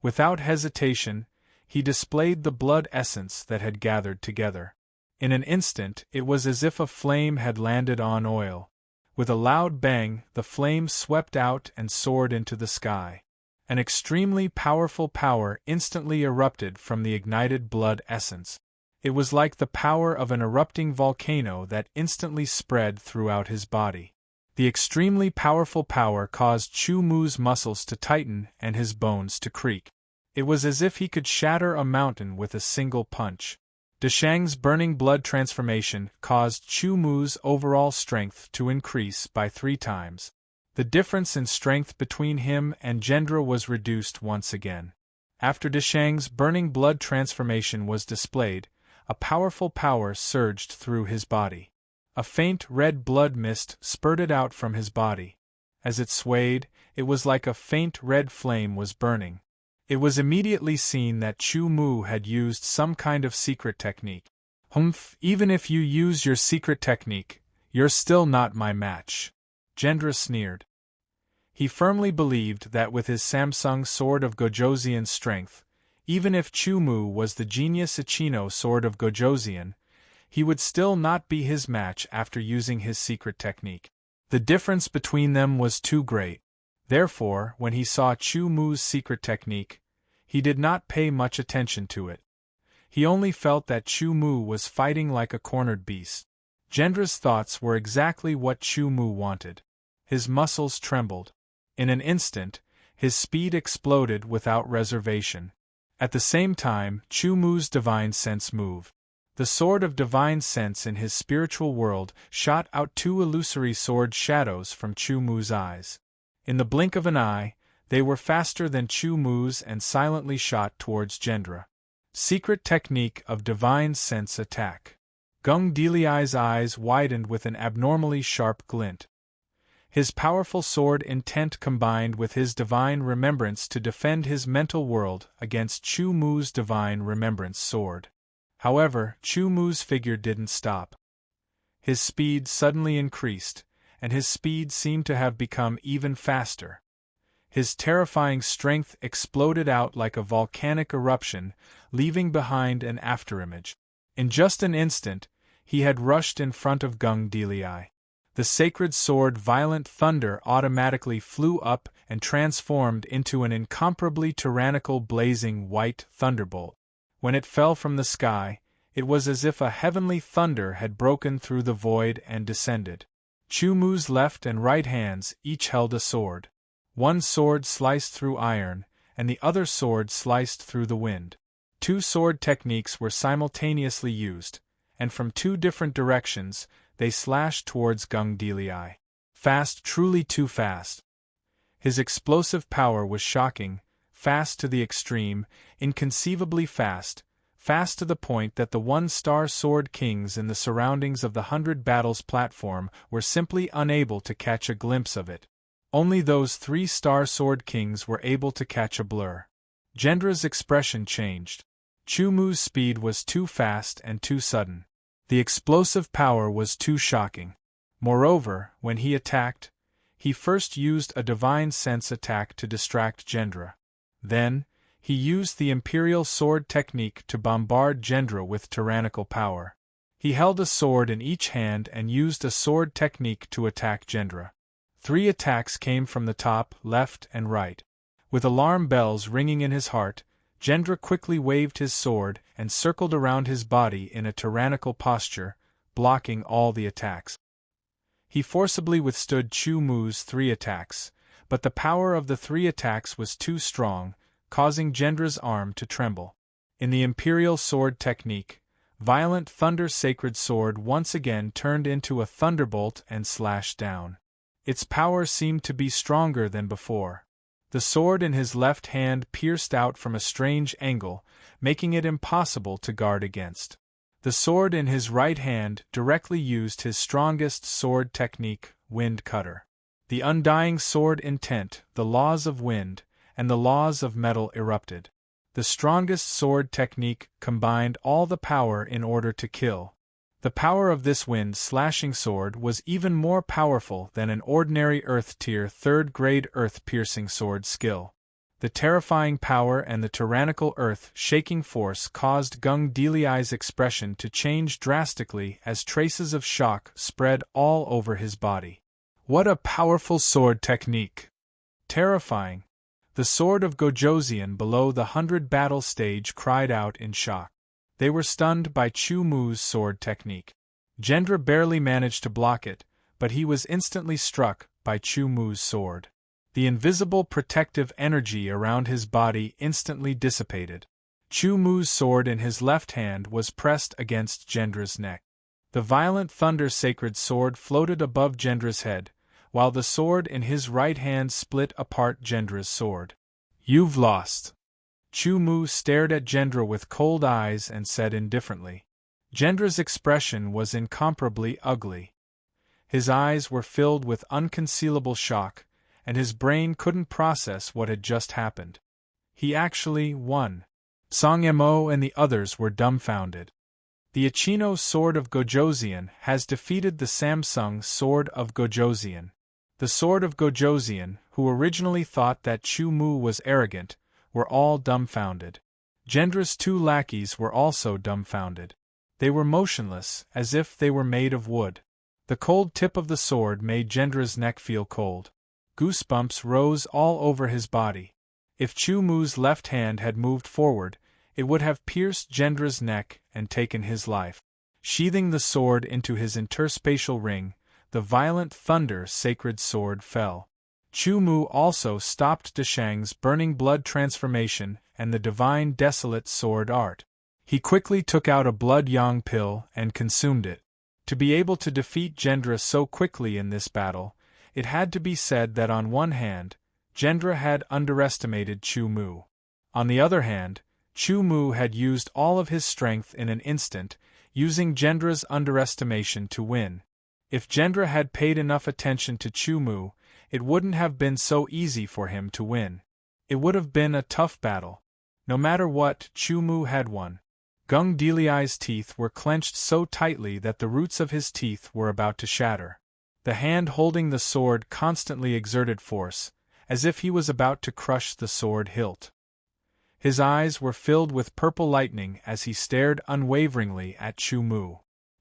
Without hesitation, he displayed the blood essence that had gathered together. In an instant, it was as if a flame had landed on oil. With a loud bang, the flame swept out and soared into the sky. An extremely powerful power instantly erupted from the ignited blood essence. It was like the power of an erupting volcano that instantly spread throughout his body. The extremely powerful power caused Chu Mu's muscles to tighten and his bones to creak. It was as if he could shatter a mountain with a single punch. Deshang's burning blood transformation caused Chu Mu's overall strength to increase by 3 times. The difference in strength between him and Gendra was reduced once again. After Deshang's burning blood transformation was displayed, a powerful power surged through his body. A faint red blood mist spurted out from his body. As it swayed, it was like a faint red flame was burning. It was immediately seen that Chu Mu had used some kind of secret technique. "Humph, even if you use your secret technique, you're still not my match," Gendra sneered. He firmly believed that with his Samsung Sword of Gojoseon strength, even if Chu Mu was the genius Ichino Sword of Gojoseon, he would still not be his match after using his secret technique. The difference between them was too great. Therefore, when he saw Chu Mu's secret technique, he did not pay much attention to it. He only felt that Chu Mu was fighting like a cornered beast. Gendra's thoughts were exactly what Chu Mu wanted. His muscles trembled. In an instant, his speed exploded without reservation. At the same time, Chu Mu's divine sense moved. The sword of divine sense in his spiritual world shot out 2 illusory sword shadows from Chu Mu's eyes. In the blink of an eye, they were faster than Chu Mu's and silently shot towards Gendra. Secret technique of divine sense attack. Gung Deliai's eyes widened with an abnormally sharp glint. His powerful sword intent combined with his divine remembrance to defend his mental world against Chu Mu's divine remembrance sword. However, Chu Mu's figure didn't stop. His speed suddenly increased, and his speed seemed to have become even faster. His terrifying strength exploded out like a volcanic eruption, leaving behind an afterimage. In just an instant, he had rushed in front of Gung Deliai. The sacred sword Violent Thunder automatically flew up and transformed into an incomparably tyrannical blazing white thunderbolt. When it fell from the sky, it was as if a heavenly thunder had broken through the void and descended. Chu Mu's left and right hands each held a sword. One sword sliced through iron, and the other sword sliced through the wind. 2 sword techniques were simultaneously used, and from 2 different directions, they slashed towards Gung Deliai. Fast, truly too fast. His explosive power was shocking, fast to the extreme, inconceivably fast, fast to the point that the 1-star sword kings in the surroundings of the 100 Battles platform were simply unable to catch a glimpse of it. Only those 3-star sword kings were able to catch a blur. Gendra's expression changed. Chu Mu's speed was too fast and too sudden. The explosive power was too shocking. Moreover, when he attacked, he first used a divine sense attack to distract Gendra. Then, he used the Imperial Sword technique to bombard Gendra with tyrannical power. He held a sword in each hand and used a sword technique to attack Gendra. 3 attacks came from the top, left, and right. With alarm bells ringing in his heart, Gendra quickly waved his sword and circled around his body in a tyrannical posture, blocking all the attacks. He forcibly withstood Chu Mu's 3 attacks, but the power of the 3 attacks was too strong, causing Gendra's arm to tremble. In the Imperial Sword technique, Violent Thunder Sacred Sword once again turned into a thunderbolt and slashed down. Its power seemed to be stronger than before. The sword in his left hand pierced out from a strange angle, making it impossible to guard against. The sword in his right hand directly used his strongest sword technique, Wind Cutter. The undying sword intent, the laws of wind, and the laws of metal erupted. The strongest sword technique combined all the power in order to kill. The power of this wind-slashing sword was even more powerful than an ordinary Earth-tier 3rd-grade earth-piercing sword skill. The terrifying power and the tyrannical earth-shaking force caused Gung Deliai's expression to change drastically as traces of shock spread all over his body. What a powerful sword technique! Terrifying! The sword of Gojoseon below the 100 battle stage cried out in shock. They were stunned by Chu Mu's sword technique. Gendra barely managed to block it, but he was instantly struck by Chu Mu's sword. The invisible protective energy around his body instantly dissipated. Chu Mu's sword in his left hand was pressed against Gendra's neck. The violent thunder sacred sword floated above Gendra's head, while the sword in his right hand split apart Gendra's sword. "You've lost." Chu Mu stared at Gendra with cold eyes and said indifferently. Gendra's expression was incomparably ugly. His eyes were filled with unconcealable shock, and his brain couldn't process what had just happened. He actually won. Song Mo and the others were dumbfounded. The Ichino Sword of Gojoseon has defeated the Samsung Sword of Gojoseon. The Sword of Gojoseon, who originally thought that Chu Mu was arrogant, were all dumbfounded. Gendra's two lackeys were also dumbfounded. They were motionless, as if they were made of wood. The cold tip of the sword made Gendra's neck feel cold. Goosebumps rose all over his body. If Chu Mu's left hand had moved forward, it would have pierced Gendra's neck and taken his life. Sheathing the sword into his interspatial ring, the violent thunder sacred sword fell. Chu Mu also stopped Deshang's burning blood transformation and the divine desolate sword art. He quickly took out a blood yang pill and consumed it. To be able to defeat Gendra so quickly in this battle, it had to be said that on one hand, Gendra had underestimated Chu Mu. On the other hand, Chu Mu had used all of his strength in an instant, using Gendra's underestimation to win. If Gendra had paid enough attention to Chu Mu, it wouldn't have been so easy for him to win. It would have been a tough battle. No matter what, Chu Mu had won. Gung Deliai's teeth were clenched so tightly that the roots of his teeth were about to shatter. The hand holding the sword constantly exerted force, as if he was about to crush the sword hilt. His eyes were filled with purple lightning as he stared unwaveringly at Chu Mu.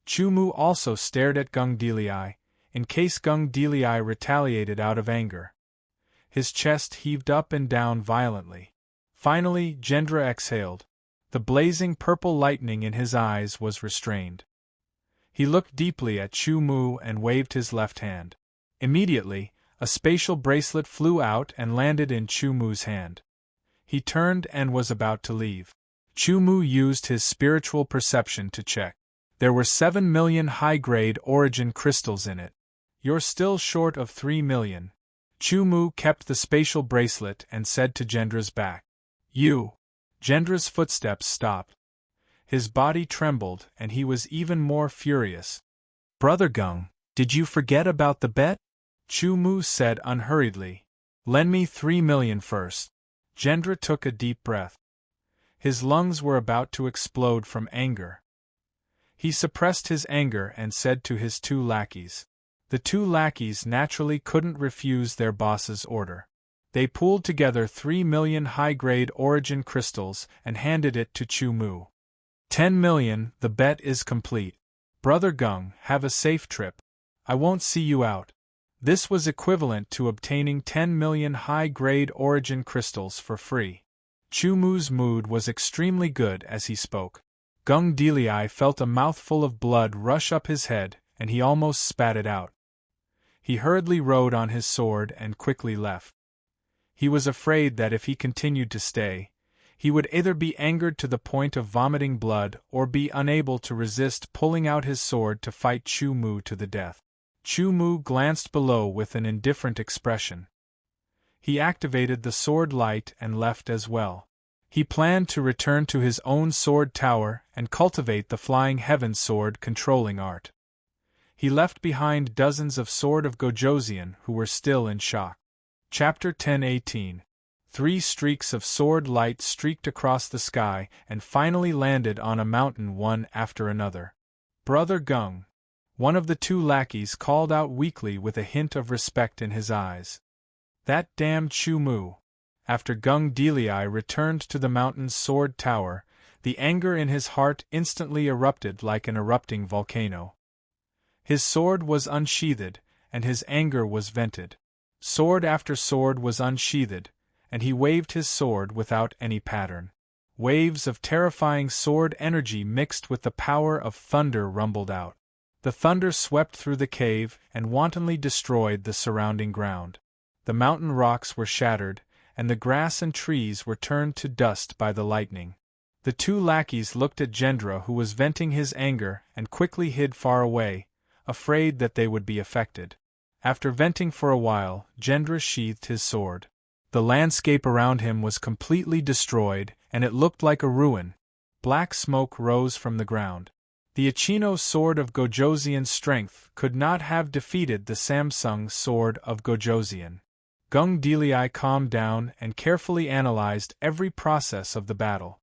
Chu Mu also stared at Gung Deliai, in case Gung Deliai retaliated out of anger. His chest heaved up and down violently. Finally, Gendra exhaled. The blazing purple lightning in his eyes was restrained. He looked deeply at Chu Mu and waved his left hand. Immediately, a spatial bracelet flew out and landed in Chu Mu's hand. He turned and was about to leave. Chu Mu used his spiritual perception to check. There were 7 million high-grade origin crystals in it. You're still short of 3 million. Chu Mu kept the spatial bracelet and said to Gendra's back. You. Gendra's footsteps stopped. His body trembled and he was even more furious. Brother Gung, did you forget about the bet? Chu Mu said unhurriedly. Lend me 3 million first. Gendra took a deep breath. His lungs were about to explode from anger. He suppressed his anger and said to his two lackeys. The two lackeys naturally couldn't refuse their boss's order. They pooled together 3 million high-grade origin crystals and handed it to Chu Mu. 10 million, the bet is complete. Brother Gung, have a safe trip. I won't see you out. This was equivalent to obtaining 10 million high-grade origin crystals for free. Chu Mu's mood was extremely good as he spoke. Gung Deliai felt a mouthful of blood rush up his head, and he almost spat it out. He hurriedly rode on his sword and quickly left. He was afraid that if he continued to stay, he would either be angered to the point of vomiting blood or be unable to resist pulling out his sword to fight Chu Mu to the death. Chu Mu glanced below with an indifferent expression. He activated the sword light and left as well. He planned to return to his own sword tower and cultivate the Flying Heaven sword controlling art. He left behind dozens of Sword of Gojoseon who were still in shock. Chapter 10:18. 3 streaks of sword light streaked across the sky and finally landed on a mountain one after another. Brother Gung. One of the two lackeys called out weakly with a hint of respect in his eyes. That damned Chu Mu. After Gung Deliai returned to the mountain's sword tower, the anger in his heart instantly erupted like an erupting volcano. His sword was unsheathed, and his anger was vented. Sword after sword was unsheathed, and he waved his sword without any pattern. Waves of terrifying sword energy mixed with the power of thunder rumbled out. The thunder swept through the cave and wantonly destroyed the surrounding ground. The mountain rocks were shattered, and the grass and trees were turned to dust by the lightning. The two lackeys looked at Gendra, who was venting his anger, and quickly hid far away, afraid that they would be affected. After venting for a while, Gendra sheathed his sword. The landscape around him was completely destroyed, and it looked like a ruin. Black smoke rose from the ground. The Ichino sword of Gojosian's strength could not have defeated the Samsung sword of Gojosian. Gung Delii calmed down and carefully analyzed every process of the battle.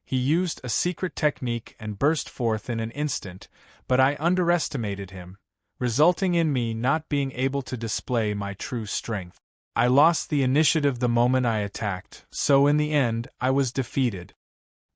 He used a secret technique and burst forth in an instant, but I underestimated him, resulting in me not being able to display my true strength. I lost the initiative the moment I attacked, so in the end I was defeated.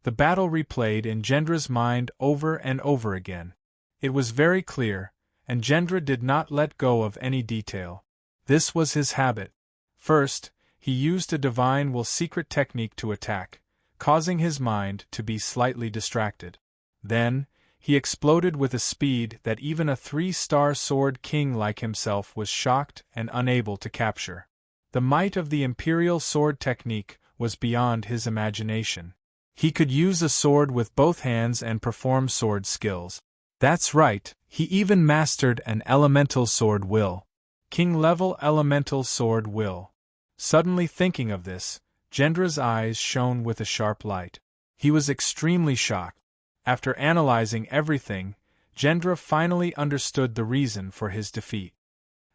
The battle replayed in Gendra's mind over and over again. It was very clear, and Gendra did not let go of any detail. This was his habit. First, he used a divine will secret technique to attack, causing his mind to be slightly distracted. Then, he exploded with a speed that even a 3-star sword king like himself was shocked and unable to capture. The might of the Imperial sword technique was beyond his imagination. He could use a sword with both hands and perform sword skills. That's right, he even mastered an elemental sword will. King-level elemental sword will. Suddenly thinking of this, Gendra's eyes shone with a sharp light. He was extremely shocked. After analyzing everything, Gendra finally understood the reason for his defeat.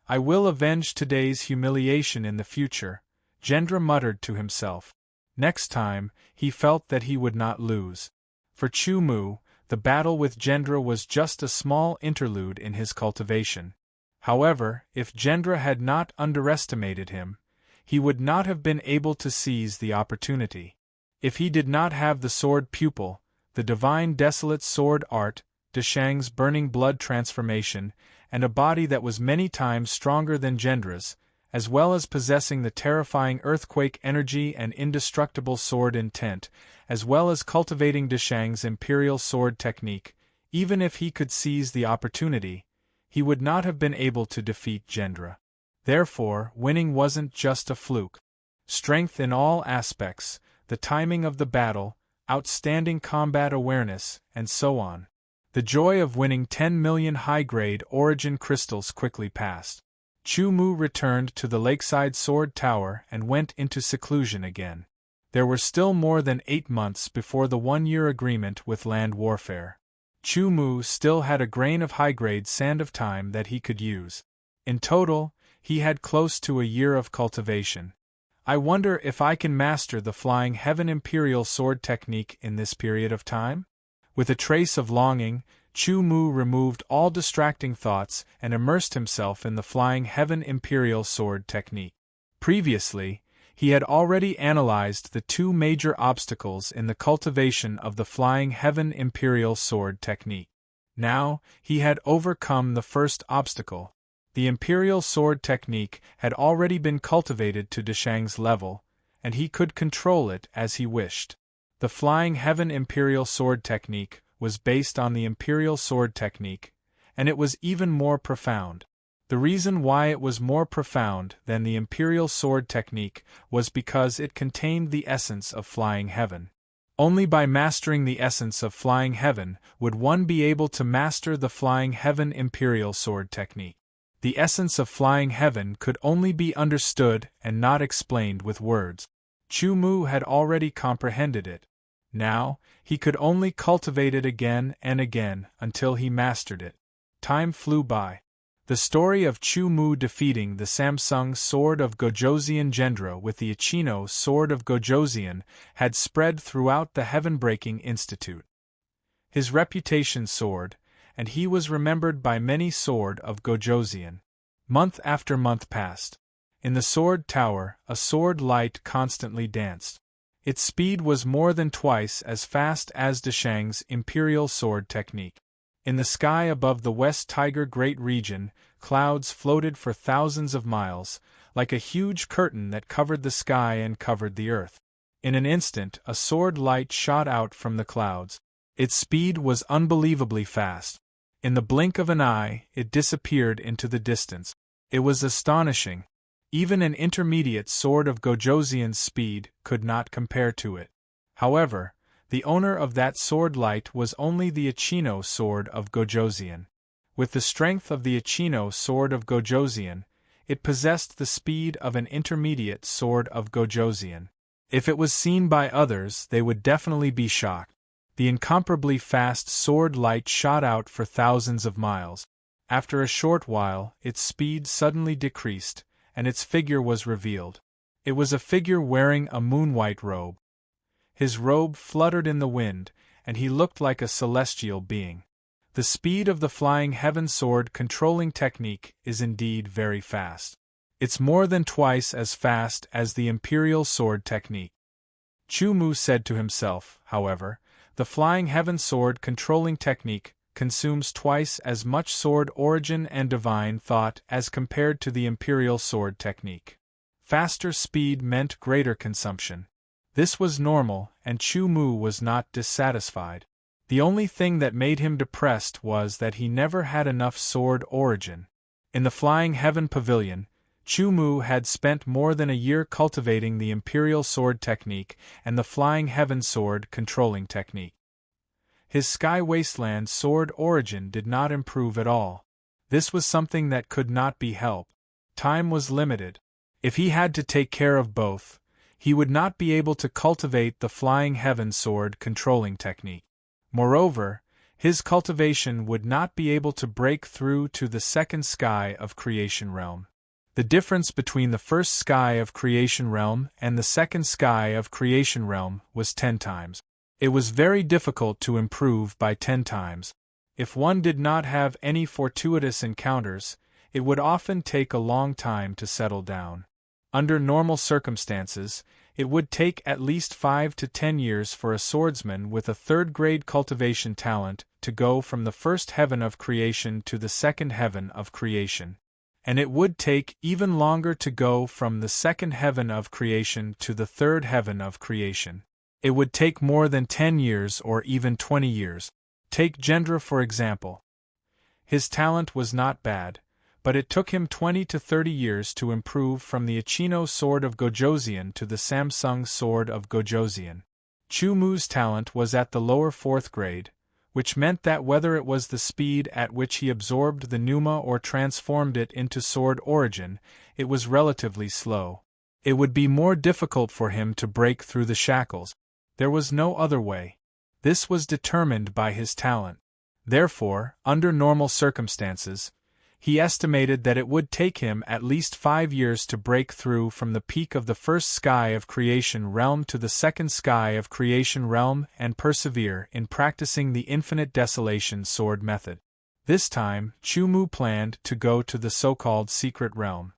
I will avenge today's humiliation in the future, Gendra muttered to himself. Next time, he felt that he would not lose. For Chu Mu, the battle with Gendra was just a small interlude in his cultivation. However, if Gendra had not underestimated him, he would not have been able to seize the opportunity. If he did not have the sword pupil, the divine desolate sword art, Deshang's burning blood transformation, and a body that was many times stronger than Gendra's, as well as possessing the terrifying earthquake energy and indestructible sword intent, as well as cultivating Deshang's imperial sword technique, even if he could seize the opportunity, he would not have been able to defeat Gendra. Therefore, winning wasn't just a fluke. Strength in all aspects, the timing of the battle, outstanding combat awareness, and so on. The joy of winning 10 million high-grade origin crystals quickly passed. Chu Mu returned to the lakeside sword tower and went into seclusion again. There were still more than 8 months before the 1-year agreement with land warfare. Chu Mu still had a grain of high-grade sand of time that he could use. In total, he had close to a year of cultivation. I wonder if I can master the Flying Heaven Imperial Sword technique in this period of time? With a trace of longing, Chu Mu removed all distracting thoughts and immersed himself in the Flying Heaven Imperial Sword technique. Previously, he had already analyzed the 2 major obstacles in the cultivation of the Flying Heaven Imperial Sword technique. Now, he had overcome the first obstacle. The Imperial Sword technique had already been cultivated to Deshang's level, and he could control it as he wished. The Flying Heaven Imperial Sword technique was based on the Imperial Sword technique, and it was even more profound. The reason why it was more profound than the Imperial Sword technique was because it contained the essence of Flying Heaven. Only by mastering the essence of Flying Heaven would one be able to master the Flying Heaven Imperial Sword technique. The essence of Flying Heaven could only be understood and not explained with words. Chu Mu had already comprehended it. Now, he could only cultivate it again and again until he mastered it. Time flew by. The story of Chu Mu defeating the Samsung sword of Gojosian Gendra with the Ichino sword of Gojosian had spread throughout the Heaven-Breaking Institute. His reputation soared, and he was remembered by many sword of Gojosian. Month after month passed. In the sword tower, a sword light constantly danced. Its speed was more than twice as fast as Deshang's imperial sword technique. In the sky above the West Tiger Great Region, clouds floated for thousands of miles, like a huge curtain that covered the sky and covered the earth. In an instant, a sword light shot out from the clouds. Its speed was unbelievably fast. In the blink of an eye, it disappeared into the distance. It was astonishing. Even an intermediate sword of Gojosian's speed could not compare to it. However, The owner of that sword light was only the Ichino sword of Gojoseon. With the strength of the Ichino sword of Gojoseon, it possessed the speed of an intermediate sword of Gojoseon. If it was seen by others, they would definitely be shocked. The incomparably fast sword light shot out for thousands of miles. After a short while, its speed suddenly decreased, and its figure was revealed. It was a figure wearing a moon-white robe. His robe fluttered in the wind, and he looked like a celestial being. The speed of the flying heaven sword controlling technique is indeed very fast. It's more than twice as fast as the imperial sword technique. Chu-Mu said to himself, however, the flying heaven sword controlling technique consumes twice as much sword origin and divine thought as compared to the imperial sword technique. Faster speed meant greater consumption. This was normal, and Chu-Mu was not dissatisfied. The only thing that made him depressed was that he never had enough sword origin. In the Flying Heaven Pavilion, Chu-Mu had spent more than a year cultivating the imperial sword technique and the Flying Heaven sword controlling technique. His Sky Wasteland sword origin did not improve at all. This was something that could not be helped. Time was limited. If he had to take care of both, he would not be able to cultivate the Flying Heaven sword controlling technique. Moreover, his cultivation would not be able to break through to the second sky of Creation Realm. The difference between the first sky of Creation Realm and the second sky of Creation Realm was 10 times. It was very difficult to improve by 10 times. If one did not have any fortuitous encounters, it would often take a long time to settle down. Under normal circumstances, it would take at least 5 to 10 years for a swordsman with a third-grade cultivation talent to go from the first heaven of creation to the second heaven of creation. And it would take even longer to go from the second heaven of creation to the third heaven of creation. It would take more than 10 years or even 20 years. Take Gendra for example. His talent was not bad, but it took him 20 to 30 years to improve from the Ichino sword of Gojoseon to the Samsung sword of Gojoseon. Chu-Mu's talent was at the lower 4th grade, which meant that whether it was the speed at which he absorbed the pneuma or transformed it into sword origin, it was relatively slow. It would be more difficult for him to break through the shackles. There was no other way. This was determined by his talent. Therefore, under normal circumstances, he estimated that it would take him at least 5 years to break through from the peak of the first sky of Creation Realm to the second sky of Creation Realm and persevere in practicing the Infinite Desolation sword method. This time, Chu-Mu planned to go to the so-called Secret Realm.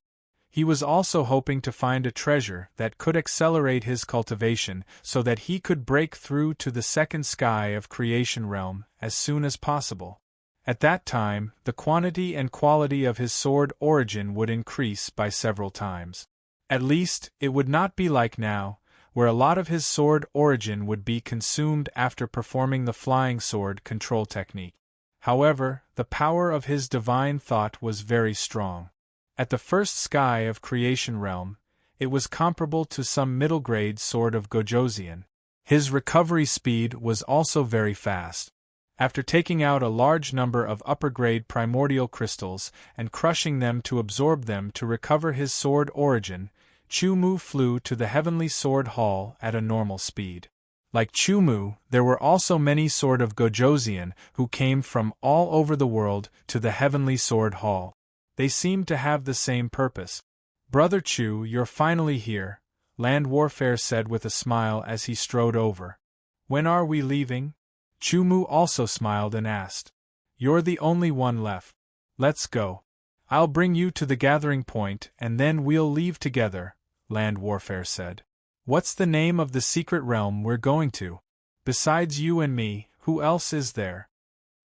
He was also hoping to find a treasure that could accelerate his cultivation so that he could break through to the second sky of Creation Realm as soon as possible. At that time, the quantity and quality of his sword origin would increase by several times. At least, it would not be like now, where a lot of his sword origin would be consumed after performing the flying sword control technique. However, the power of his divine thought was very strong. At the first sky of Creation Realm, it was comparable to some middle-grade sword of Gojoseon. His recovery speed was also very fast. After taking out a large number of upper-grade primordial crystals and crushing them to absorb them to recover his sword origin, Chu-Mu flew to the Heavenly Sword Hall at a normal speed. Like Chu-Mu, there were also many sword of Gojoseon who came from all over the world to the Heavenly Sword Hall. They seemed to have the same purpose. "Brother Chu, you're finally here," Land Warfare said with a smile as he strode over. "When are we leaving?" Chu-Mu also smiled and asked. "You're the only one left. Let's go. I'll bring you to the gathering point and then we'll leave together," Land Warfare said. "What's the name of the secret realm we're going to? Besides you and me, who else is there?"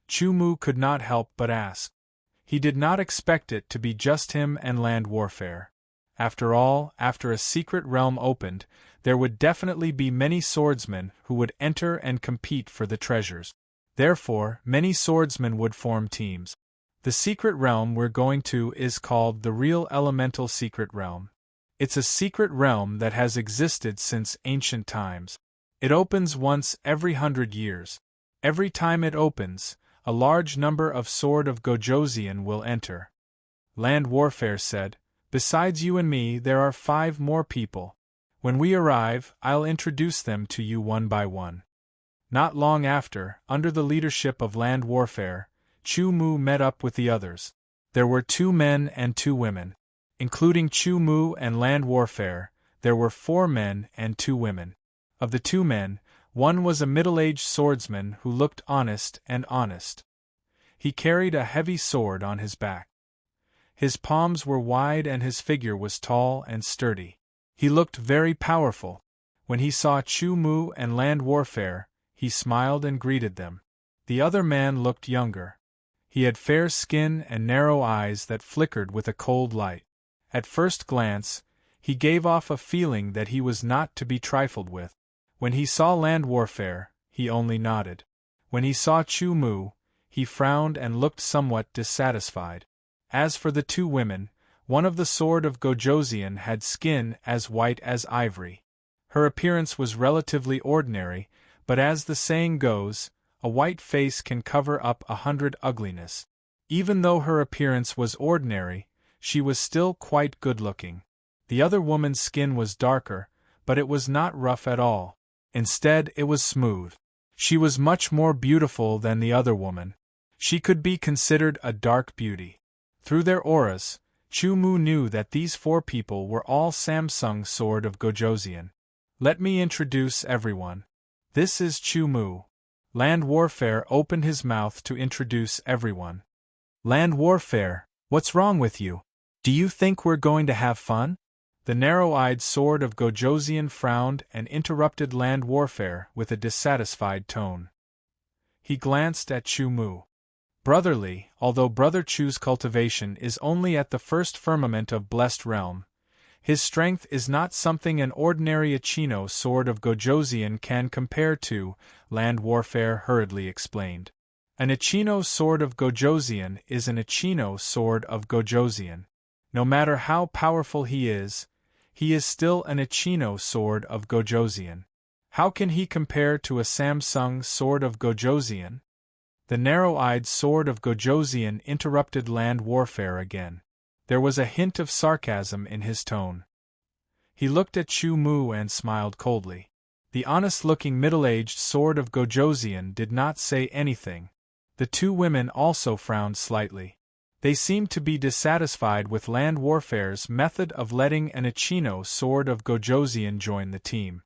Chu-Mu could not help but ask. He did not expect it to be just him and Land Warfare. After all, after a secret realm opened, there would definitely be many swordsmen who would enter and compete for the treasures. Therefore, many swordsmen would form teams. The secret realm we're going to is called the Real Elemental Secret Realm. It's a secret realm that has existed since ancient times. It opens once every 100 years. Every time it opens, a large number of Sword of Gojosian will enter. Land Warfare said, besides you and me there are 5 more people. When we arrive, I'll introduce them to you one by one. Not long after, under the leadership of Land Warfare, Chu Mu met up with the others. There were 2 men and 2 women. Including Chu Mu and Land Warfare, there were 4 men and 2 women. Of the 2 men, one was a middle-aged swordsman who looked honest. He carried a heavy sword on his back. His palms were wide and his figure was tall and sturdy. He looked very powerful. When he saw Chu Mu and Land Warfare, he smiled and greeted them. The other man looked younger. He had fair skin and narrow eyes that flickered with a cold light. At first glance, he gave off a feeling that he was not to be trifled with. When he saw Land Warfare, he only nodded. When he saw Chu Mu, he frowned and looked somewhat dissatisfied. As for the 2 women, one of the Sword of Gojosian had skin as white as ivory. Her appearance was relatively ordinary, but as the saying goes, a white face can cover up 100 ugliness. Even though her appearance was ordinary, she was still quite good-looking. The other woman's skin was darker, but it was not rough at all. Instead, it was smooth. She was much more beautiful than the other woman. She could be considered a dark beauty. Through their auras, Chu Mu knew that these 4 people were all Samsung Sword of Gojosian. Let me introduce everyone. This is Chu Mu. Land Warfare opened his mouth to introduce everyone. Land Warfare, what's wrong with you? Do you think we're going to have fun? The narrow-eyed Sword of Gojosian frowned and interrupted Land Warfare with a dissatisfied tone. He glanced at Chu Mu. Brotherly, although Brother Chu's cultivation is only at the first firmament of Blessed Realm, his strength is not something an ordinary Achino Sword of Gojosian can compare to, Land Warfare hurriedly explained. An Achino Sword of Gojosian is an Achino Sword of Gojosian. No matter how powerful he is still an Achino Sword of Gojosian. How can he compare to a Samsung Sword of Gojosian? The narrow-eyed Sword of Gojosian interrupted Land Warfare again. There was a hint of sarcasm in his tone. He looked at Chu Mu and smiled coldly. The honest-looking middle-aged Sword of Gojosian did not say anything. The 2 women also frowned slightly. They seemed to be dissatisfied with Land Warfare's method of letting an Achino Sword of Gojosian join the team.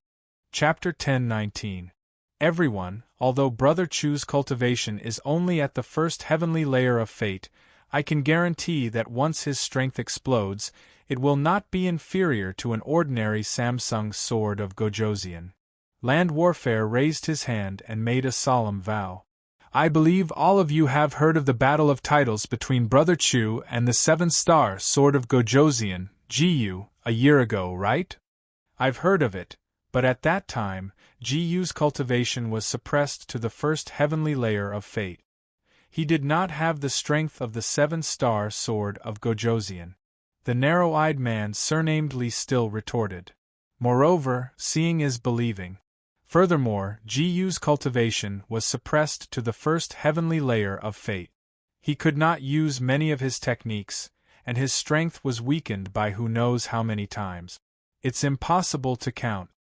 Chapter 10:19. Everyone, although Brother Chu's cultivation is only at the first heavenly layer of fate, I can guarantee that once his strength explodes, it will not be inferior to an ordinary Samsung Sword of Gojosian. Land Warfare raised his hand and made a solemn vow. I believe all of you have heard of the Battle of Titles between Brother Chu and the 7-star Sword of Gojosian, Jiyu, a year ago, right? I've heard of it, but at that time, Jiyu's cultivation was suppressed to the first heavenly layer of fate. He did not have the strength of the 7-star Sword of Gojosian. The narrow-eyed man surnamed Li still retorted. Moreover, seeing is believing. Furthermore, Jiyu's cultivation was suppressed to the first heavenly layer of fate. He could not use many of his techniques, and his strength was weakened by who knows how many times. It's impossible to count.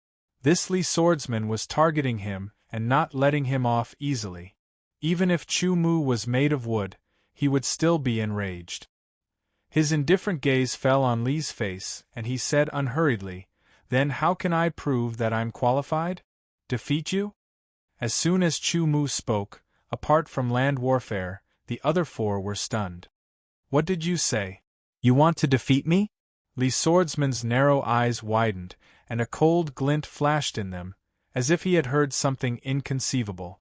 This Li swordsman was targeting him and not letting him off easily. Even if Chu Mu was made of wood, he would still be enraged. His indifferent gaze fell on Li's face, and he said unhurriedly, "Then how can I prove that I'm qualified? Defeat you?" As soon as Chu Mu spoke, apart from Land Warfare, the other 4 were stunned. "What did you say? You want to defeat me?" Li swordsman's narrow eyes widened, and a cold glint flashed in them, as if he had heard something inconceivable.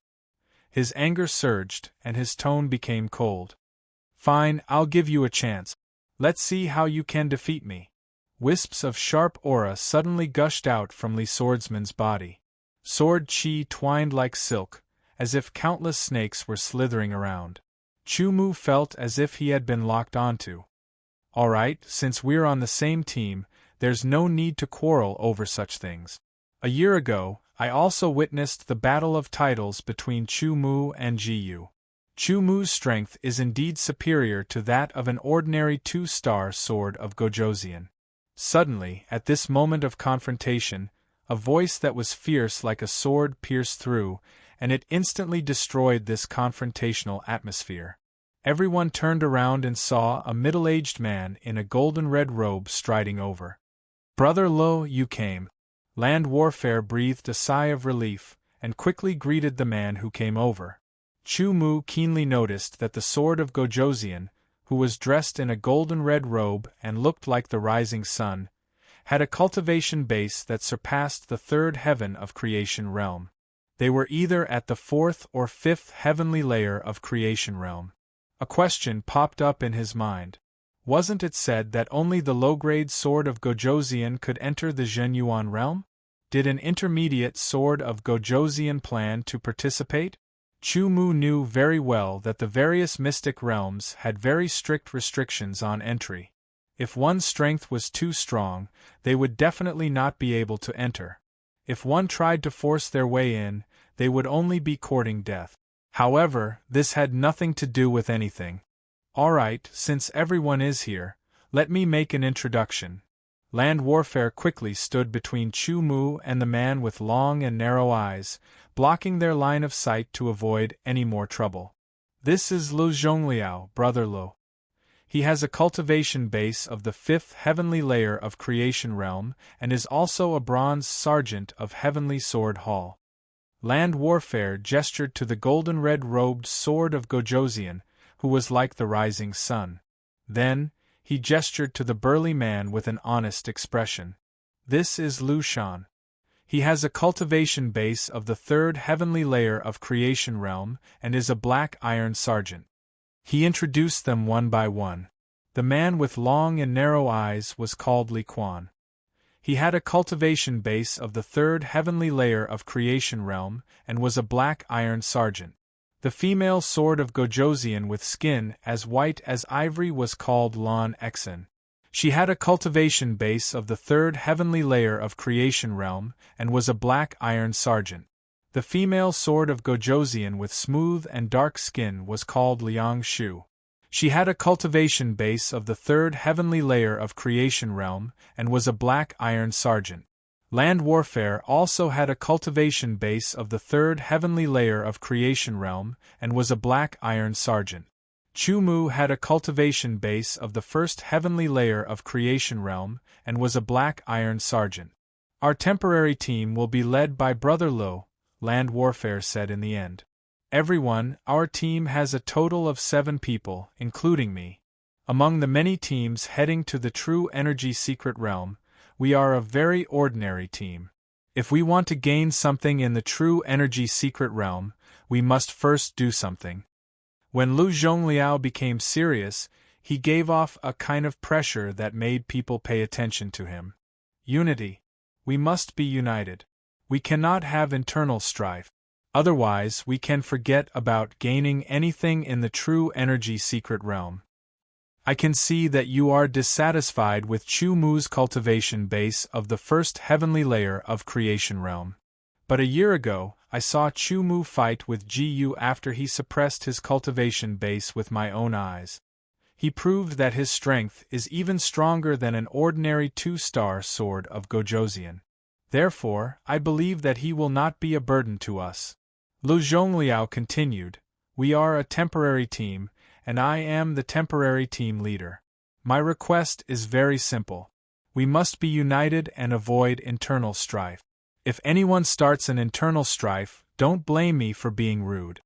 His anger surged, and his tone became cold. "Fine, I'll give you a chance. Let's see how you can defeat me." Wisps of sharp aura suddenly gushed out from Li swordsman's body. Sword chi twined like silk, as if countless snakes were slithering around. Chu Mu felt as if he had been locked onto. "All right, since we're on the same team, there's no need to quarrel over such things. A year ago, I also witnessed the battle of titles between Chu Mu and Yu. Chu Mu's strength is indeed superior to that of an ordinary two-star sword of Gojoseon. Suddenly, at this moment of confrontation, a voice that was fierce like a sword pierced through, and it instantly destroyed this confrontational atmosphere. Everyone turned around and saw a middle-aged man in a golden-red robe striding over. "Brother Lo, you came." Land Warfare breathed a sigh of relief, and quickly greeted the man who came over. Chu Mu keenly noticed that the sword of Gojoseon, who was dressed in a golden-red robe and looked like the rising sun, had a cultivation base that surpassed the third heaven of creation realm. They were either at the fourth or fifth heavenly layer of creation realm. A question popped up in his mind. Wasn't it said that only the low-grade sword of Gojoseon could enter the Zhenyuan realm? Did an intermediate sword of Gojoseon plan to participate? Chu Mu knew very well that the various mystic realms had very strict restrictions on entry. If one's strength was too strong, they would definitely not be able to enter. If one tried to force their way in, they would only be courting death. However, this had nothing to do with anything. "Alright, since everyone is here, let me make an introduction." Land Warfare quickly stood between Chu Mu and the man with long and narrow eyes, blocking their line of sight to avoid any more trouble. "This is Lu Zhongliao, Brother Lo. He has a cultivation base of the fifth heavenly layer of creation realm and is also a bronze sergeant of Heavenly Sword Hall." Land Warfare gestured to the golden-red robed sword of Gojoseon, who was like the rising sun. Then, he gestured to the burly man with an honest expression. "This is Lu Shan. He has a cultivation base of the third heavenly layer of creation realm and is a black iron sergeant." He introduced them one by one. The man with long and narrow eyes was called Li Quan. He had a cultivation base of the third heavenly layer of creation realm and was a black iron sergeant. The female sword of Gojoseon with skin as white as ivory was called Lan Exen. She had a cultivation base of the third heavenly layer of creation realm and was a black iron sergeant. The female sword of Gojoseon with smooth and dark skin was called Liang Shu. She had a cultivation base of the third heavenly layer of creation realm and was a black iron sergeant. Land Warfare also had a cultivation base of the third heavenly layer of creation realm and was a black iron sergeant. Chu Mu had a cultivation base of the first heavenly layer of creation realm and was a black iron sergeant. "Our temporary team will be led by Brother Lo," Land Warfare said in the end. "Everyone, our team has a total of 7 people, including me. Among the many teams heading to the True Energy Secret Realm, we are a very ordinary team. If we want to gain something in the True Energy Secret Realm, we must first do something." When Lu Zhongliao became serious, he gave off a kind of pressure that made people pay attention to him. "Unity. We must be united. We cannot have internal strife. Otherwise, we can forget about gaining anything in the True Energy Secret Realm. I can see that you are dissatisfied with Chu Mu's cultivation base of the first heavenly layer of creation realm. But a year ago, I saw Chu Mu fight with Gu after he suppressed his cultivation base with my own eyes. He proved that his strength is even stronger than an ordinary 2-star sword of Gojoseon. Therefore, I believe that he will not be a burden to us." Lu Zhongliao continued, "We are a temporary team, and I am the temporary team leader. My request is very simple. We must be united and avoid internal strife. If anyone starts an internal strife, don't blame me for being rude."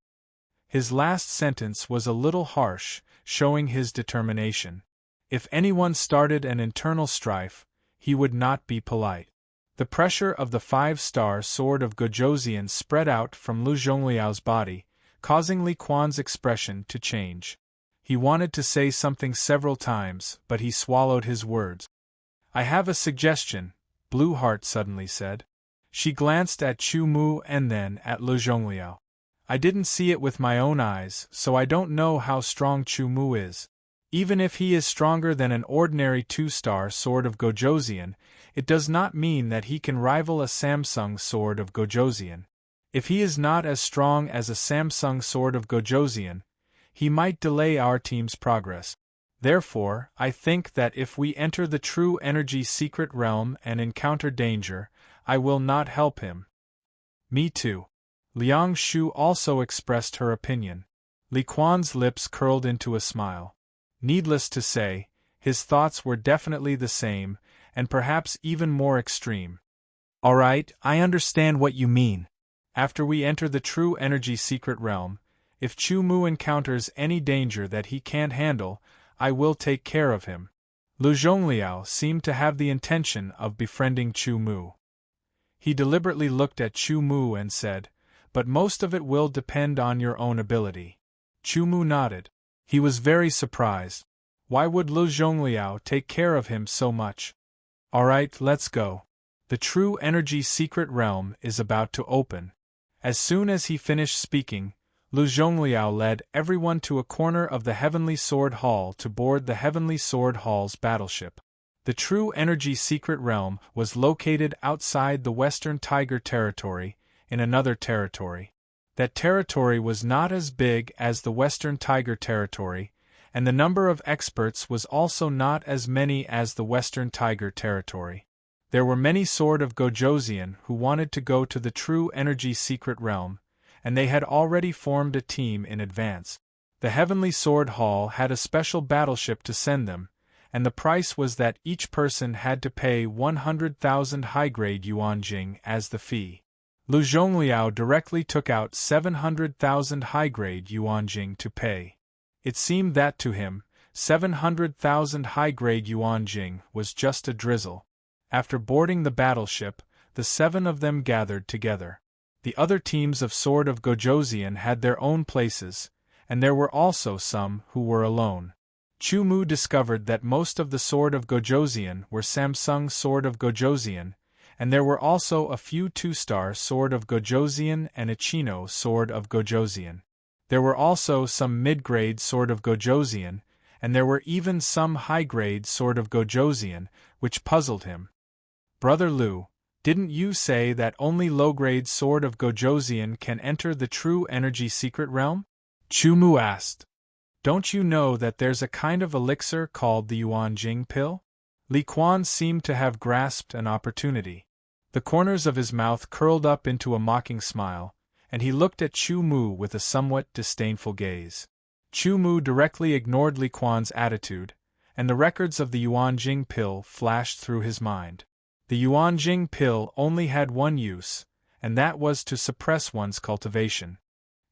His last sentence was a little harsh, showing his determination. If anyone started an internal strife, he would not be polite. The pressure of the 5-star sword of Gojoseon spread out from Lu Zhongliao's body, causing Li Quan's expression to change. He wanted to say something several times, but he swallowed his words. "I have a suggestion," Blue Heart suddenly said. She glanced at Chu Mu and then at Lu Zhongliao. "I didn't see it with my own eyes, so I don't know how strong Chu Mu is. Even if he is stronger than an ordinary 2-star sword of Gojosian, it does not mean that he can rival a Samsung sword of Gojosian. If he is not as strong as a Samsung sword of Gojosian, he might delay our team's progress. Therefore, I think that if we enter the true energy secret realm and encounter danger, I will not help him. Me too. Liang Shu also expressed her opinion. Li Quan's lips curled into a smile. Needless to say, his thoughts were definitely the same, and perhaps even more extreme. All right, I understand what you mean. After we enter the true energy secret realm, if Chu Mu encounters any danger that he can't handle, I will take care of him. Lu Zhongliao seemed to have the intention of befriending Chu Mu. He deliberately looked at Chu Mu and said, "But most of it will depend on your own ability." Chu Mu nodded. He was very surprised. Why would Lu Zhongliao take care of him so much? All right, let's go. The true energy secret realm is about to open. As soon as he finished speaking, Lu Zhongliao led everyone to a corner of the Heavenly Sword Hall to board the Heavenly Sword Hall's battleship. The true energy secret realm was located outside the Western Tiger Territory, in another territory. That territory was not as big as the Western Tiger Territory, and the number of experts was also not as many as the Western Tiger Territory. There were many Sword of Gojosian who wanted to go to the true energy secret realm, and they had already formed a team in advance. The Heavenly Sword Hall had a special battleship to send them, and the price was that each person had to pay 100,000 high-grade yuanjing as the fee. Lu Zhongliao directly took out 700,000 high-grade yuanjing to pay. It seemed that to him, 700,000 high-grade yuanjing was just a drizzle. After boarding the battleship, the 7 of them gathered together. The other teams of Sword of Gojosian had their own places, and there were also some who were alone. Chu Mu discovered that most of the Sword of Gojosian were Samsung Sword of Gojosian, and there were also a few 2-star Sword of Gojosian and a Chino Sword of Gojosian. There were also some mid-grade Sword of Gojosian, and there were even some high-grade Sword of Gojosian, which puzzled him. Brother Lu, didn't you say that only low-grade Sword of Gojosian can enter the true energy secret realm? Chu Mu asked. Don't you know that there's a kind of elixir called the Yuanjing pill? Li Quan seemed to have grasped an opportunity. The corners of his mouth curled up into a mocking smile, and he looked at Chu Mu with a somewhat disdainful gaze. Chu Mu directly ignored Li Quan's attitude, and the records of the Yuanjing pill flashed through his mind. The Yuanjing pill only had one use, and that was to suppress one's cultivation.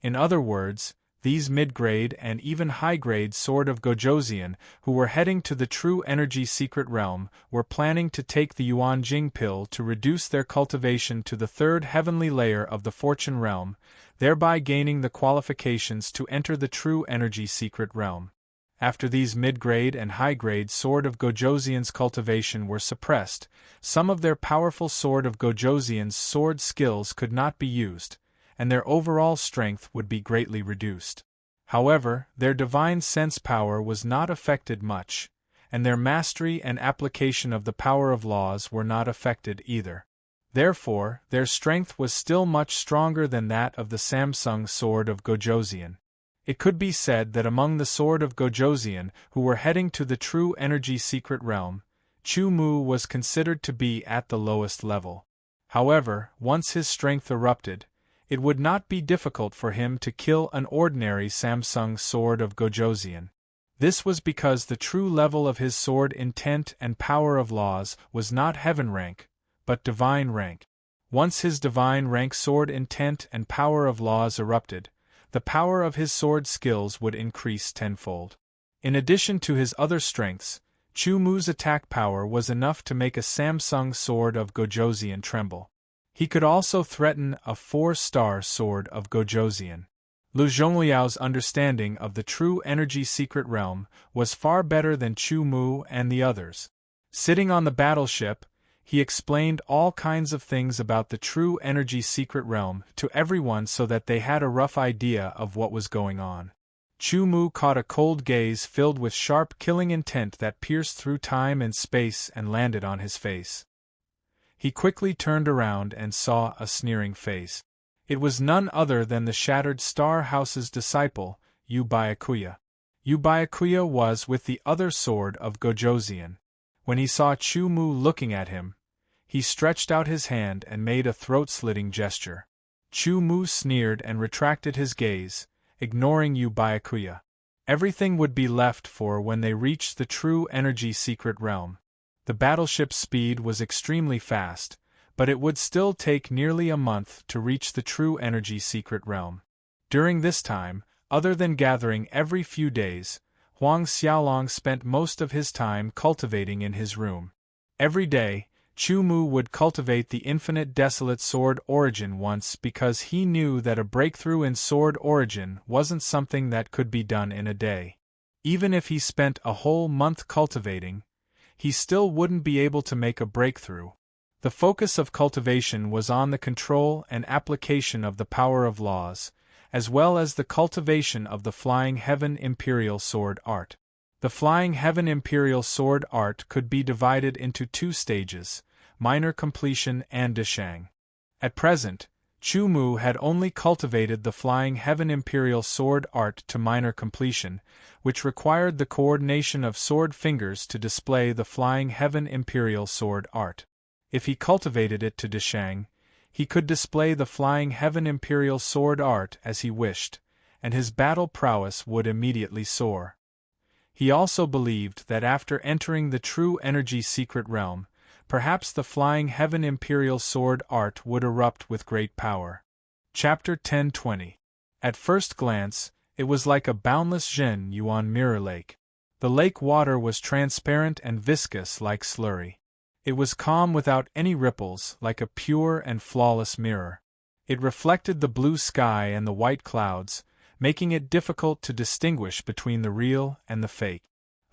In other words, these mid-grade and even high-grade Sword of Gojosian who were heading to the true energy secret realm were planning to take the Yuanjing pill to reduce their cultivation to the 3rd heavenly layer of the fortune realm, thereby gaining the qualifications to enter the true energy secret realm. After these mid-grade and high-grade Sword of Gojosian's cultivation were suppressed, some of their powerful Sword of Gojosian's sword skills could not be used, and their overall strength would be greatly reduced. However, their divine sense power was not affected much, and their mastery and application of the power of laws were not affected either. Therefore, their strength was still much stronger than that of the Samsung Sword of Gojosian. It could be said that among the Sword of Gojosian who were heading to the true energy secret realm, Chu Mu was considered to be at the lowest level. However, once his strength erupted, it would not be difficult for him to kill an ordinary Samsung Sword of Gojosian. This was because the true level of his sword intent and power of laws was not heaven rank, but divine rank. Once his divine rank sword intent and power of laws erupted, the power of his sword skills would increase tenfold. In addition to his other strengths, Chu Mu's attack power was enough to make a Samsung Sword of Gojosian tremble. He could also threaten a 4-star Sword of Gojosian. Lu Zhongliao's understanding of the true energy secret realm was far better than Chu Mu and the others. Sitting on the battleship, he explained all kinds of things about the true energy secret realm to everyone so that they had a rough idea of what was going on. Chu Mu caught a cold gaze filled with sharp killing intent that pierced through time and space and landed on his face. He quickly turned around and saw a sneering face. It was none other than the Shattered Star House's disciple, Yu Byakuya. Yu Byakuya was with the other sword of Gojoseon. When he saw Chu Mu looking at him, he stretched out his hand and made a throat-slitting gesture. Chu Mu sneered and retracted his gaze, ignoring Yu Byakuya. Everything would be left for when they reached the true energy secret realm. The battleship's speed was extremely fast, but it would still take nearly a month to reach the true energy secret realm. During this time, other than gathering every few days, Huang Xiaolong spent most of his time cultivating in his room. Every day, Chu Mu would cultivate the infinite desolate sword origin once because he knew that a breakthrough in sword origin wasn't something that could be done in a day. Even if he spent a whole month cultivating, he still wouldn't be able to make a breakthrough. The focus of cultivation was on the control and application of the power of laws, as well as the cultivation of the Flying Heaven Imperial Sword Art. The Flying Heaven Imperial Sword Art could be divided into two stages, minor completion and Deshang. At present, Chu Mu had only cultivated the Flying Heaven Imperial Sword Art to minor completion, which required the coordination of sword fingers to display the Flying Heaven Imperial Sword Art. If he cultivated it to Deshang, he could display the Flying Heaven Imperial Sword Art as he wished, and his battle prowess would immediately soar. He also believed that after entering the true energy secret realm, perhaps the Flying Heaven Imperial Sword Art would erupt with great power. Chapter 1020. At first glance, it was like a boundless Zhen Yuan mirror lake. The lake water was transparent and viscous like slurry. It was calm without any ripples, like a pure and flawless mirror. It reflected the blue sky and the white clouds, making it difficult to distinguish between the real and the fake.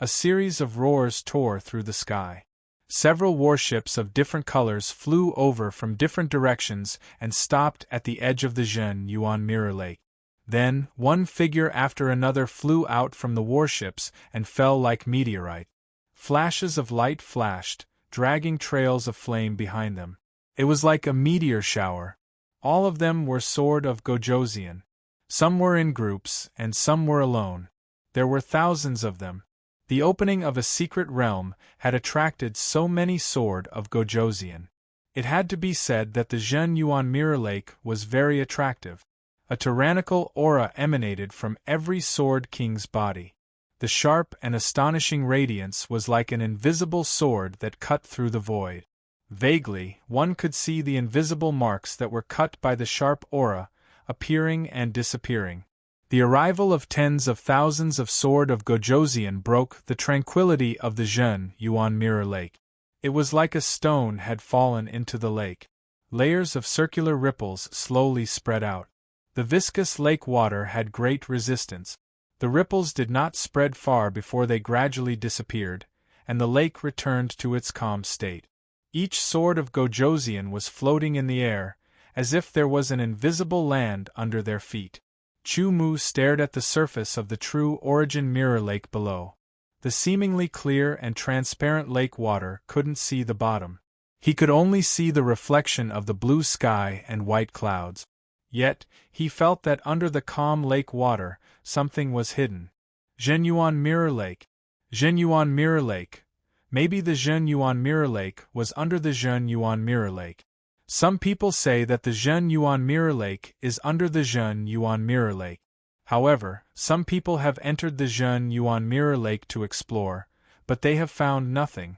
A series of roars tore through the sky. Several warships of different colors flew over from different directions and stopped at the edge of the Zhen Yuan mirror lake. Then, one figure after another flew out from the warships and fell like meteorite. Flashes of light flashed, dragging trails of flame behind them. It was like a meteor shower. All of them were Sword of Gojoseon. Some were in groups, and some were alone. There were thousands of them. The opening of a secret realm had attracted so many Sword of Gojoseon. It had to be said that the Zhen Yuan Mirror Lake was very attractive. A tyrannical aura emanated from every Sword King's body. The sharp and astonishing radiance was like an invisible sword that cut through the void. Vaguely, one could see the invisible marks that were cut by the sharp aura, appearing and disappearing. The arrival of tens of thousands of Sword of Gojoseon broke the tranquility of the Zhen Yuan Mirror Lake. It was like a stone had fallen into the lake. Layers of circular ripples slowly spread out. The viscous lake water had great resistance. The ripples did not spread far before they gradually disappeared, and the lake returned to its calm state. Each Sword of Gojoseon was floating in the air, as if there was an invisible land under their feet. Chu Mu stared at the surface of the true origin mirror lake below. The seemingly clear and transparent lake water couldn't see the bottom. He could only see the reflection of the blue sky and white clouds. Yet, he felt that under the calm lake water, something was hidden. Zhen Yuan Mirror Lake. Zhen Yuan Mirror Lake. Maybe the Zhen Yuan Mirror Lake was under the Zhen Yuan Mirror Lake. Some people say that the Zhen Yuan Mirror Lake is under the Zhen Yuan Mirror Lake. However, some people have entered the Zhen Yuan Mirror Lake to explore, but they have found nothing.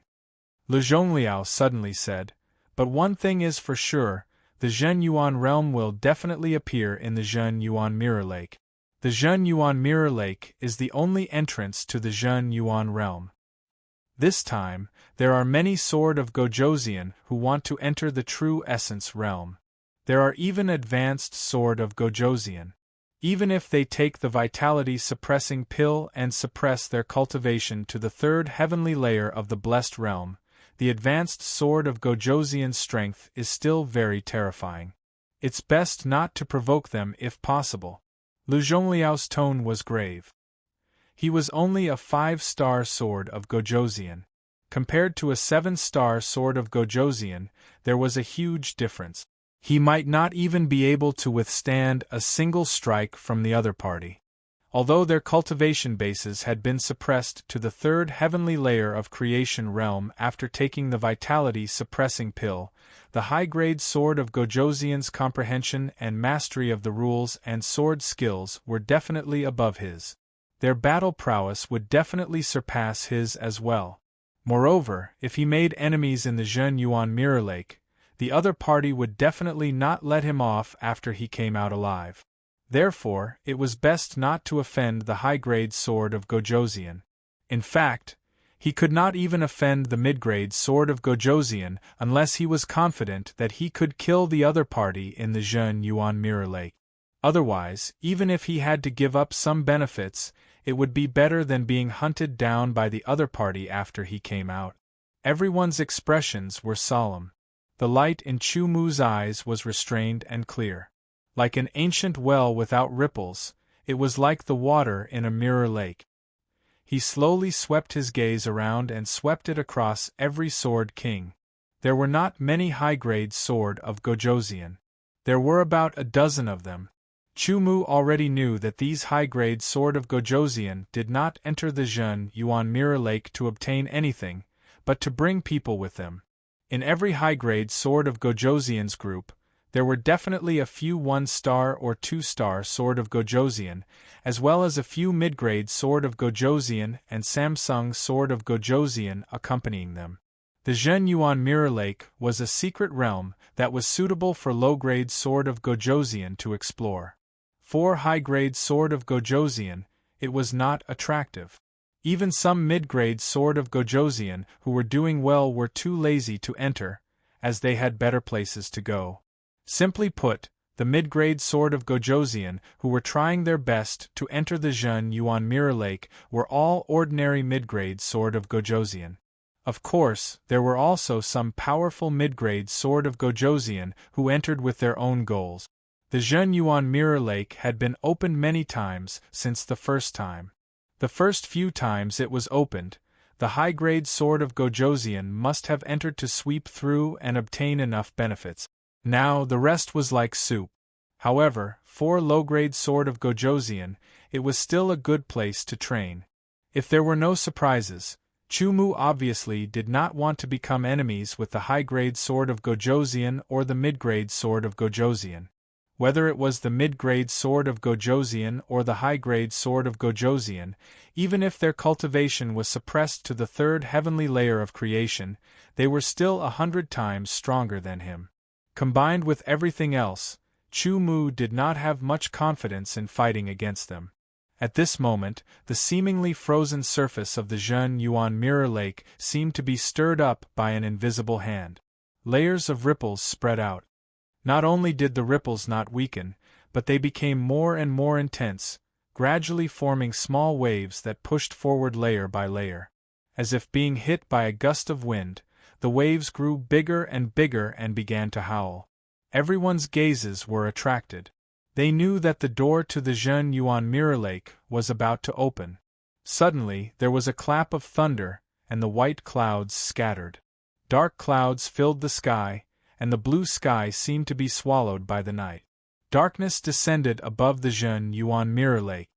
Le Zhongliao suddenly said, "But one thing is for sure, the Zhen Yuan realm will definitely appear in the Zhen Yuan Mirror Lake. The Zhen Yuan Mirror Lake is the only entrance to the Zhen Yuan realm. This time, there are many Sword of Gojoseon who want to enter the true Essence realm. There are even advanced Sword of Gojoseon. Even if they take the vitality-suppressing pill and suppress their cultivation to the third heavenly layer of the Blessed Realm, the advanced Sword of Gojoseon's strength is still very terrifying. It's best not to provoke them if possible. Lu Zhongliao's tone was grave. He was only a 5-star sword of Gojosian. Compared to a 7-star sword of Gojosian, there was a huge difference. He might not even be able to withstand a single strike from the other party. Although their cultivation bases had been suppressed to the 3rd heavenly layer of creation realm after taking the vitality-suppressing pill, the high-grade sword of Gojosian's comprehension and mastery of the rules and sword skills were definitely above his. Their battle prowess would definitely surpass his as well. Moreover, if he made enemies in the Zhen Yuan Mirror Lake, the other party would definitely not let him off after he came out alive. Therefore, it was best not to offend the high-grade sword of Gojosian. In fact, he could not even offend the mid-grade sword of Gojosian unless he was confident that he could kill the other party in the Zhen Yuan Mirror Lake. Otherwise, even if he had to give up some benefits, it would be better than being hunted down by the other party after he came out. Everyone's expressions were solemn. The light in Chu Mu's eyes was restrained and clear. Like an ancient well without ripples, it was like the water in a mirror lake. He slowly swept his gaze around and swept it across every sword king. There were not many high-grade sword of Gojosian. There were about a dozen of them. Chu Mu already knew that these high-grade sword of Gojosian did not enter the Zhen Yuan Mirror Lake to obtain anything, but to bring people with them. In every high-grade sword of Gojosian's group, there were definitely a few 1-star or 2-star sword of Gojosian, as well as a few mid-grade sword of Gojosian and Samsung sword of Gojosian accompanying them. The Zhen Yuan Mirror Lake was a secret realm that was suitable for low-grade sword of Gojosian to explore. For high-grade sword of Gojosian, it was not attractive. Even some mid-grade sword of Gojosian who were doing well were too lazy to enter, as they had better places to go. Simply put, the mid-grade sword of Gojosian who were trying their best to enter the Zhen Yuan Mirror Lake were all ordinary mid-grade sword of Gojosian. Of course, there were also some powerful mid-grade sword of Gojosian who entered with their own goals. The Zhen Yuan Mirror Lake had been opened many times since the first time. The first few times it was opened, the high-grade sword of Gojosian must have entered to sweep through and obtain enough benefits. Now the rest was like soup. However, for low-grade sword of Gojosian, it was still a good place to train. If there were no surprises, Chu Mu obviously did not want to become enemies with the high-grade sword of Gojosian or the mid-grade sword of Gojosian. Whether it was the mid-grade sword of Gojosian or the high-grade sword of Gojosian, even if their cultivation was suppressed to the 3rd heavenly layer of creation, they were still 100 times stronger than him. Combined with everything else, Chu Mu did not have much confidence in fighting against them. At this moment, the seemingly frozen surface of the Zhen Yuan Mirror Lake seemed to be stirred up by an invisible hand. Layers of ripples spread out. Not only did the ripples not weaken, but they became more and more intense, gradually forming small waves that pushed forward layer by layer. As if being hit by a gust of wind, the waves grew bigger and bigger and began to howl. Everyone's gazes were attracted. They knew that the door to the Zhen Yuan Mirror Lake was about to open. Suddenly, there was a clap of thunder, and the white clouds scattered. Dark clouds filled the sky, and the blue sky seemed to be swallowed by the night. Darkness descended above the Zhen Yuan Mirror Lake.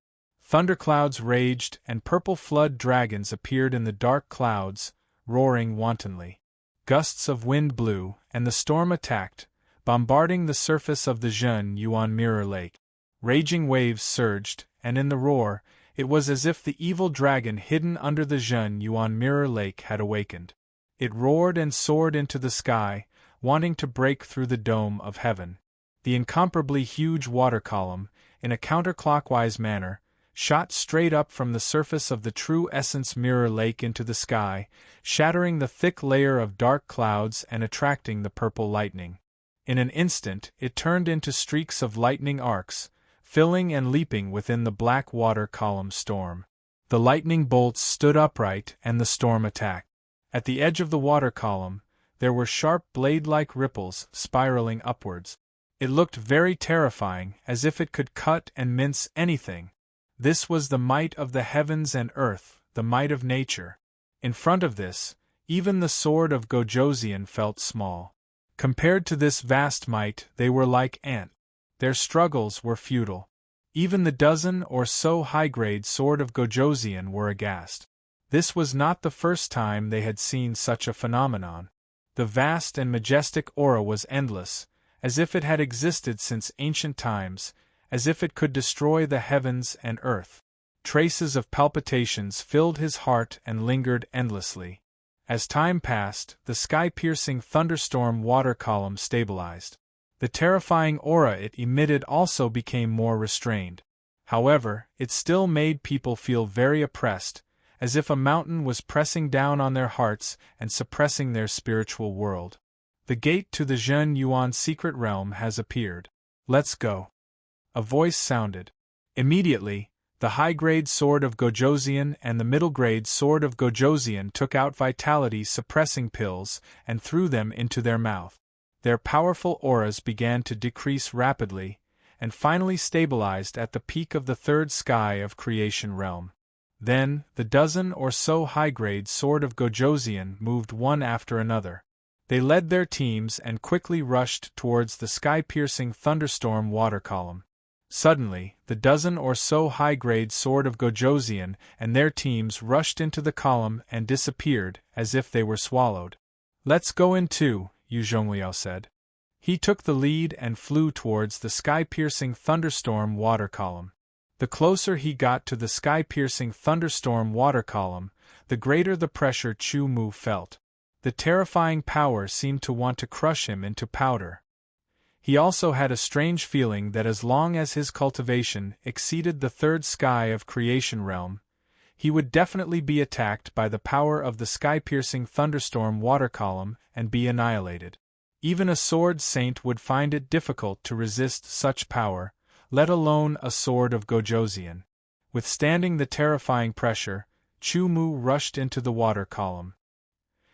Thunderclouds raged, and purple flood dragons appeared in the dark clouds, roaring wantonly. Gusts of wind blew, and the storm attacked, bombarding the surface of the Zhen Yuan Mirror Lake. Raging waves surged, and in the roar, it was as if the evil dragon hidden under the Zhen Yuan Mirror Lake had awakened. It roared and soared into the sky, wanting to break through the dome of heaven. The incomparably huge water column, in a counterclockwise manner, shot straight up from the surface of the true essence mirror lake into the sky, shattering the thick layer of dark clouds and attracting the purple lightning. In an instant, it turned into streaks of lightning arcs, filling and leaping within the black water column storm. The lightning bolts stood upright and the storm attacked. At the edge of the water column, there were sharp blade-like ripples spiraling upwards. It looked very terrifying, as if it could cut and mince anything. This was the might of the heavens and earth, the might of nature. In front of this, even the sword of Gojosian felt small. Compared to this vast might, they were like ants. Their struggles were futile. Even the dozen or so high-grade sword of Gojosian were aghast. This was not the first time they had seen such a phenomenon. The vast and majestic aura was endless, as if it had existed since ancient times, as if it could destroy the heavens and earth. Traces of palpitations filled his heart and lingered endlessly. As time passed, the sky-piercing thunderstorm water column stabilized. The terrifying aura it emitted also became more restrained. However, it still made people feel very oppressed, as if a mountain was pressing down on their hearts and suppressing their spiritual world. The gate to the Zhen Yuan secret realm has appeared. Let's go. A voice sounded. Immediately, the high-grade sword of Gojosian and the middle-grade sword of Gojosian took out vitality-suppressing pills and threw them into their mouth. Their powerful auras began to decrease rapidly, and finally stabilized at the peak of the third sky of creation realm. Then, the dozen or so high-grade sword of Gojosian moved one after another. They led their teams and quickly rushed towards the sky-piercing thunderstorm water column. Suddenly, the dozen or so high-grade sword of Gojosian and their teams rushed into the column and disappeared as if they were swallowed. "Let's go in too," Yu Zhongliao said. He took the lead and flew towards the sky-piercing thunderstorm water column. The closer he got to the sky-piercing thunderstorm water column, the greater the pressure Chu Mu felt. The terrifying power seemed to want to crush him into powder. He also had a strange feeling that as long as his cultivation exceeded the third sky of creation realm, he would definitely be attacked by the power of the sky-piercing thunderstorm water column and be annihilated. Even a sword saint would find it difficult to resist such power, let alone a sword of Gojosian. Withstanding the terrifying pressure, Chu Mu rushed into the water column.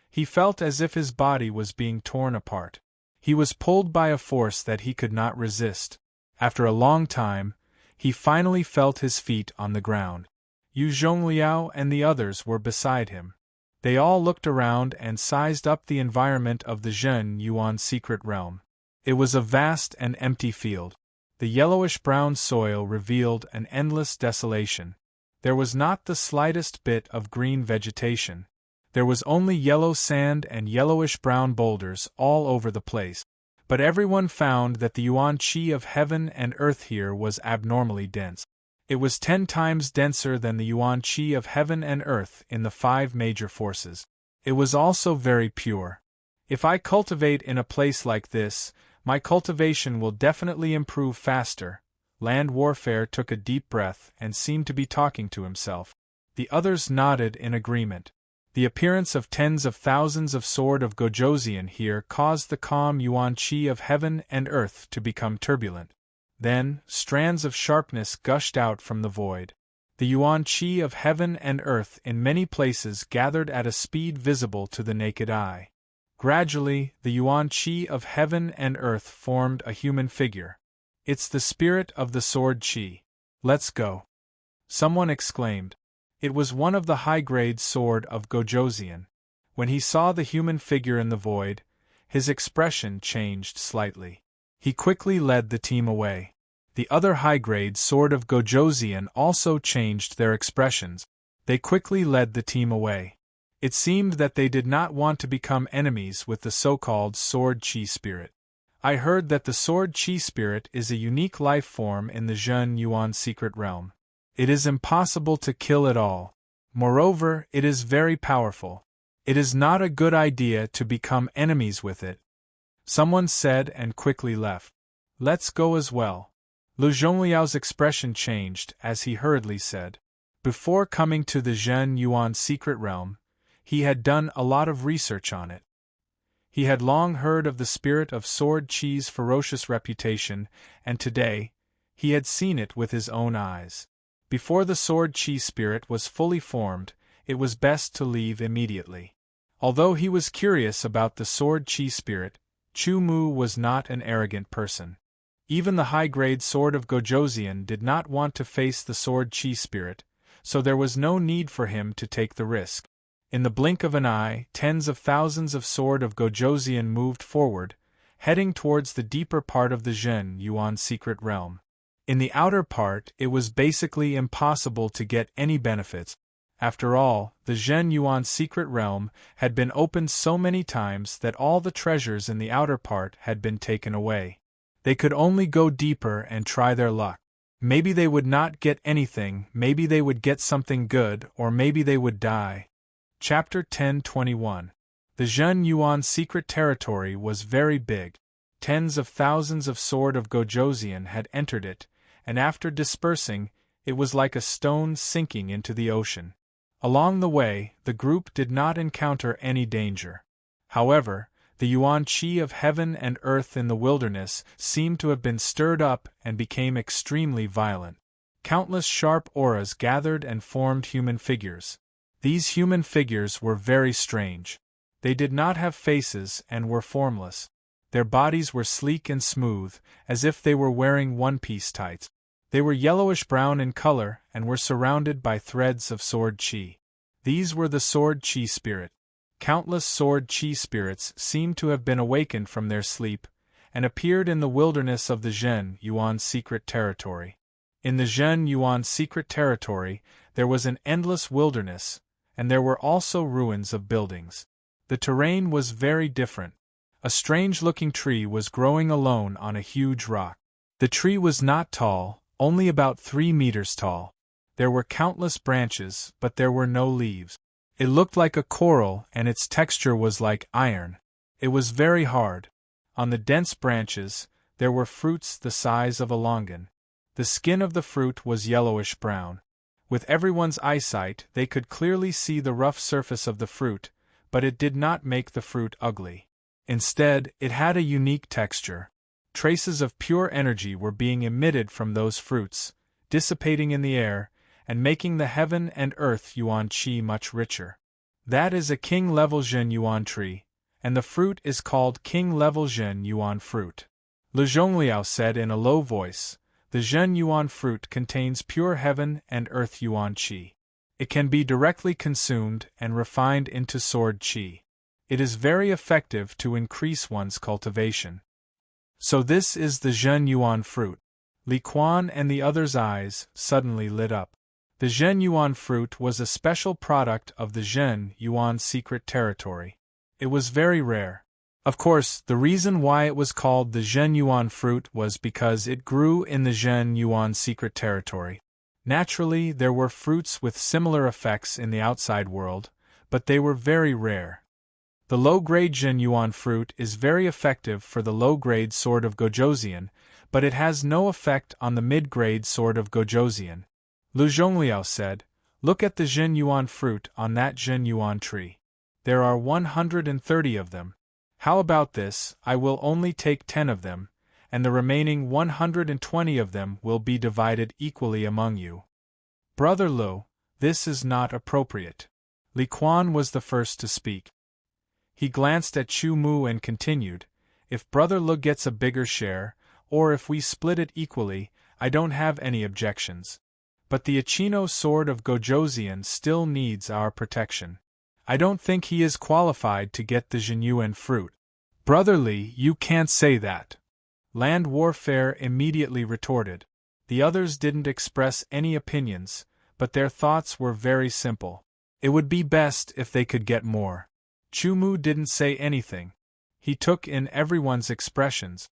He felt as if his body was being torn apart. He was pulled by a force that he could not resist. After a long time, he finally felt his feet on the ground. Yu Zhongliao and the others were beside him. They all looked around and sized up the environment of the Zhen Yuan secret realm. It was a vast and empty field. The yellowish-brown soil revealed an endless desolation. There was not the slightest bit of green vegetation. There was only yellow sand and yellowish-brown boulders all over the place. But everyone found that the yuan qi of heaven and earth here was abnormally dense. It was 10 times denser than the yuan qi of heaven and earth in the 5 major forces. It was also very pure. If I cultivate in a place like this, my cultivation will definitely improve faster. Land Warfare took a deep breath and seemed to be talking to himself. The others nodded in agreement. The appearance of tens of thousands of sword of Gojosian here caused the calm yuan qi of heaven and earth to become turbulent. Then, strands of sharpness gushed out from the void. The yuan qi of heaven and earth in many places gathered at a speed visible to the naked eye. Gradually, the yuan qi of heaven and earth formed a human figure. "It's the spirit of the sword qi. Let's go," someone exclaimed. It was one of the high-grade sword of Gojosian. When he saw the human figure in the void, his expression changed slightly. He quickly led the team away. The other high-grade sword of Gojosian also changed their expressions. They quickly led the team away. It seemed that they did not want to become enemies with the so-called sword qi spirit. I heard that the sword qi spirit is a unique life form in the Zhen Yuan secret realm. It is impossible to kill it all. Moreover, it is very powerful. It is not a good idea to become enemies with it, someone said and quickly left. "Let's go as well." Lu Zhongliao's expression changed as he hurriedly said. Before coming to the Zhen Yuan secret realm, he had done a lot of research on it. He had long heard of the spirit of sword qi's ferocious reputation, and today, he had seen it with his own eyes. Before the sword qi spirit was fully formed, it was best to leave immediately. Although he was curious about the sword qi spirit, Chu Mu was not an arrogant person. Even the high-grade sword of Gojoseon did not want to face the sword chi spirit, so there was no need for him to take the risk. In the blink of an eye, tens of thousands of sword of Gojoseon moved forward, heading towards the deeper part of the Zhen Yuan secret realm. In the outer part, it was basically impossible to get any benefits. After all, the Zhen Yuan secret realm had been opened so many times that all the treasures in the outer part had been taken away. They could only go deeper and try their luck. Maybe they would not get anything, maybe they would get something good, or maybe they would die. Chapter 10:21. The Zhen Yuan secret territory was very big. Tens of thousands of sword of Gojoseon had entered it, and after dispersing, it was like a stone sinking into the ocean. Along the way, the group did not encounter any danger. However, the Yuan Qi of heaven and earth in the wilderness seemed to have been stirred up and became extremely violent. Countless sharp auras gathered and formed human figures. These human figures were very strange. They did not have faces and were formless. Their bodies were sleek and smooth, as if they were wearing one-piece tights. They were yellowish-brown in color and were surrounded by threads of sword chi. These were the sword chi spirit. Countless sword chi spirits seemed to have been awakened from their sleep, and appeared in the wilderness of the Zhen Yuan secret territory. In the Zhen Yuan secret territory, there was an endless wilderness, and there were also ruins of buildings. The terrain was very different. A strange-looking tree was growing alone on a huge rock. The tree was not tall, only about 3 meters tall. There were countless branches, but there were no leaves. It looked like a coral, and its texture was like iron. It was very hard. On the dense branches, there were fruits the size of a longan. The skin of the fruit was yellowish-brown. With everyone's eyesight, they could clearly see the rough surface of the fruit, but it did not make the fruit ugly. Instead, it had a unique texture. Traces of pure energy were being emitted from those fruits, dissipating in the air, and making the heaven and earth Yuan Qi much richer. That is a king-level Zhen Yuan tree, and the fruit is called king-level Zhen Yuan fruit. Lu Zhongliao said in a low voice, "The Zhen Yuan fruit contains pure heaven and earth Yuan Qi. It can be directly consumed and refined into sword Qi. It is very effective to increase one's cultivation." So this is the Zhen Yuan fruit. Li Quan and the others' eyes suddenly lit up. The Zhen Yuan fruit was a special product of the Zhen Yuan secret territory. It was very rare. Of course, the reason why it was called the Zhen Yuan fruit was because it grew in the Zhen Yuan secret territory. Naturally, there were fruits with similar effects in the outside world, but they were very rare. The low-grade Zhen Yuan fruit is very effective for the low-grade sword of Gojoseon, but it has no effect on the mid-grade sword of Gojoseon. Lu Zhongliao said, "Look at the Zhen Yuan fruit on that Zhen Yuan tree. There are 130 of them. How about this? I will only take 10 of them, and the remaining 120 of them will be divided equally among you." "Brother Lu, this is not appropriate." Li Quan was the first to speak. He glanced at Chu Mu and continued, "If Brother Lu gets a bigger share, or if we split it equally, I don't have any objections. But the Achino sword of Gojoseon still needs our protection. I don't think he is qualified to get the Zhen Yuan fruit." "Brother Li, you can't say that," Land Warfare immediately retorted. The others didn't express any opinions, but their thoughts were very simple. It would be best if they could get more. Chu Mu didn't say anything. He took in everyone's expressions.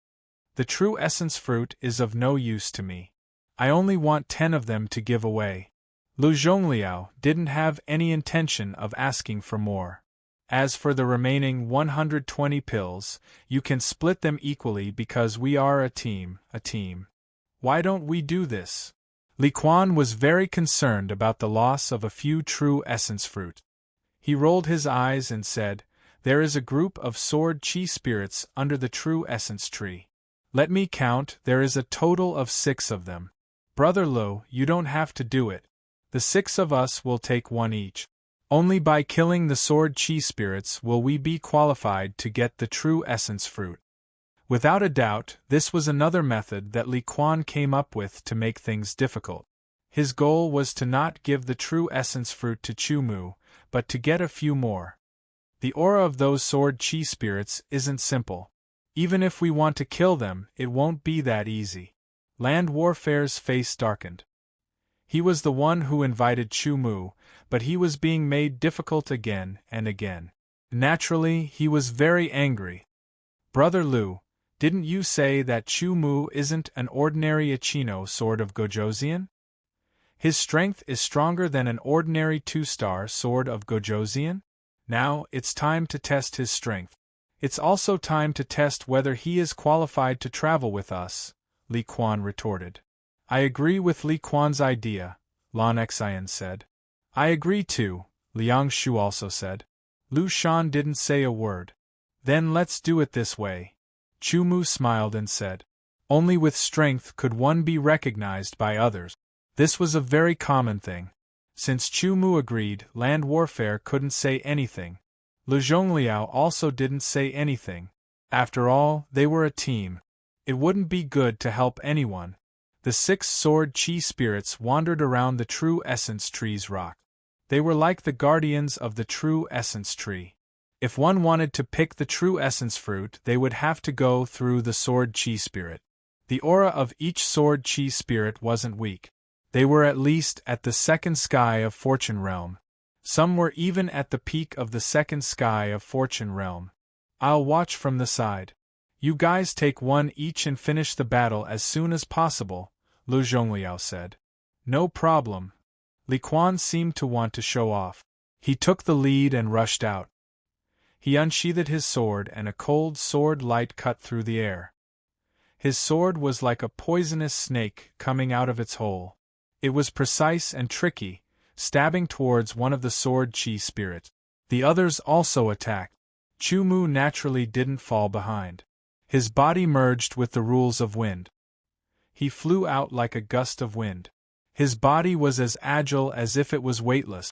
"The true essence fruit is of no use to me. I only want 10 of them to give away." Lu Zhongliao didn't have any intention of asking for more. "As for the remaining 120 pills, you can split them equally because we are a team. Why don't we do this?" Li Quan was very concerned about the loss of a few true essence fruit. He rolled his eyes and said, "There is a group of sword chi spirits under the true essence tree. Let me count, there is a total of 6 of them. Brother Lu, you don't have to do it. The 6 of us will take 1 each. Only by killing the sword chi spirits will we be qualified to get the true essence fruit." Without a doubt, this was another method that Li Quan came up with to make things difficult. His goal was to not give the true essence fruit to Chu Mu, but to get a few more. The aura of those sword chi spirits isn't simple. Even if we want to kill them, it won't be that easy. Land Warfare's face darkened. He was the one who invited Chu Mu, but he was being made difficult again and again. Naturally, he was very angry. Brother Lu, didn't you say that Chu Mu isn't an ordinary Ichino sword of Gojoseon? His strength is stronger than an ordinary 2-star sword of Gojoseon? Now, it's time to test his strength. It's also time to test whether he is qualified to travel with us, Li Quan retorted. I agree with Li Quan's idea, Lan Xian said. I agree too, Liang Shu also said. Lu Shan didn't say a word. Then let's do it this way. Chu Mu smiled and said. Only with strength could one be recognized by others. This was a very common thing. Since Chu Mu agreed, Land Warfare couldn't say anything. Lu Zhongliao also didn't say anything. After all, they were a team. It wouldn't be good to help anyone. The 6 sword chi spirits wandered around the True Essence Tree's rock. They were like the guardians of the True Essence Tree. If one wanted to pick the True Essence fruit, they would have to go through the sword chi spirit. The aura of each sword chi spirit wasn't weak. They were at least at the 2nd sky of Fortune Realm. Some were even at the peak of the 2nd sky of Fortune Realm. I'll watch from the side. You guys take one each and finish the battle as soon as possible, Lu Zhongliao said. No problem. Li Quan seemed to want to show off. He took the lead and rushed out. He unsheathed his sword and a cold sword light cut through the air. His sword was like a poisonous snake coming out of its hole. It was precise and tricky, stabbing towards one of the sword chi spirits. The others also attacked. Chu Mu naturally didn't fall behind. His body merged with the rules of wind. He flew out like a gust of wind. His body was as agile as if it was weightless.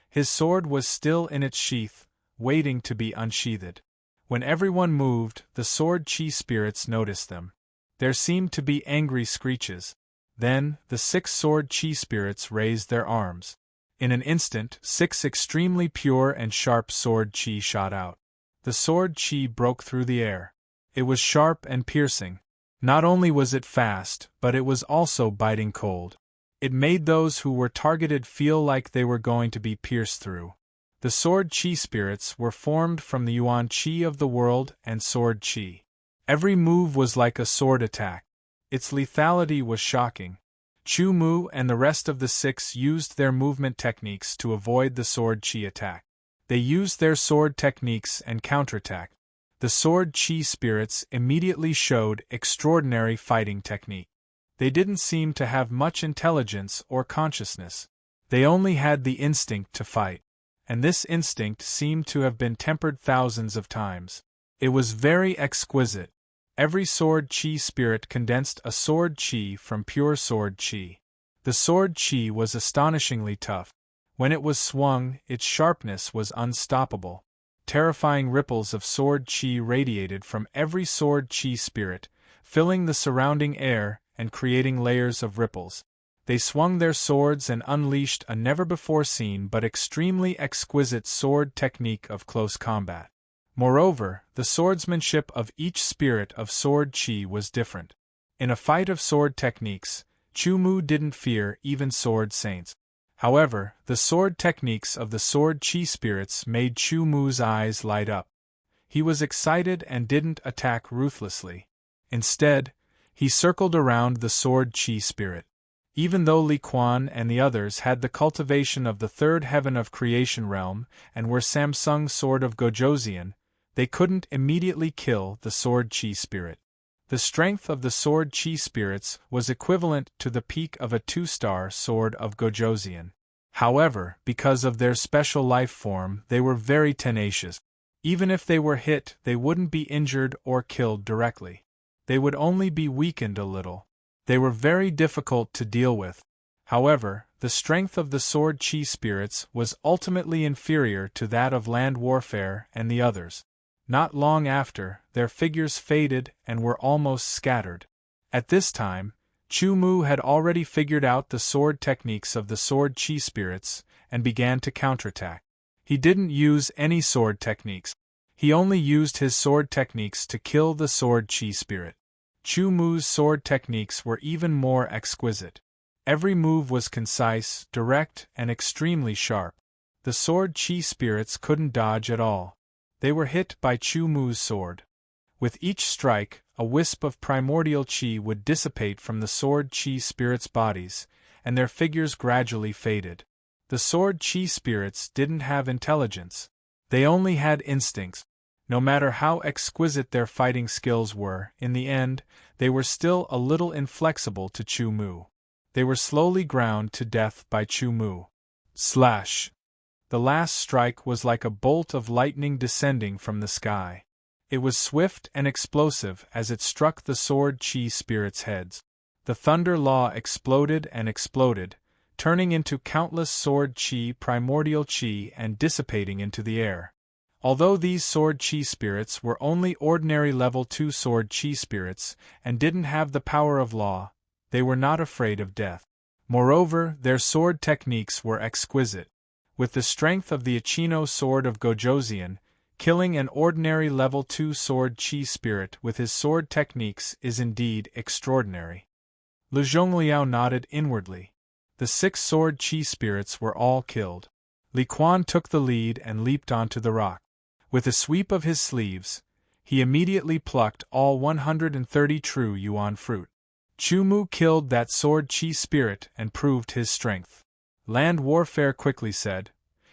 His sword was still in its sheath, waiting to be unsheathed. When everyone moved, the sword chi spirits noticed them. There seemed to be angry screeches. Then, the 6 sword chi spirits raised their arms. In an instant, 6 extremely pure and sharp sword chi shot out. The sword chi broke through the air. It was sharp and piercing. Not only was it fast, but it was also biting cold. It made those who were targeted feel like they were going to be pierced through. The sword chi spirits were formed from the yuan chi of the world and sword chi. Every move was like a sword attack. Its lethality was shocking. Chu Mu and the rest of the 6 used their movement techniques to avoid the sword chi attack. They used their sword techniques and counterattack. The sword chi spirits immediately showed extraordinary fighting technique. They didn't seem to have much intelligence or consciousness. They only had the instinct to fight. And this instinct seemed to have been tempered thousands of times. It was very exquisite. Every sword chi spirit condensed a sword chi from pure sword chi. The sword chi was astonishingly tough. When it was swung, its sharpness was unstoppable. Terrifying ripples of sword chi radiated from every sword chi spirit, filling the surrounding air and creating layers of ripples. They swung their swords and unleashed a never-before-seen but extremely exquisite sword technique of close combat. Moreover, the swordsmanship of each spirit of sword chi was different. In a fight of sword techniques, Chu Mu didn't fear even sword saints. However, the sword techniques of the sword chi spirits made Chu Mu's eyes light up. He was excited and didn't attack ruthlessly. Instead, he circled around the sword chi spirit. Even though Li Quan and the others had the cultivation of the 3rd heaven of creation realm and were Samsung sword of Gojoseon, they couldn't immediately kill the sword chi spirit. The strength of the sword chi spirits was equivalent to the peak of a 2-star sword of Gojoseon. However, because of their special life form, they were very tenacious. Even if they were hit, they wouldn't be injured or killed directly. They would only be weakened a little. They were very difficult to deal with. However, the strength of the sword chi spirits was ultimately inferior to that of land warfare and the others. Not long after, their figures faded and were almost scattered. At this time, Chu Mu had already figured out the sword techniques of the sword chi spirits and began to counterattack. He didn't use any sword techniques. He only used his sword techniques to kill the sword chi spirit. Chu Mu's sword techniques were even more exquisite. Every move was concise, direct, and extremely sharp. The sword chi spirits couldn't dodge at all. They were hit by Chu Mu's sword. With each strike, a wisp of primordial chi would dissipate from the sword chi spirits' bodies, and their figures gradually faded. The sword chi spirits didn't have intelligence. They only had instincts. No matter how exquisite their fighting skills were, in the end, they were still a little inflexible to Chu Mu. They were slowly ground to death by Chu Mu. Slash! The last strike was like a bolt of lightning descending from the sky. It was swift and explosive as it struck the sword chi spirits' heads. The thunder law exploded and exploded, turning into countless sword chi primordial chi and dissipating into the air. Although these sword chi spirits were only ordinary level 2 sword chi spirits and didn't have the power of law, they were not afraid of death. Moreover, their sword techniques were exquisite. With the strength of the Ichino sword of Gojoseon, killing an ordinary level 2 sword chi spirit with his sword techniques is indeed extraordinary. Lu Zhongliao nodded inwardly. The 6 sword chi spirits were all killed. Li Quan took the lead and leaped onto the rock. With a sweep of his sleeves, he immediately plucked all 130 true yuan fruit. Chu Mu killed that sword chi spirit and proved his strength. Land Warfare quickly said,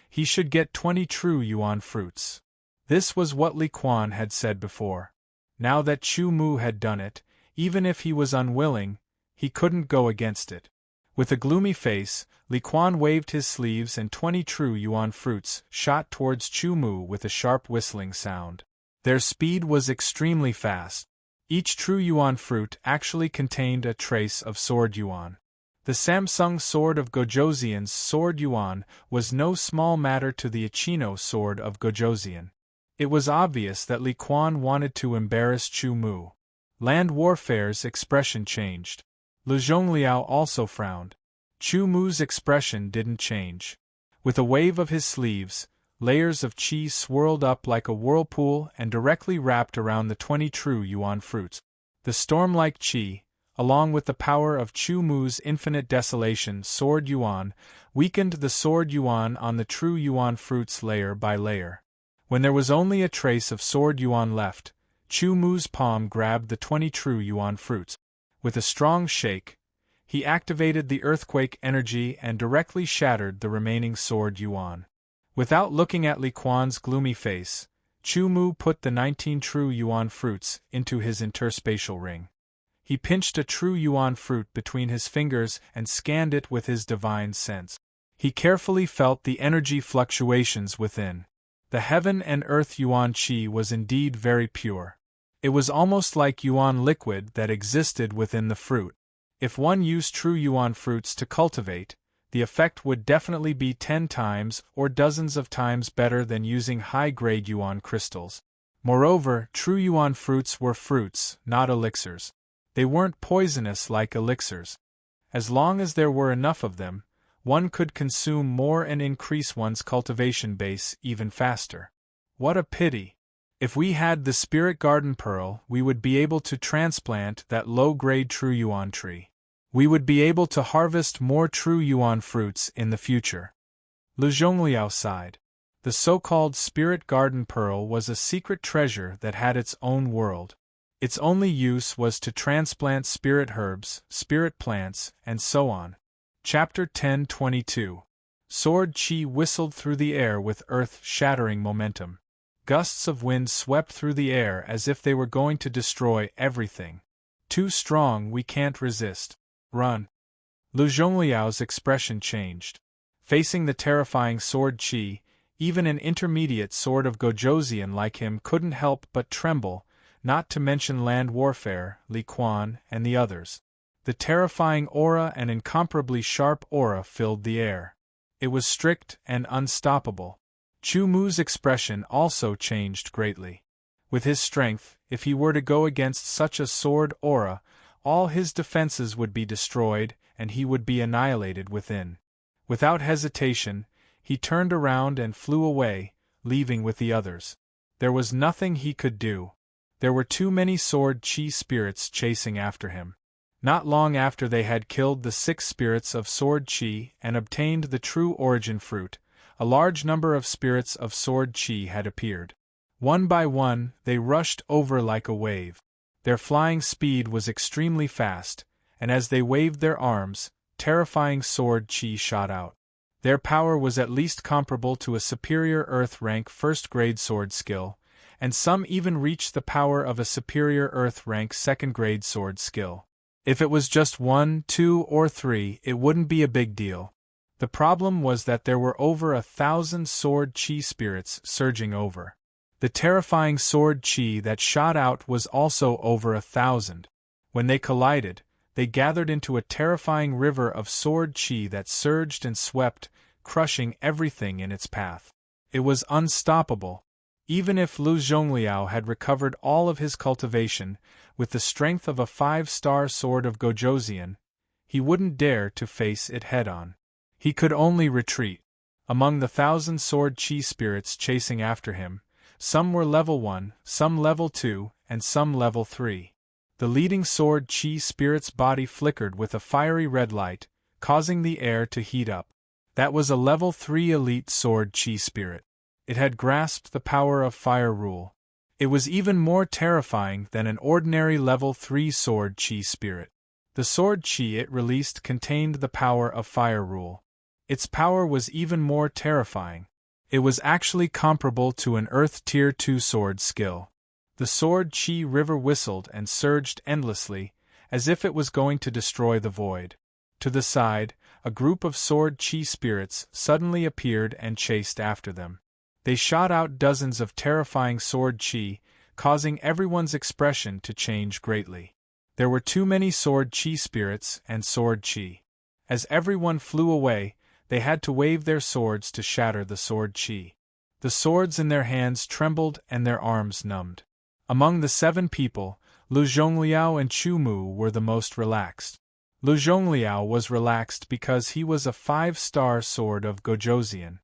he should get 20 true yuan fruits. This was what Li Quan had said before. Now that Chu Mu had done it, even if he was unwilling, he couldn't go against it. With a gloomy face, Li Quan waved his sleeves and 20 true yuan fruits shot towards Chu Mu with a sharp whistling sound. Their speed was extremely fast. Each true yuan fruit actually contained a trace of sword yuan. The Samsung sword of Gojoseon's sword yuan was no small matter to the Ichino sword of Gojoseon. It was obvious that Li Quan wanted to embarrass Chu Mu. Land Warfare's expression changed. Lu Zhongliao also frowned. Chu Mu's expression didn't change. With a wave of his sleeves, layers of chi swirled up like a whirlpool and directly wrapped around the 20 true yuan fruits. The storm-like chi, along with the power of Chu Mu's infinite desolation sword yuan, weakened the sword yuan on the true yuan fruits layer by layer. When there was only a trace of sword yuan left, Chu Mu's palm grabbed the 20 true yuan fruits. With a strong shake, he activated the earthquake energy and directly shattered the remaining sword yuan. Without looking at Li Quan's gloomy face, Chu Mu put the 19 true yuan fruits into his interspatial ring. He pinched a true yuan fruit between his fingers and scanned it with his divine sense. He carefully felt the energy fluctuations within. The heaven and earth yuan qi was indeed very pure. It was almost like yuan liquid that existed within the fruit. If one used true yuan fruits to cultivate, the effect would definitely be 10 times or dozens of times better than using high-grade yuan crystals. Moreover, true yuan fruits were fruits, not elixirs. They weren't poisonous like elixirs. As long as there were enough of them, one could consume more and increase one's cultivation base even faster. What a pity! If we had the Spirit Garden Pearl, we would be able to transplant that low-grade true yuan tree. We would be able to harvest more true yuan fruits in the future. Lu Zhongliao sighed. The so-called Spirit Garden Pearl was a secret treasure that had its own world. Its only use was to transplant spirit herbs, spirit plants, and so on. Chapter 10:22. Sword Chi whistled through the air with earth-shattering momentum. Gusts of wind swept through the air as if they were going to destroy everything. Too strong, we can't resist. Run. Lu Zhongliao's expression changed. Facing the terrifying sword Chi, even an intermediate sword of Gojoseon like him couldn't help but tremble, not to mention Land Warfare, Li Quan, and the others. The terrifying aura and incomparably sharp aura filled the air. It was strict and unstoppable. Chu Mu's expression also changed greatly. With his strength, if he were to go against such a sword aura, all his defenses would be destroyed, and he would be annihilated within. Without hesitation, he turned around and flew away, leaving with the others. There was nothing he could do. There were too many sword chi spirits chasing after him. Not long after they had killed the 6 spirits of sword chi and obtained the true origin fruit, a large number of spirits of sword chi had appeared. One by one, they rushed over like a wave. Their flying speed was extremely fast, and as they waved their arms, terrifying sword chi shot out. Their power was at least comparable to a superior Earth rank first-grade sword skill, and some even reached the power of a superior Earth rank second-grade sword skill. If it was just 1, 2, or 3, it wouldn't be a big deal. The problem was that there were over 1,000 sword chi spirits surging over. The terrifying sword chi that shot out was also over 1,000. When they collided, they gathered into a terrifying river of sword chi that surged and swept, crushing everything in its path. It was unstoppable. Even if Lu Zhongliao had recovered all of his cultivation, with the strength of a 5-star sword of Gojoseon, he wouldn't dare to face it head-on. He could only retreat. Among the 1,000 sword chi spirits chasing after him, some were level 1, some level 2, and some level 3. The leading sword chi spirit's body flickered with a fiery red light, causing the air to heat up. That was a level 3 elite sword chi spirit. It had grasped the power of fire rule. It was even more terrifying than an ordinary level 3 sword chi spirit. The sword chi it released contained the power of fire rule. Its power was even more terrifying. It was actually comparable to an Earth Tier 2 sword skill. The sword chi river whistled and surged endlessly, as if it was going to destroy the void. To the side, a group of sword chi spirits suddenly appeared and chased after them. They shot out dozens of terrifying sword chi, causing everyone's expression to change greatly. There were too many sword chi spirits and sword chi. As everyone flew away, they had to wave their swords to shatter the sword chi. The swords in their hands trembled and their arms numbed. Among the 7 people, Lu Zhongliao and Chu Mu were the most relaxed. Lu Zhongliao was relaxed because he was a 5-star sword of Gojoseon.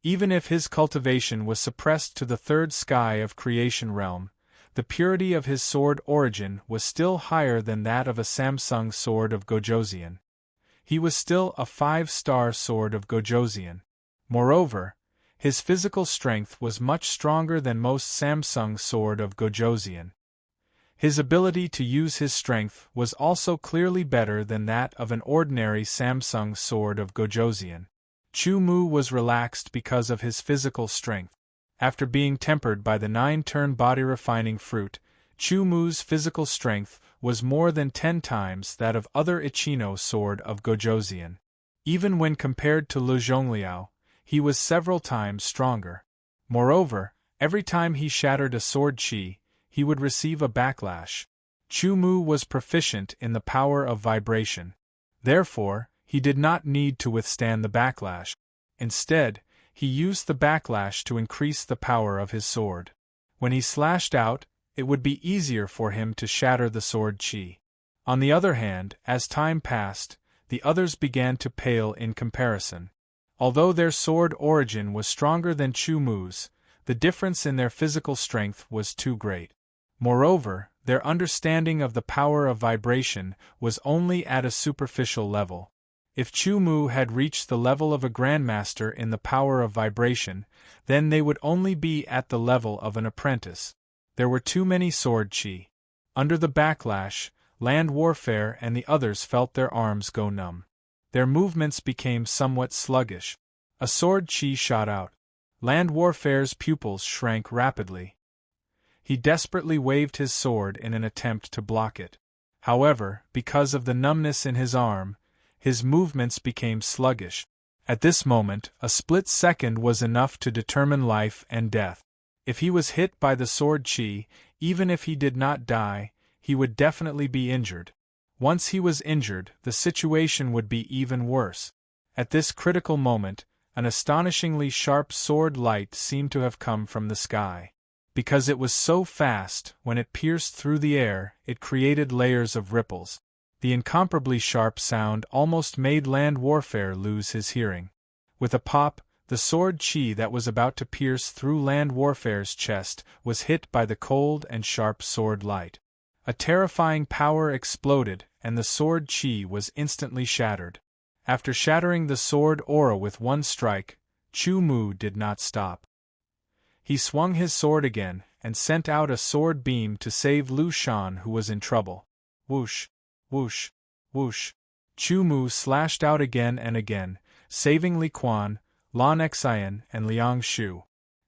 Even if his cultivation was suppressed to the 3rd sky of creation realm, the purity of his sword origin was still higher than that of a Samsung sword of Gojoseon. He was still a 5-star sword of Gojoseon. Moreover, his physical strength was much stronger than most Samsung sword of Gojoseon. His ability to use his strength was also clearly better than that of an ordinary Samsung sword of Gojoseon. Chu Mu was relaxed because of his physical strength. After being tempered by the 9-turn body-refining fruit, Chu Mu's physical strength was more than 10 times that of other Ichino sword of Gojoseon. Even when compared to Lu Zhongliao, he was several times stronger. Moreover, every time he shattered a sword chi, he would receive a backlash. Chu Mu was proficient in the power of vibration. Therefore, he did not need to withstand the backlash. Instead, he used the backlash to increase the power of his sword. When he slashed out, it would be easier for him to shatter the sword chi. On the other hand, as time passed, the others began to pale in comparison. Although their sword origin was stronger than Chu Mu's, the difference in their physical strength was too great. Moreover, their understanding of the power of vibration was only at a superficial level. If Chu Mu had reached the level of a grandmaster in the power of vibration, then they would only be at the level of an apprentice. There were too many sword chi. Under the backlash, Land Warfare and the others felt their arms go numb. Their movements became somewhat sluggish. A sword chi shot out. Land Warfare's pupils shrank rapidly. He desperately waved his sword in an attempt to block it. However, because of the numbness in his arm, his movements became sluggish. At this moment, a split second was enough to determine life and death. If he was hit by the sword chi, even if he did not die, he would definitely be injured. Once he was injured, the situation would be even worse. At this critical moment, an astonishingly sharp sword light seemed to have come from the sky. Because it was so fast, when it pierced through the air, it created layers of ripples. The incomparably sharp sound almost made land warfare lose his hearing. With a pop, the sword chi that was about to pierce through land warfare's chest was hit by the cold and sharp sword light. A terrifying power exploded, and the sword chi was instantly shattered. After shattering the sword aura with one strike, Chu Mu did not stop. He swung his sword again, and sent out a sword beam to save Lu Shan, who was in trouble. Whoosh! Whoosh! Whoosh! Chu Mu slashed out again and again, saving Li Quan, Lan Xian, and Liang Shu.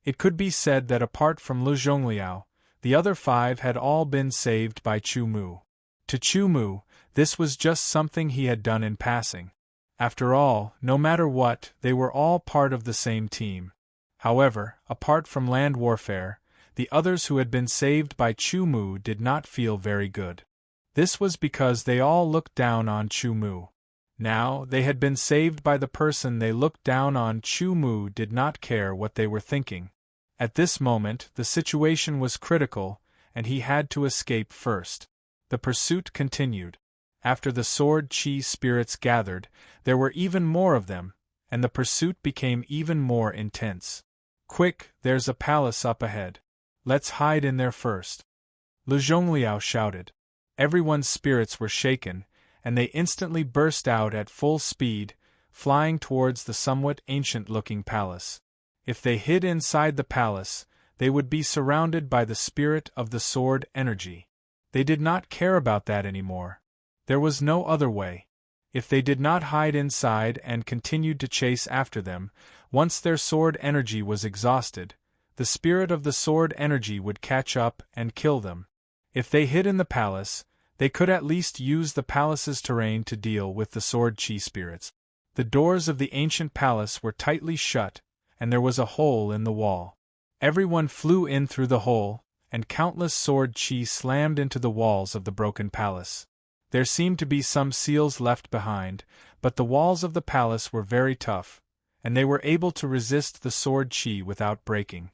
It could be said that apart from Lu Zhongliao, the other 5 had all been saved by Chu Mu. To Chu Mu, this was just something he had done in passing. After all, no matter what, they were all part of the same team. However, apart from land warfare, the others who had been saved by Chu Mu did not feel very good. This was because they all looked down on Chu Mu. Now, they had been saved by the person they looked down on. Chu Mu did not care what they were thinking. At this moment, the situation was critical, and he had to escape first. The pursuit continued. After the sword chi spirits gathered, there were even more of them, and the pursuit became even more intense. Quick, there's a palace up ahead. Let's hide in there first. Lu Zhongliao shouted. Everyone's spirits were shaken, and they instantly burst out at full speed, flying towards the somewhat ancient-looking palace. If they hid inside the palace, they would be surrounded by the spirit of the sword energy. They did not care about that anymore. There was no other way. If they did not hide inside and continued to chase after them, once their sword energy was exhausted, the spirit of the sword energy would catch up and kill them. If they hid in the palace, they could at least use the palace's terrain to deal with the sword chi spirits. The doors of the ancient palace were tightly shut, and there was a hole in the wall. Everyone flew in through the hole, and countless sword chi slammed into the walls of the broken palace. There seemed to be some seals left behind, but the walls of the palace were very tough, and they were able to resist the sword chi without breaking.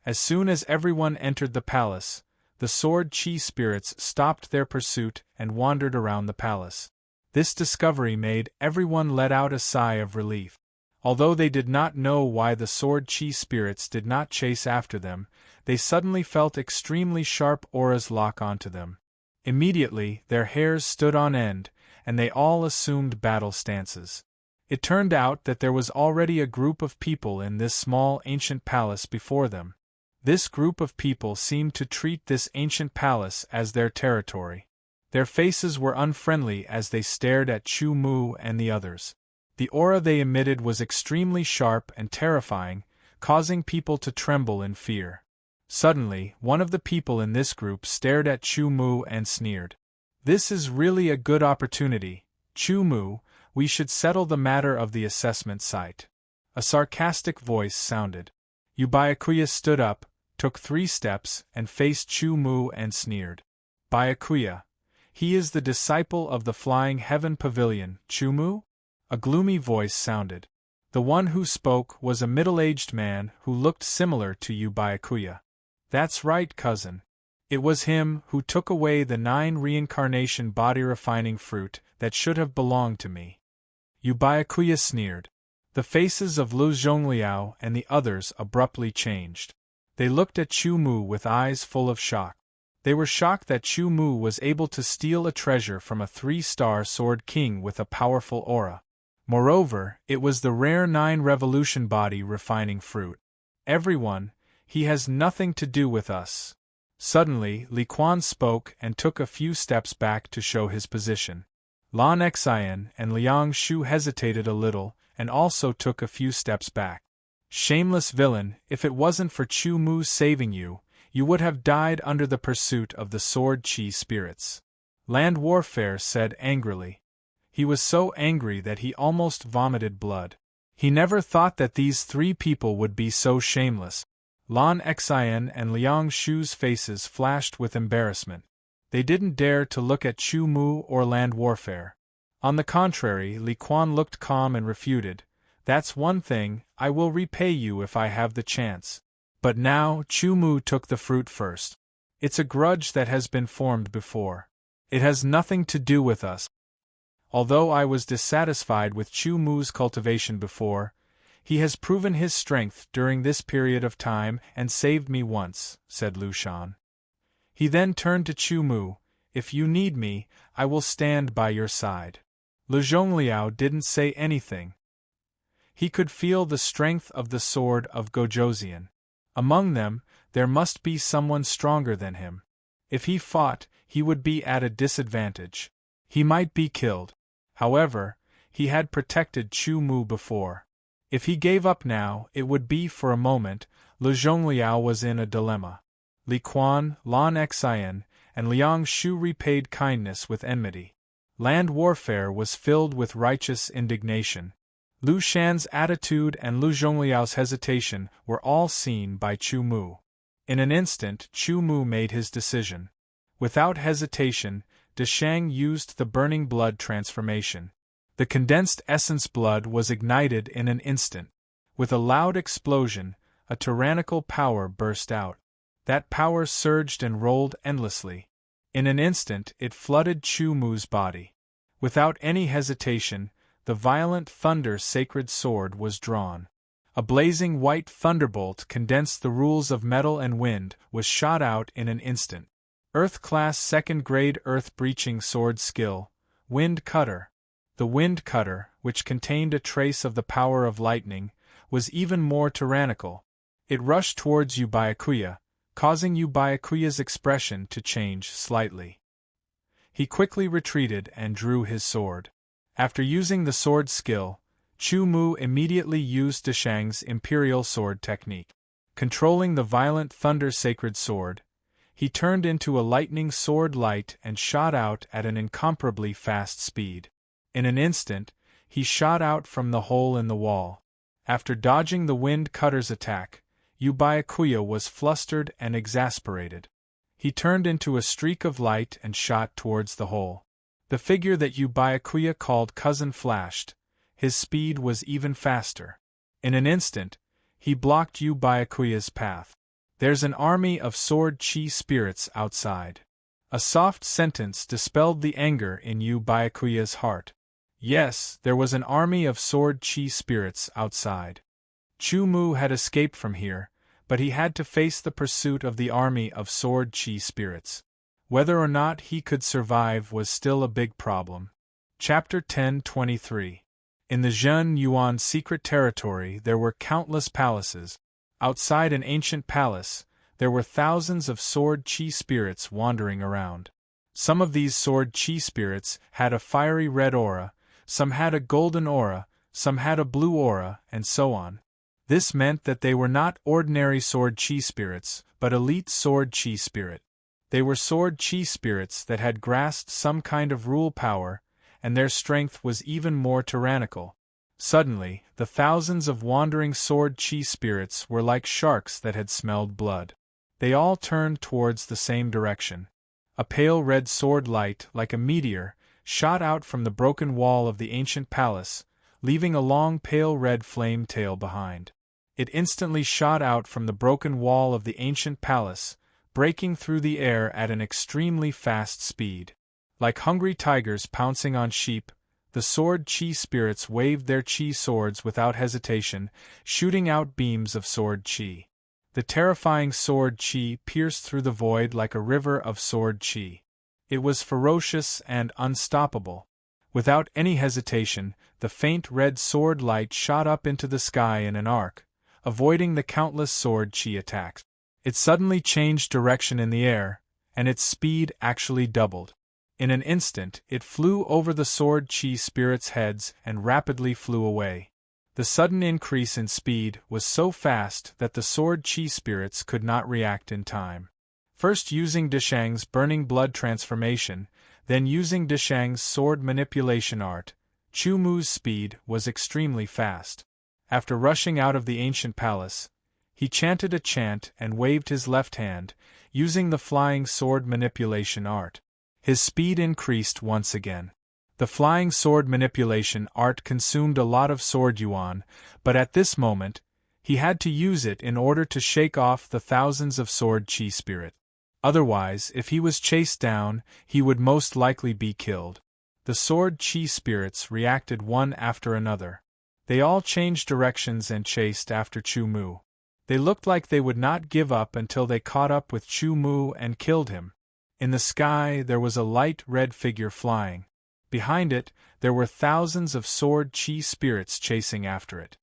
As soon as everyone entered the palace, the sword chi spirits stopped their pursuit and wandered around the palace. This discovery made everyone let out a sigh of relief. Although they did not know why the sword chi spirits did not chase after them, they suddenly felt extremely sharp auras lock onto them. Immediately, their hairs stood on end, and they all assumed battle stances. It turned out that there was already a group of people in this small ancient palace before them. This group of people seemed to treat this ancient palace as their territory. Their faces were unfriendly as they stared at Chu Mu and the others. The aura they emitted was extremely sharp and terrifying, causing people to tremble in fear. Suddenly, one of the people in this group stared at Chu Mu and sneered. "This is really a good opportunity, Chu Mu, we should settle the matter of the assessment site." A sarcastic voice sounded. Byakuya stood up, took 3 steps, and faced Chu Mu and sneered. "Byakuya. He is the disciple of the Flying Heaven Pavilion, Chu Mu?" A gloomy voice sounded. The one who spoke was a middle-aged man who looked similar to Byakuya. "That's right, cousin. It was him who took away the 9 reincarnation body-refining fruit that should have belonged to me." Byakuya sneered. The faces of Lu Zhongliao and the others abruptly changed. They looked at Chu Mu with eyes full of shock. They were shocked that Chu Mu was able to steal a treasure from a 3-star sword king with a powerful aura. Moreover, it was the rare 9 revolution body refining fruit. "Everyone, he has nothing to do with us." Suddenly, Li Quan spoke and took a few steps back to show his position. Lan Xian and Liang Shu hesitated a little and also took a few steps back. "Shameless villain, if it wasn't for Chu Mu saving you, you would have died under the pursuit of the sword chi spirits," Land Warfare said angrily. He was so angry that he almost vomited blood. He never thought that these 3 people would be so shameless. Lan Xian and Liang Shu's faces flashed with embarrassment. They didn't dare to look at Chu Mu or Land Warfare. On the contrary, Li Quan looked calm and refuted. "That's one thing, I will repay you if I have the chance." But now, Chu Mu took the fruit first. It's a grudge that has been formed before. It has nothing to do with us. Although I was dissatisfied with Chu Mu's cultivation before, he has proven his strength during this period of time and saved me once, said Lu Shan. He then turned to Chu Mu. If you need me, I will stand by your side. Lu Zhongliao didn't say anything. He could feel the strength of the sword of Gojoseon. Among them, there must be someone stronger than him. If he fought, he would be at a disadvantage. He might be killed. However, he had protected Chu Mu before. If he gave up now, it would be for a moment. Lu Zhongliao was in a dilemma. Li Quan, Lan Xian, and Liang Shu repaid kindness with enmity. Land warfare was filled with righteous indignation. Lu Shan's attitude and Lu Zhongliao's hesitation were all seen by Chu Mu. In an instant, Chu Mu made his decision. Without hesitation, Deshang used the burning blood transformation. The condensed essence blood was ignited in an instant. With a loud explosion, a tyrannical power burst out. That power surged and rolled endlessly. In an instant, it flooded Chu Mu's body. Without any hesitation, the violent thunder sacred sword was drawn. A blazing white thunderbolt condensed the rules of metal and wind was shot out in an instant. Earth-class second-grade earth-breaching sword skill, Wind Cutter. The Wind Cutter, which contained a trace of the power of lightning, was even more tyrannical. It rushed towards Byakuya, causing Byakuya's expression to change slightly. He quickly retreated and drew his sword. After using the sword skill, Chu Mu immediately used Deshang's imperial sword technique. Controlling the violent thunder sacred sword, he turned into a lightning sword light and shot out at an incomparably fast speed. In an instant, he shot out from the hole in the wall. After dodging the Wind Cutter's attack, Byakuya was flustered and exasperated. He turned into a streak of light and shot towards the hole. The figure that Byakuya called Cousin flashed. His speed was even faster. In an instant, he blocked Byakuya's path. There's an army of sword chi spirits outside. A soft sentence dispelled the anger in Byakuya's heart. Yes, there was an army of sword chi spirits outside. Chu Mu had escaped from here, but he had to face the pursuit of the army of sword chi spirits. Whether or not he could survive was still a big problem. Chapter 10:23. In the Zhen Yuan secret territory there were countless palaces. Outside an ancient palace, there were thousands of sword chi spirits wandering around. Some of these sword chi spirits had a fiery red aura, some had a golden aura, some had a blue aura, and so on. This meant that they were not ordinary sword chi spirits, but elite sword chi spirit. They were sword chi spirits that had grasped some kind of rule power, and their strength was even more tyrannical. Suddenly, the thousands of wandering sword chi spirits were like sharks that had smelled blood. They all turned towards the same direction. A pale red sword light, like a meteor, shot out from the broken wall of the ancient palace, leaving a long pale red flame tail behind. It instantly shot out from the broken wall of the ancient palace, breaking through the air at an extremely fast speed. Like hungry tigers pouncing on sheep, the sword chi spirits waved their chi swords without hesitation, shooting out beams of sword chi. The terrifying sword chi pierced through the void like a river of sword chi. It was ferocious and unstoppable. Without any hesitation, the faint red sword light shot up into the sky in an arc, avoiding the countless sword chi attacks. It suddenly changed direction in the air, and its speed actually doubled. In an instant, it flew over the sword chi spirits' heads and rapidly flew away. The sudden increase in speed was so fast that the sword chi spirits could not react in time. First using Deshang's burning blood transformation, then using Deshang's sword manipulation art, Chu Mu's speed was extremely fast. After rushing out of the ancient palace, he chanted a chant and waved his left hand, using the flying sword manipulation art. His speed increased once again. The flying sword manipulation art consumed a lot of sword yuan, but at this moment, He had to use it in order to shake off the thousands of sword chi spirit. Otherwise, if he was chased down, he would most likely be killed. The sword chi spirits reacted one after another. They all changed directions and chased after Chu Mu. They looked like they would not give up until they caught up with Chu Mu and killed him. In the sky there was a light red figure flying. Behind it, there were thousands of sword chi spirits chasing after it.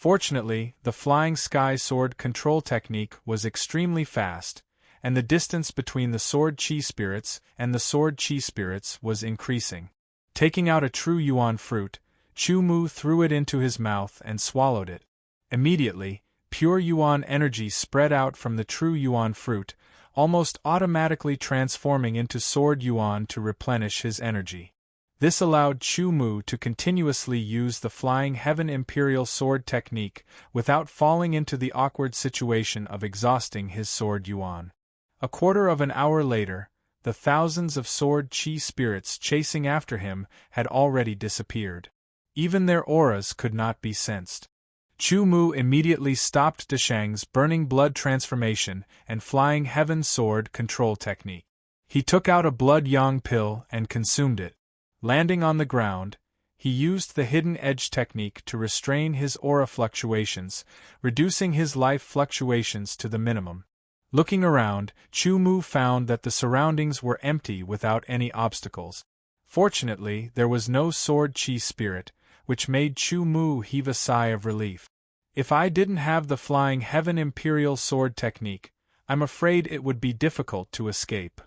Fortunately, the flying sky sword control technique was extremely fast, and the distance between the sword chi spirits and the sword chi spirits was increasing. Taking out a true yuan fruit, Chu Mu threw it into his mouth and swallowed it. Immediately, pure yuan energy spread out from the true yuan fruit, almost automatically transforming into sword yuan to replenish his energy. This allowed Chu Mu to continuously use the Flying Heaven Imperial Sword technique without falling into the awkward situation of exhausting his sword yuan. A quarter of an hour later, the thousands of sword chi spirits chasing after him had already disappeared. Even their auras could not be sensed. Chu Mu immediately stopped Deshang's burning blood transformation and Flying Heaven Sword control technique. He took out a blood yang pill and consumed it. Landing on the ground, he used the hidden edge technique to restrain his aura fluctuations, reducing his life fluctuations to the minimum. Looking around, Chu Mu found that the surroundings were empty without any obstacles. Fortunately, there was no sword chi spirit, which made Chu Mu heave a sigh of relief. If I didn't have the Flying Heaven Imperial Sword technique, I'm afraid it would be difficult to escape.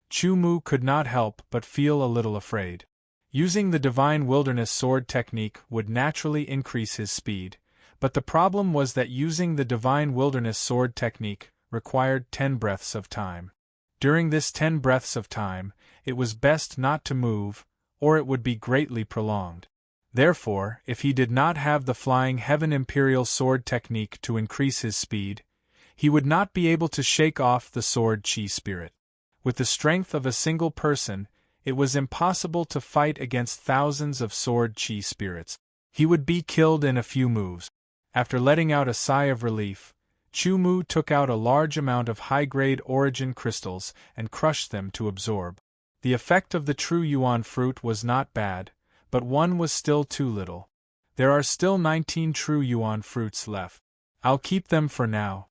Chu Mu could not help but feel a little afraid. Using the Divine Wilderness Sword technique would naturally increase his speed, but the problem was that using the Divine Wilderness Sword technique required 10 breaths of time. During this 10 breaths of time, it was best not to move, or it would be greatly prolonged. Therefore, if he did not have the Flying Heaven Imperial Sword technique to increase his speed, he would not be able to shake off the sword chi spirit. With the strength of a single person, it was impossible to fight against thousands of sword chi spirits. He would be killed in a few moves. After letting out a sigh of relief, Chu Mu took out a large amount of high-grade origin crystals and crushed them to absorb. The effect of the true yuan fruit was not bad, but one was still too little. There are still 19 true yuan fruits left. I'll keep them for now.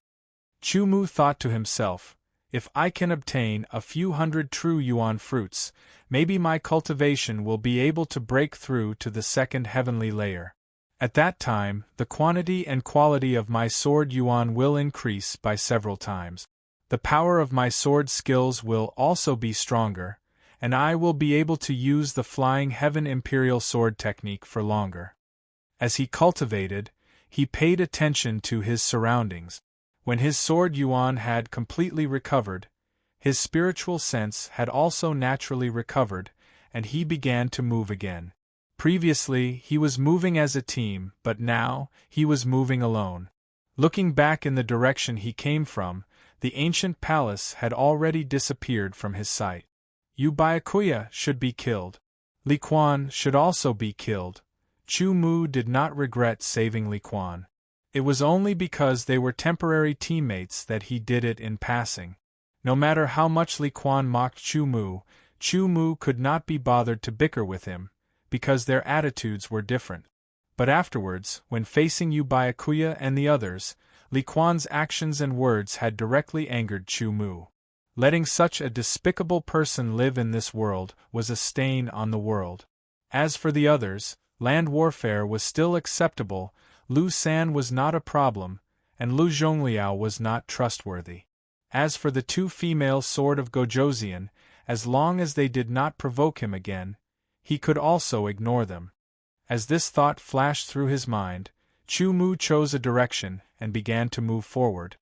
Chu Mu thought to himself, if I can obtain a few hundred true yuan fruits, maybe my cultivation will be able to break through to the second heavenly layer. At that time, the quantity and quality of my sword yuan will increase by several times. The power of my sword skills will also be stronger, and I will be able to use the Flying Heaven Imperial Sword technique for longer. As he cultivated, he paid attention to his surroundings. When his sword yuan had completely recovered, his spiritual sense had also naturally recovered, and he began to move again. Previously, he was moving as a team, but now, he was moving alone. Looking back in the direction he came from, the ancient palace had already disappeared from his sight. Yu Byakuya should be killed. Li Quan should also be killed. Chu Mu did not regret saving Li Quan. It was only because they were temporary teammates that he did it in passing. No matter how much Li Quan mocked Chu Mu could not be bothered to bicker with him, because their attitudes were different. But afterwards, when facing Yu Byakuya and the others, Li Quan's actions and words had directly angered Chu Mu. Letting such a despicable person live in this world was a stain on the world. As for the others, land warfare was still acceptable, Lu San was not a problem, and Lu Zhongliao was not trustworthy. As for the 2 female Sword of Gojoseon, as long as they did not provoke him again, he could also ignore them. As this thought flashed through his mind, Chu Mu chose a direction and began to move forward.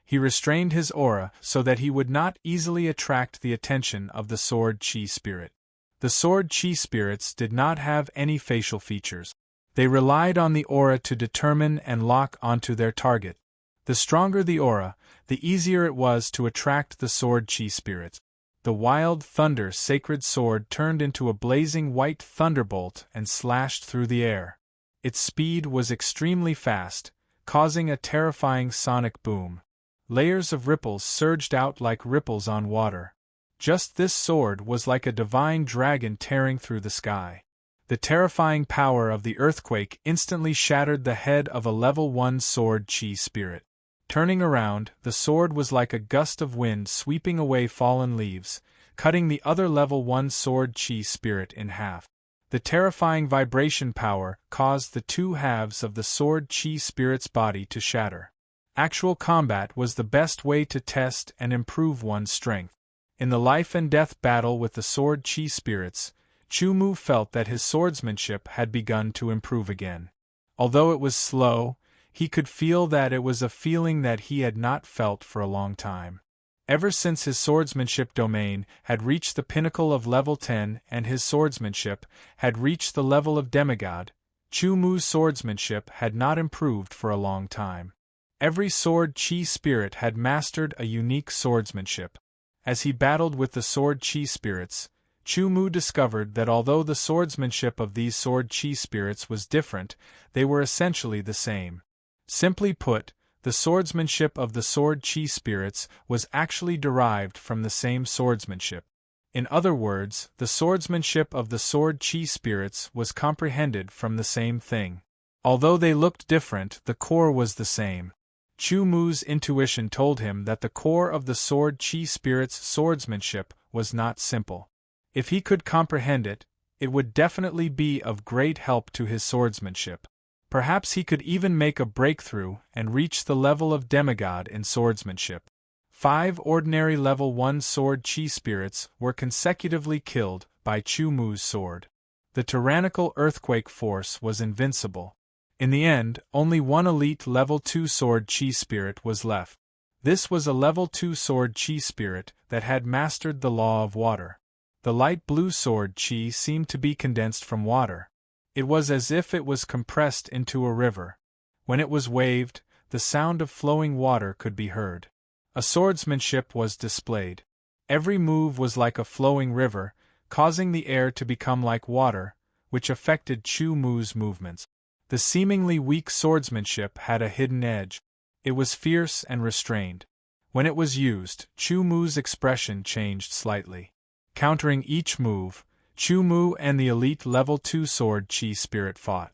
He restrained his aura so that he would not easily attract the attention of the sword chi spirit. The sword chi spirits did not have any facial features. They relied on the aura to determine and lock onto their target. The stronger the aura, the easier it was to attract the sword chi spirits. The Wild Thunder sacred sword turned into a blazing white thunderbolt and slashed through the air. Its speed was extremely fast, causing a terrifying sonic boom. Layers of ripples surged out like ripples on water. Just this sword was like a divine dragon tearing through the sky. The terrifying power of the earthquake instantly shattered the head of a level 1 sword chi spirit. Turning around, the sword was like a gust of wind sweeping away fallen leaves, cutting the other level 1 sword chi spirit in half. The terrifying vibration power caused the two halves of the sword chi spirit's body to shatter. Actual combat was the best way to test and improve one's strength. In the life-and-death battle with the sword chi spirits, Chu-Mu felt that his swordsmanship had begun to improve again. Although it was slow, he could feel that it was a feeling that he had not felt for a long time. Ever since his swordsmanship domain had reached the pinnacle of level 10 and his swordsmanship had reached the level of demigod, Chu-Mu's swordsmanship had not improved for a long time. Every sword chi spirit had mastered a unique swordsmanship. As he battled with the sword chi spirits, Chu-Mu discovered that although the swordsmanship of these sword chi spirits was different, they were essentially the same. Simply put, the swordsmanship of the sword chi spirits was actually derived from the same swordsmanship. In other words, the swordsmanship of the sword chi spirits was comprehended from the same thing. Although they looked different, the core was the same. Chu-Mu's intuition told him that the core of the sword chi spirit's swordsmanship was not simple. If he could comprehend it, it would definitely be of great help to his swordsmanship. Perhaps he could even make a breakthrough and reach the level of demigod in swordsmanship. 5 ordinary level 1 sword chi spirits were consecutively killed by Chu-Mu's sword. The tyrannical earthquake force was invincible. In the end, only one elite level 2 sword chi spirit was left. This was a level 2 sword chi spirit that had mastered the law of water. The light blue sword chi seemed to be condensed from water. It was as if it was compressed into a river. When it was waved, the sound of flowing water could be heard. A swordsmanship was displayed. Every move was like a flowing river, causing the air to become like water, which affected Chu-Mu's movements. The seemingly weak swordsmanship had a hidden edge. It was fierce and restrained. When it was used, Chu-Mu's expression changed slightly. Countering each move, Chu-Mu and the elite level 2 sword chi spirit fought.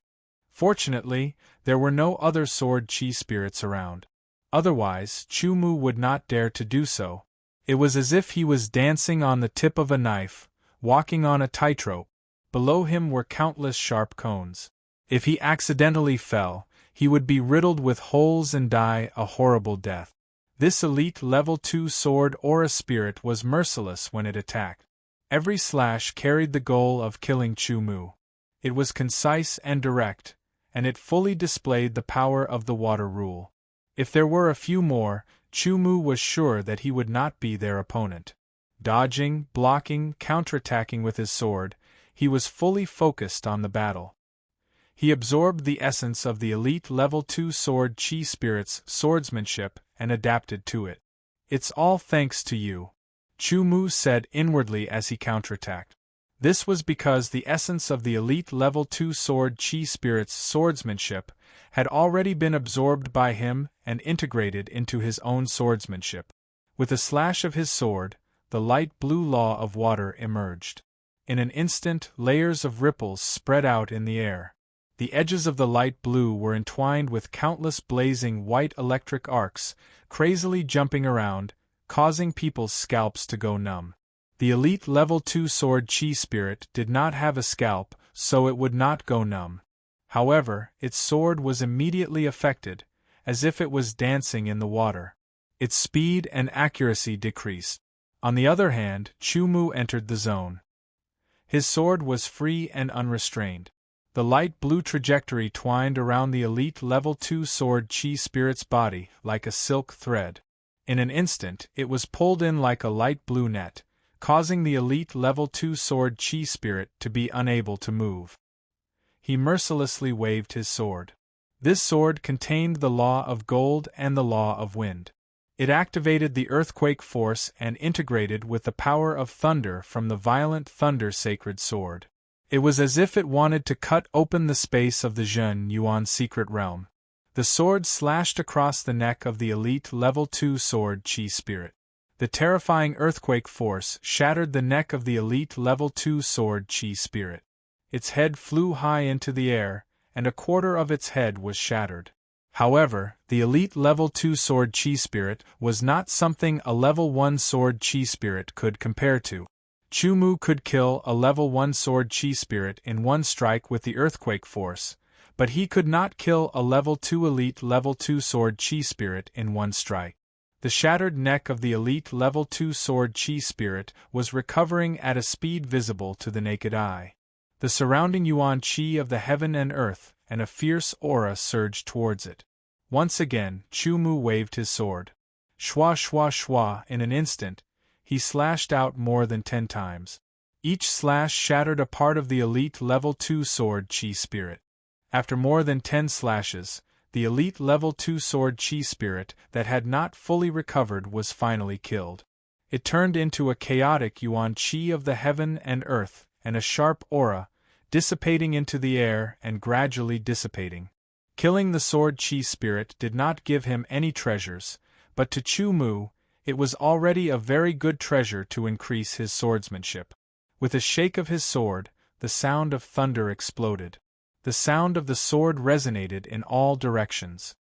Fortunately, there were no other sword chi spirits around. Otherwise, Chu-Mu would not dare to do so. It was as if he was dancing on the tip of a knife, walking on a tightrope. Below him were countless sharp cones. If he accidentally fell, he would be riddled with holes and die a horrible death. This elite level 2 sword aura spirit was merciless when it attacked. Every slash carried the goal of killing Chu-Mu. It was concise and direct, and it fully displayed the power of the water rule. If there were a few more, Chu-Mu was sure that he would not be their opponent. Dodging, blocking, counterattacking with his sword, he was fully focused on the battle. He absorbed the essence of the elite level 2 sword chi spirit's swordsmanship and adapted to it. "It's all thanks to you," Chu-Mu said inwardly as he counterattacked. This was because the essence of the elite level 2 sword chi spirit's swordsmanship had already been absorbed by him and integrated into his own swordsmanship. With a slash of his sword, the light blue law of water emerged. In an instant, layers of ripples spread out in the air. The edges of the light blue were entwined with countless blazing white electric arcs, crazily jumping around, causing people's scalps to go numb. The elite level 2 sword chi spirit did not have a scalp, so it would not go numb. However, its sword was immediately affected, as if it was dancing in the water. Its speed and accuracy decreased. On the other hand, Chu-Mu entered the zone. His sword was free and unrestrained. The light blue trajectory twined around the elite level 2 sword chi spirit's body like a silk thread. In an instant, it was pulled in like a light blue net, causing the elite level 2 sword chi spirit to be unable to move. He mercilessly waved his sword. This sword contained the law of gold and the law of wind. It activated the earthquake force and integrated with the power of thunder from the violent thunder sacred sword. It was as if it wanted to cut open the space of the Zhen Yuan secret realm. The sword slashed across the neck of the elite level 2 sword chi spirit. The terrifying earthquake force shattered the neck of the elite level 2 sword chi spirit. Its head flew high into the air, and a quarter of its head was shattered. However, the elite level 2 sword chi spirit was not something a level 1 sword chi spirit could compare to. Chumu could kill a level 1 sword chi spirit in one strike with the earthquake force, but he could not kill a level 2 elite level 2 sword chi spirit in one strike. The shattered neck of the elite level 2 sword chi spirit was recovering at a speed visible to the naked eye. The surrounding yuan chi of the heaven and earth, and a fierce aura surged towards it. Once again, Chumu waved his sword. Shwa shwa shwa, in an instant, he slashed out more than 10 times. Each slash shattered a part of the elite level 2 sword chi spirit. After more than 10 slashes, the elite level 2 sword chi spirit that had not fully recovered was finally killed. It turned into a chaotic yuan chi of the heaven and earth, and a sharp aura, dissipating into the air and gradually dissipating. Killing the sword chi spirit did not give him any treasures, but to Chumu, it was already a very good treasure to increase his swordsmanship. With a shake of his sword, the sound of thunder exploded. The sound of the sword resonated in all directions.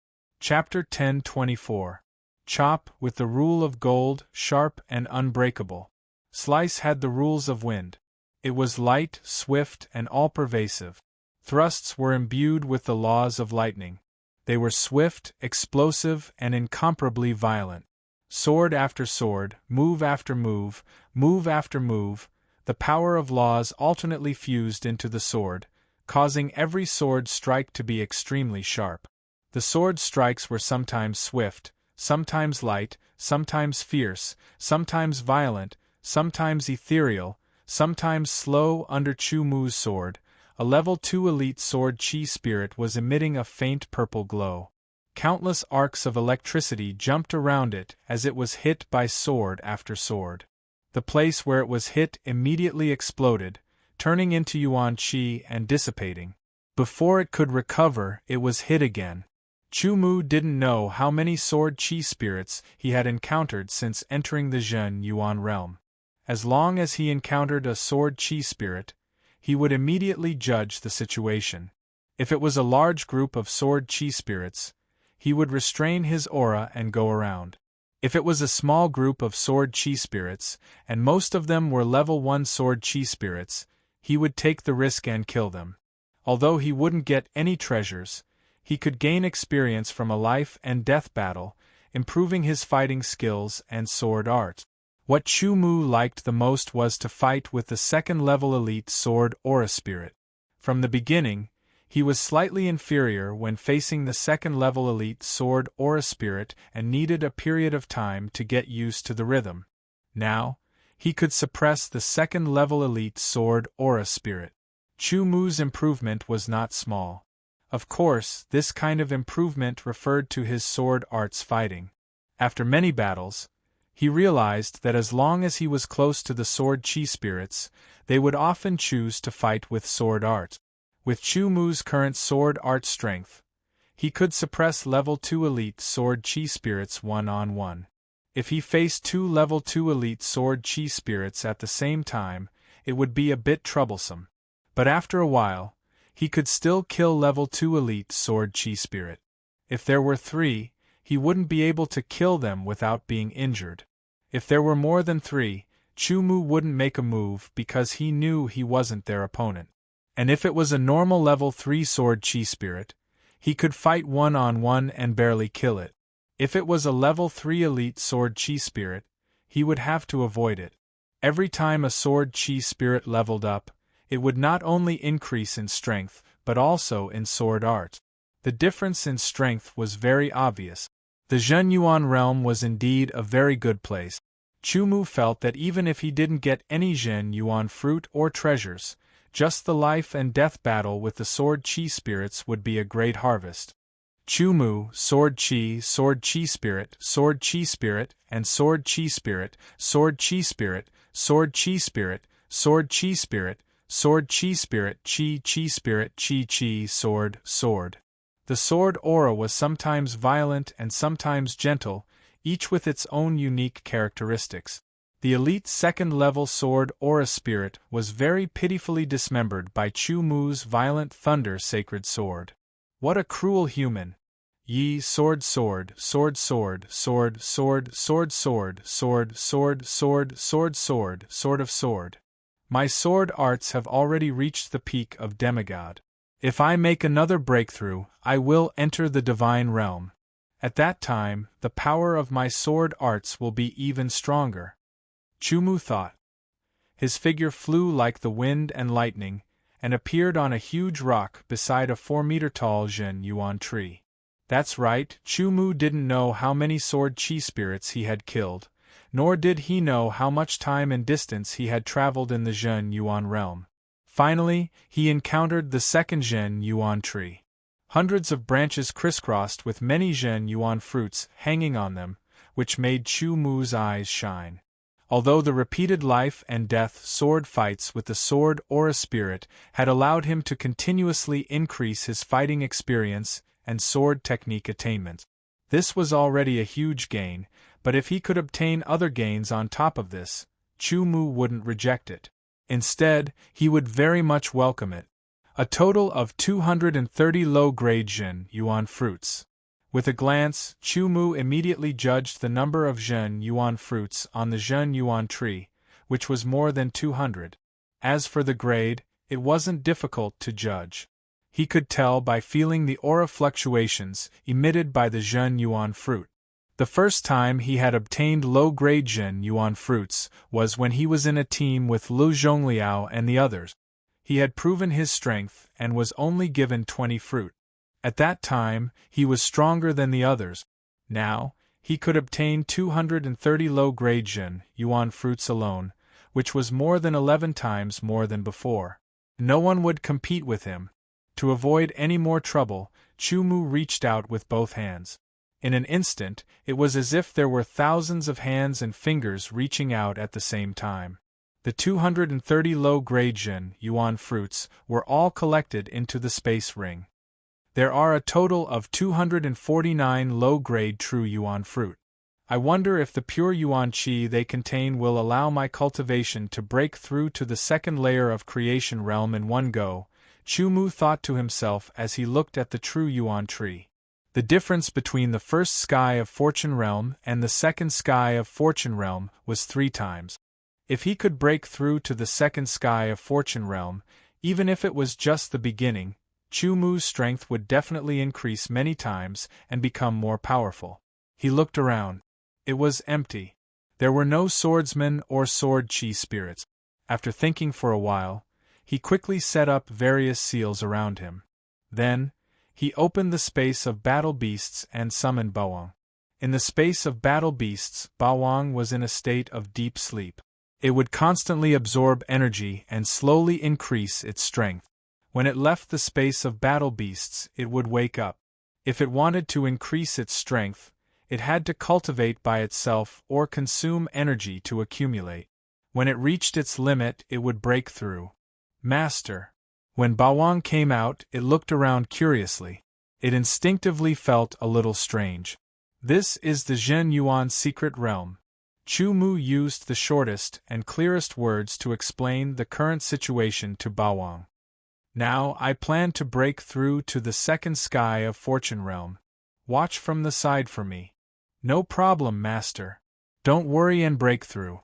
Chapter 10:24. Chop, with the rule of gold, sharp and unbreakable. Slice had the rules of wind. It was light, swift, and all-pervasive. Thrusts were imbued with the laws of lightning. They were swift, explosive, and incomparably violent. Sword after sword, move after move, move after move, the power of laws alternately fused into the sword, causing every sword strike to be extremely sharp. The sword strikes were sometimes swift, sometimes light, sometimes fierce, sometimes violent, sometimes ethereal, sometimes slow. Under Chumu's sword, a level 2 elite sword chi spirit was emitting a faint purple glow. Countless arcs of electricity jumped around it as it was hit by sword after sword. The place where it was hit immediately exploded, turning into yuan chi and dissipating. Before it could recover, it was hit again. Chumu didn't know how many sword chi spirits he had encountered since entering the Zhen Yuan realm. As long as he encountered a sword chi spirit, he would immediately judge the situation. If it was a large group of sword chi spirits, he would restrain his aura and go around. If it was a small group of sword chi spirits, and most of them were level 1 sword chi spirits, he would take the risk and kill them. Although he wouldn't get any treasures, he could gain experience from a life and death battle, improving his fighting skills and sword art. What Chumu liked the most was to fight with the second-level elite sword aura spirit. From the beginning, he was slightly inferior when facing the second-level elite sword aura spirit and needed a period of time to get used to the rhythm. Now, he could suppress the second-level elite sword aura spirit. Chumu's improvement was not small. Of course, this kind of improvement referred to his sword arts fighting. After many battles, he realized that as long as he was close to the sword chi spirits, they would often choose to fight with sword art. With Chumu's current sword art strength, he could suppress level 2 elite sword chi spirits one-on-one. If he faced 2 level 2 elite sword chi spirits at the same time, it would be a bit troublesome. But after a while, he could still kill level 2 elite sword chi spirit. If there were 3, he wouldn't be able to kill them without being injured. If there were more than 3, Chumu wouldn't make a move because he knew he wasn't their opponent. And if it was a normal level 3 sword chi spirit, he could fight one-on-one and barely kill it. If it was a level 3 elite sword chi spirit, he would have to avoid it. Every time a sword chi spirit leveled up, it would not only increase in strength, but also in sword art. The difference in strength was very obvious. The Zhenyuan realm was indeed a very good place. Chumu felt that even if he didn't get any Zhenyuan fruit or treasures, just the life and death battle with the sword chi spirits would be a great harvest. Chumu, sword chi spirit, sword chi spirit, and sword chi spirit, sword chi spirit, sword chi spirit, sword chi spirit, sword chi spirit, chi spirit, chi sword, sword. The sword aura was sometimes violent and sometimes gentle, each with its own unique characteristics. The elite second-level sword aura spirit was very pitifully dismembered by Chu Mu's violent thunder sacred sword. What a cruel human! Yi sword sword sword sword sword sword sword sword sword sword sword sword sword sword of sword. My sword arts have already reached the peak of demigod. If I make another breakthrough, I will enter the divine realm. At that time, the power of my sword arts will be even stronger. Chu Mu thought. His figure flew like the wind and lightning, and appeared on a huge rock beside a 4-meter-tall Zhen Yuan tree. That's right, Chu Mu didn't know how many sword chi spirits he had killed, nor did he know how much time and distance he had traveled in the Zhen Yuan realm. Finally, he encountered the second Zhen Yuan tree. Hundreds of branches crisscrossed with many Zhen Yuan fruits hanging on them, which made Chu Mu's eyes shine. Although the repeated life and death sword fights with the sword aura spirit had allowed him to continuously increase his fighting experience and sword technique attainment. This was already a huge gain, but if he could obtain other gains on top of this, Chu Mu wouldn't reject it. Instead, he would very much welcome it. A total of 230 low-grade Zhen Yuan fruits. With a glance, Chu Mu immediately judged the number of Zhen Yuan fruits on the Zhen Yuan tree, which was more than 200. As for the grade, it wasn't difficult to judge. He could tell by feeling the aura fluctuations emitted by the Zhen Yuan fruit. The first time he had obtained low-grade Zhen Yuan fruits was when he was in a team with Lu Zhongliao and the others. He had proven his strength and was only given 20 fruit. At that time, he was stronger than the others. Now, he could obtain 230 low-grade Zhen Yuan fruits alone, which was more than 11 times more than before. No one would compete with him. To avoid any more trouble, Chu Mu reached out with both hands. In an instant, it was as if there were thousands of hands and fingers reaching out at the same time. The 230 low-grade Zhen Yuan fruits were all collected into the space ring. There are a total of 249 low-grade true Yuan fruit. I wonder if the pure Yuan Qi they contain will allow my cultivation to break through to the second layer of creation realm in one go, Chu Mu thought to himself as he looked at the true Yuan tree. The difference between the first sky of Fortune realm and the second sky of Fortune realm was 3 times. If he could break through to the second sky of Fortune realm, even if it was just the beginning, Chu Mu's strength would definitely increase many times and become more powerful. He looked around. It was empty. There were no swordsmen or sword chi spirits. After thinking for a while, he quickly set up various seals around him. Then, he opened the space of battle beasts and summoned Bawang. In the space of battle beasts, Bawang was in a state of deep sleep. It would constantly absorb energy and slowly increase its strength. When it left the space of battle beasts, it would wake up. If it wanted to increase its strength, it had to cultivate by itself or consume energy to accumulate. When it reached its limit, it would break through. Master. When Bawang came out, it looked around curiously. It instinctively felt a little strange. This is the Zhen Yuan secret realm. Chu Mu used the shortest and clearest words to explain the current situation to Bawang. Now I plan to break through to the second sky of Fortune realm. Watch from the side for me. No problem, Master. Don't worry and break through.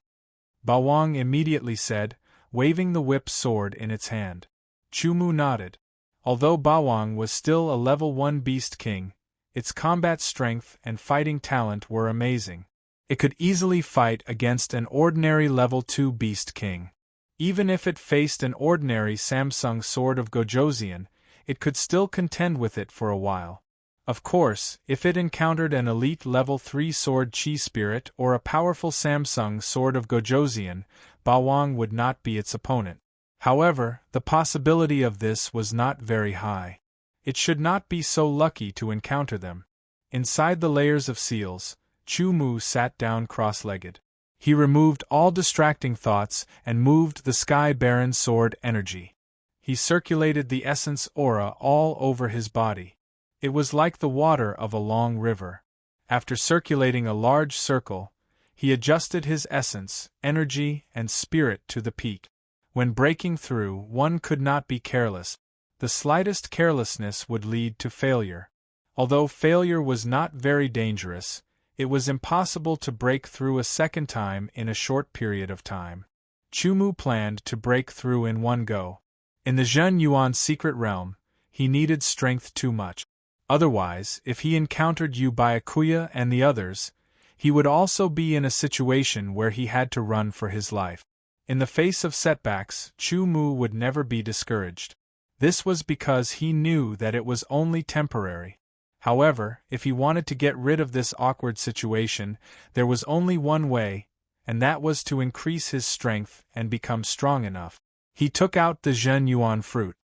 Bawang immediately said, waving the whip sword in its hand. Chu Mu nodded. Although Bawang was still a level 1 beast king, its combat strength and fighting talent were amazing. It could easily fight against an ordinary level 2 beast king. Even if it faced an ordinary Samsung sword of Gojoseon, it could still contend with it for a while. Of course, if it encountered an elite level 3 sword chi spirit or a powerful Samsung sword of Gojoseon, Bawang would not be its opponent. However, the possibility of this was not very high. It should not be so lucky to encounter them. Inside the layers of seals, Chu Mu sat down cross-legged. He removed all distracting thoughts and moved the Sky Baron sword energy. He circulated the essence aura all over his body. It was like the water of a long river. After circulating a large circle, he adjusted his essence, energy, and spirit to the peak. When breaking through, one could not be careless. The slightest carelessness would lead to failure. Although failure was not very dangerous, it was impossible to break through a second time in a short period of time. Chumu planned to break through in one go. In the Zhen Yuan secret realm, he needed strength too much. Otherwise, if he encountered Yu Byakuya and the others, he would also be in a situation where he had to run for his life. In the face of setbacks, Chu Mu would never be discouraged. This was because he knew that it was only temporary. However, if he wanted to get rid of this awkward situation, there was only one way, and that was to increase his strength and become strong enough. He took out the Zhen Yuan fruit.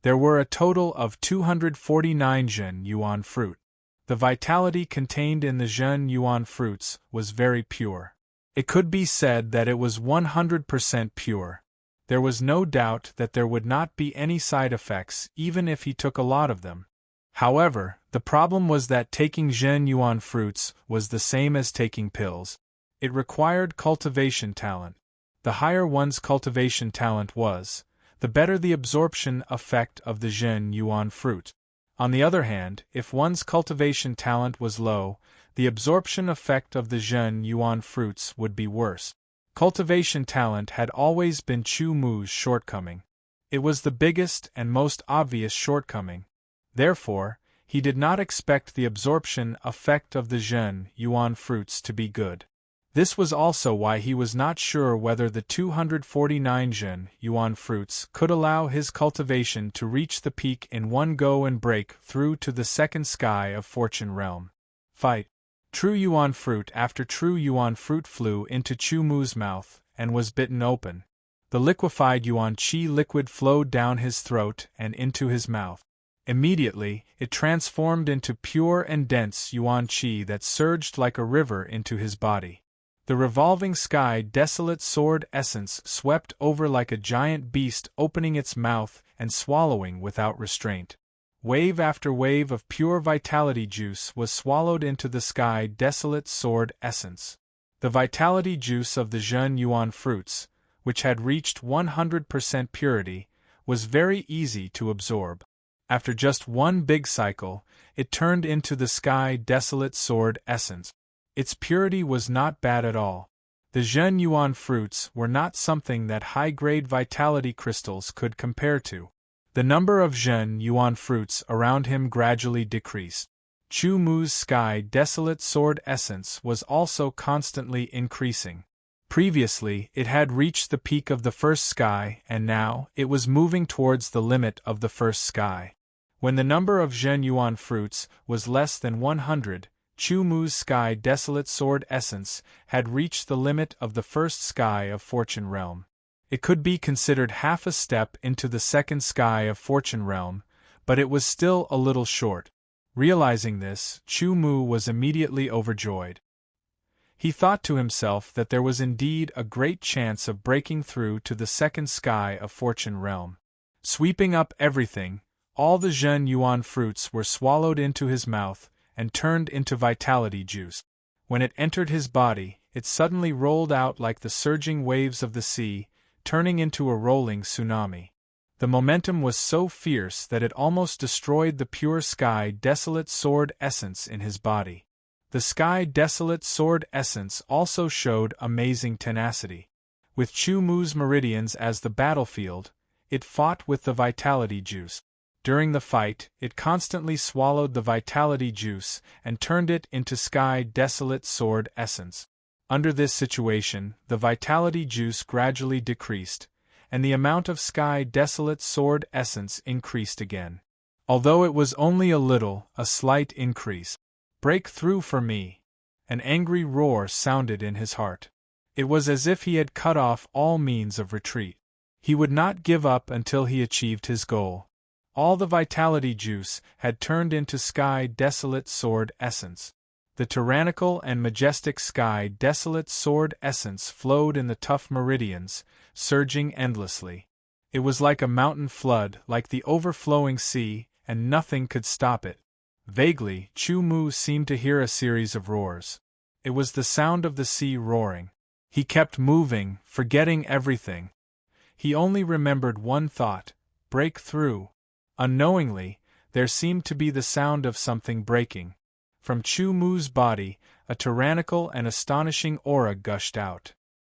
There were a total of 249 Zhen Yuan fruit. The vitality contained in the Zhen Yuan fruits was very pure. It could be said that it was 100% pure. There was no doubt that there would not be any side effects even if he took a lot of them. However, the problem was that taking Zhen Yuan fruits was the same as taking pills. It required cultivation talent. The higher one's cultivation talent was, the better the absorption effect of the Zhen Yuan fruit. On the other hand, if one's cultivation talent was low, the absorption effect of the Zhen Yuan fruits would be worse. Cultivation talent had always been Chu Mu's shortcoming. It was the biggest and most obvious shortcoming. Therefore, he did not expect the absorption effect of the Zhen Yuan fruits to be good. This was also why he was not sure whether the 249 Zhen Yuan fruits could allow his cultivation to reach the peak in one go and break through to the second sky of Fortune Realm. Fight. True Yuan fruit after true Yuan fruit flew into Chu Mu's mouth and was bitten open. The liquefied Yuan Qi liquid flowed down his throat and into his mouth. Immediately, it transformed into pure and dense Yuan Qi that surged like a river into his body. The revolving sky desolate sword essence swept over like a giant beast opening its mouth and swallowing without restraint. Wave after wave of pure vitality juice was swallowed into the sky desolate sword essence. The vitality juice of the Zhen Yuan fruits, which had reached 100% purity, was very easy to absorb. After just one big cycle, it turned into the sky desolate sword essence. Its purity was not bad at all. The Zhen Yuan fruits were not something that high-grade vitality crystals could compare to. The number of Zhen Yuan fruits around him gradually decreased. Chu Mu's sky desolate sword essence was also constantly increasing. Previously, it had reached the peak of the first sky and now it was moving towards the limit of the first sky. When the number of Zhen Yuan fruits was less than 100, Chu Mu's sky desolate sword essence had reached the limit of the first sky of Fortune Realm. It could be considered half a step into the second sky of Fortune Realm, but it was still a little short. Realizing this, Chu Mu was immediately overjoyed. He thought to himself that there was indeed a great chance of breaking through to the second sky of Fortune Realm. Sweeping up everything, all the Zhen Yuan fruits were swallowed into his mouth and turned into vitality juice. When it entered his body, it suddenly rolled out like the surging waves of the sea, turning into a rolling tsunami. The momentum was so fierce that it almost destroyed the pure sky desolate sword essence in his body. The sky desolate sword essence also showed amazing tenacity. With Chu Mu's meridians as the battlefield, it fought with the vitality juice. During the fight, it constantly swallowed the vitality juice and turned it into sky desolate sword essence. Under this situation, the vitality juice gradually decreased, and the amount of sky desolate sword essence increased again. Although it was only a slight increase. "Break through for me!" An angry roar sounded in his heart. It was as if he had cut off all means of retreat. He would not give up until he achieved his goal. All the vitality juice had turned into sky desolate sword essence. The tyrannical and majestic sky desolate sword essence flowed in the tough meridians, surging endlessly. It was like a mountain flood, like the overflowing sea, and nothing could stop it. Vaguely, Chu Mu seemed to hear a series of roars. It was the sound of the sea roaring. He kept moving, forgetting everything. He only remembered one thought: break through. Unknowingly, there seemed to be the sound of something breaking. From Chu Mu's body, a tyrannical and astonishing aura gushed out.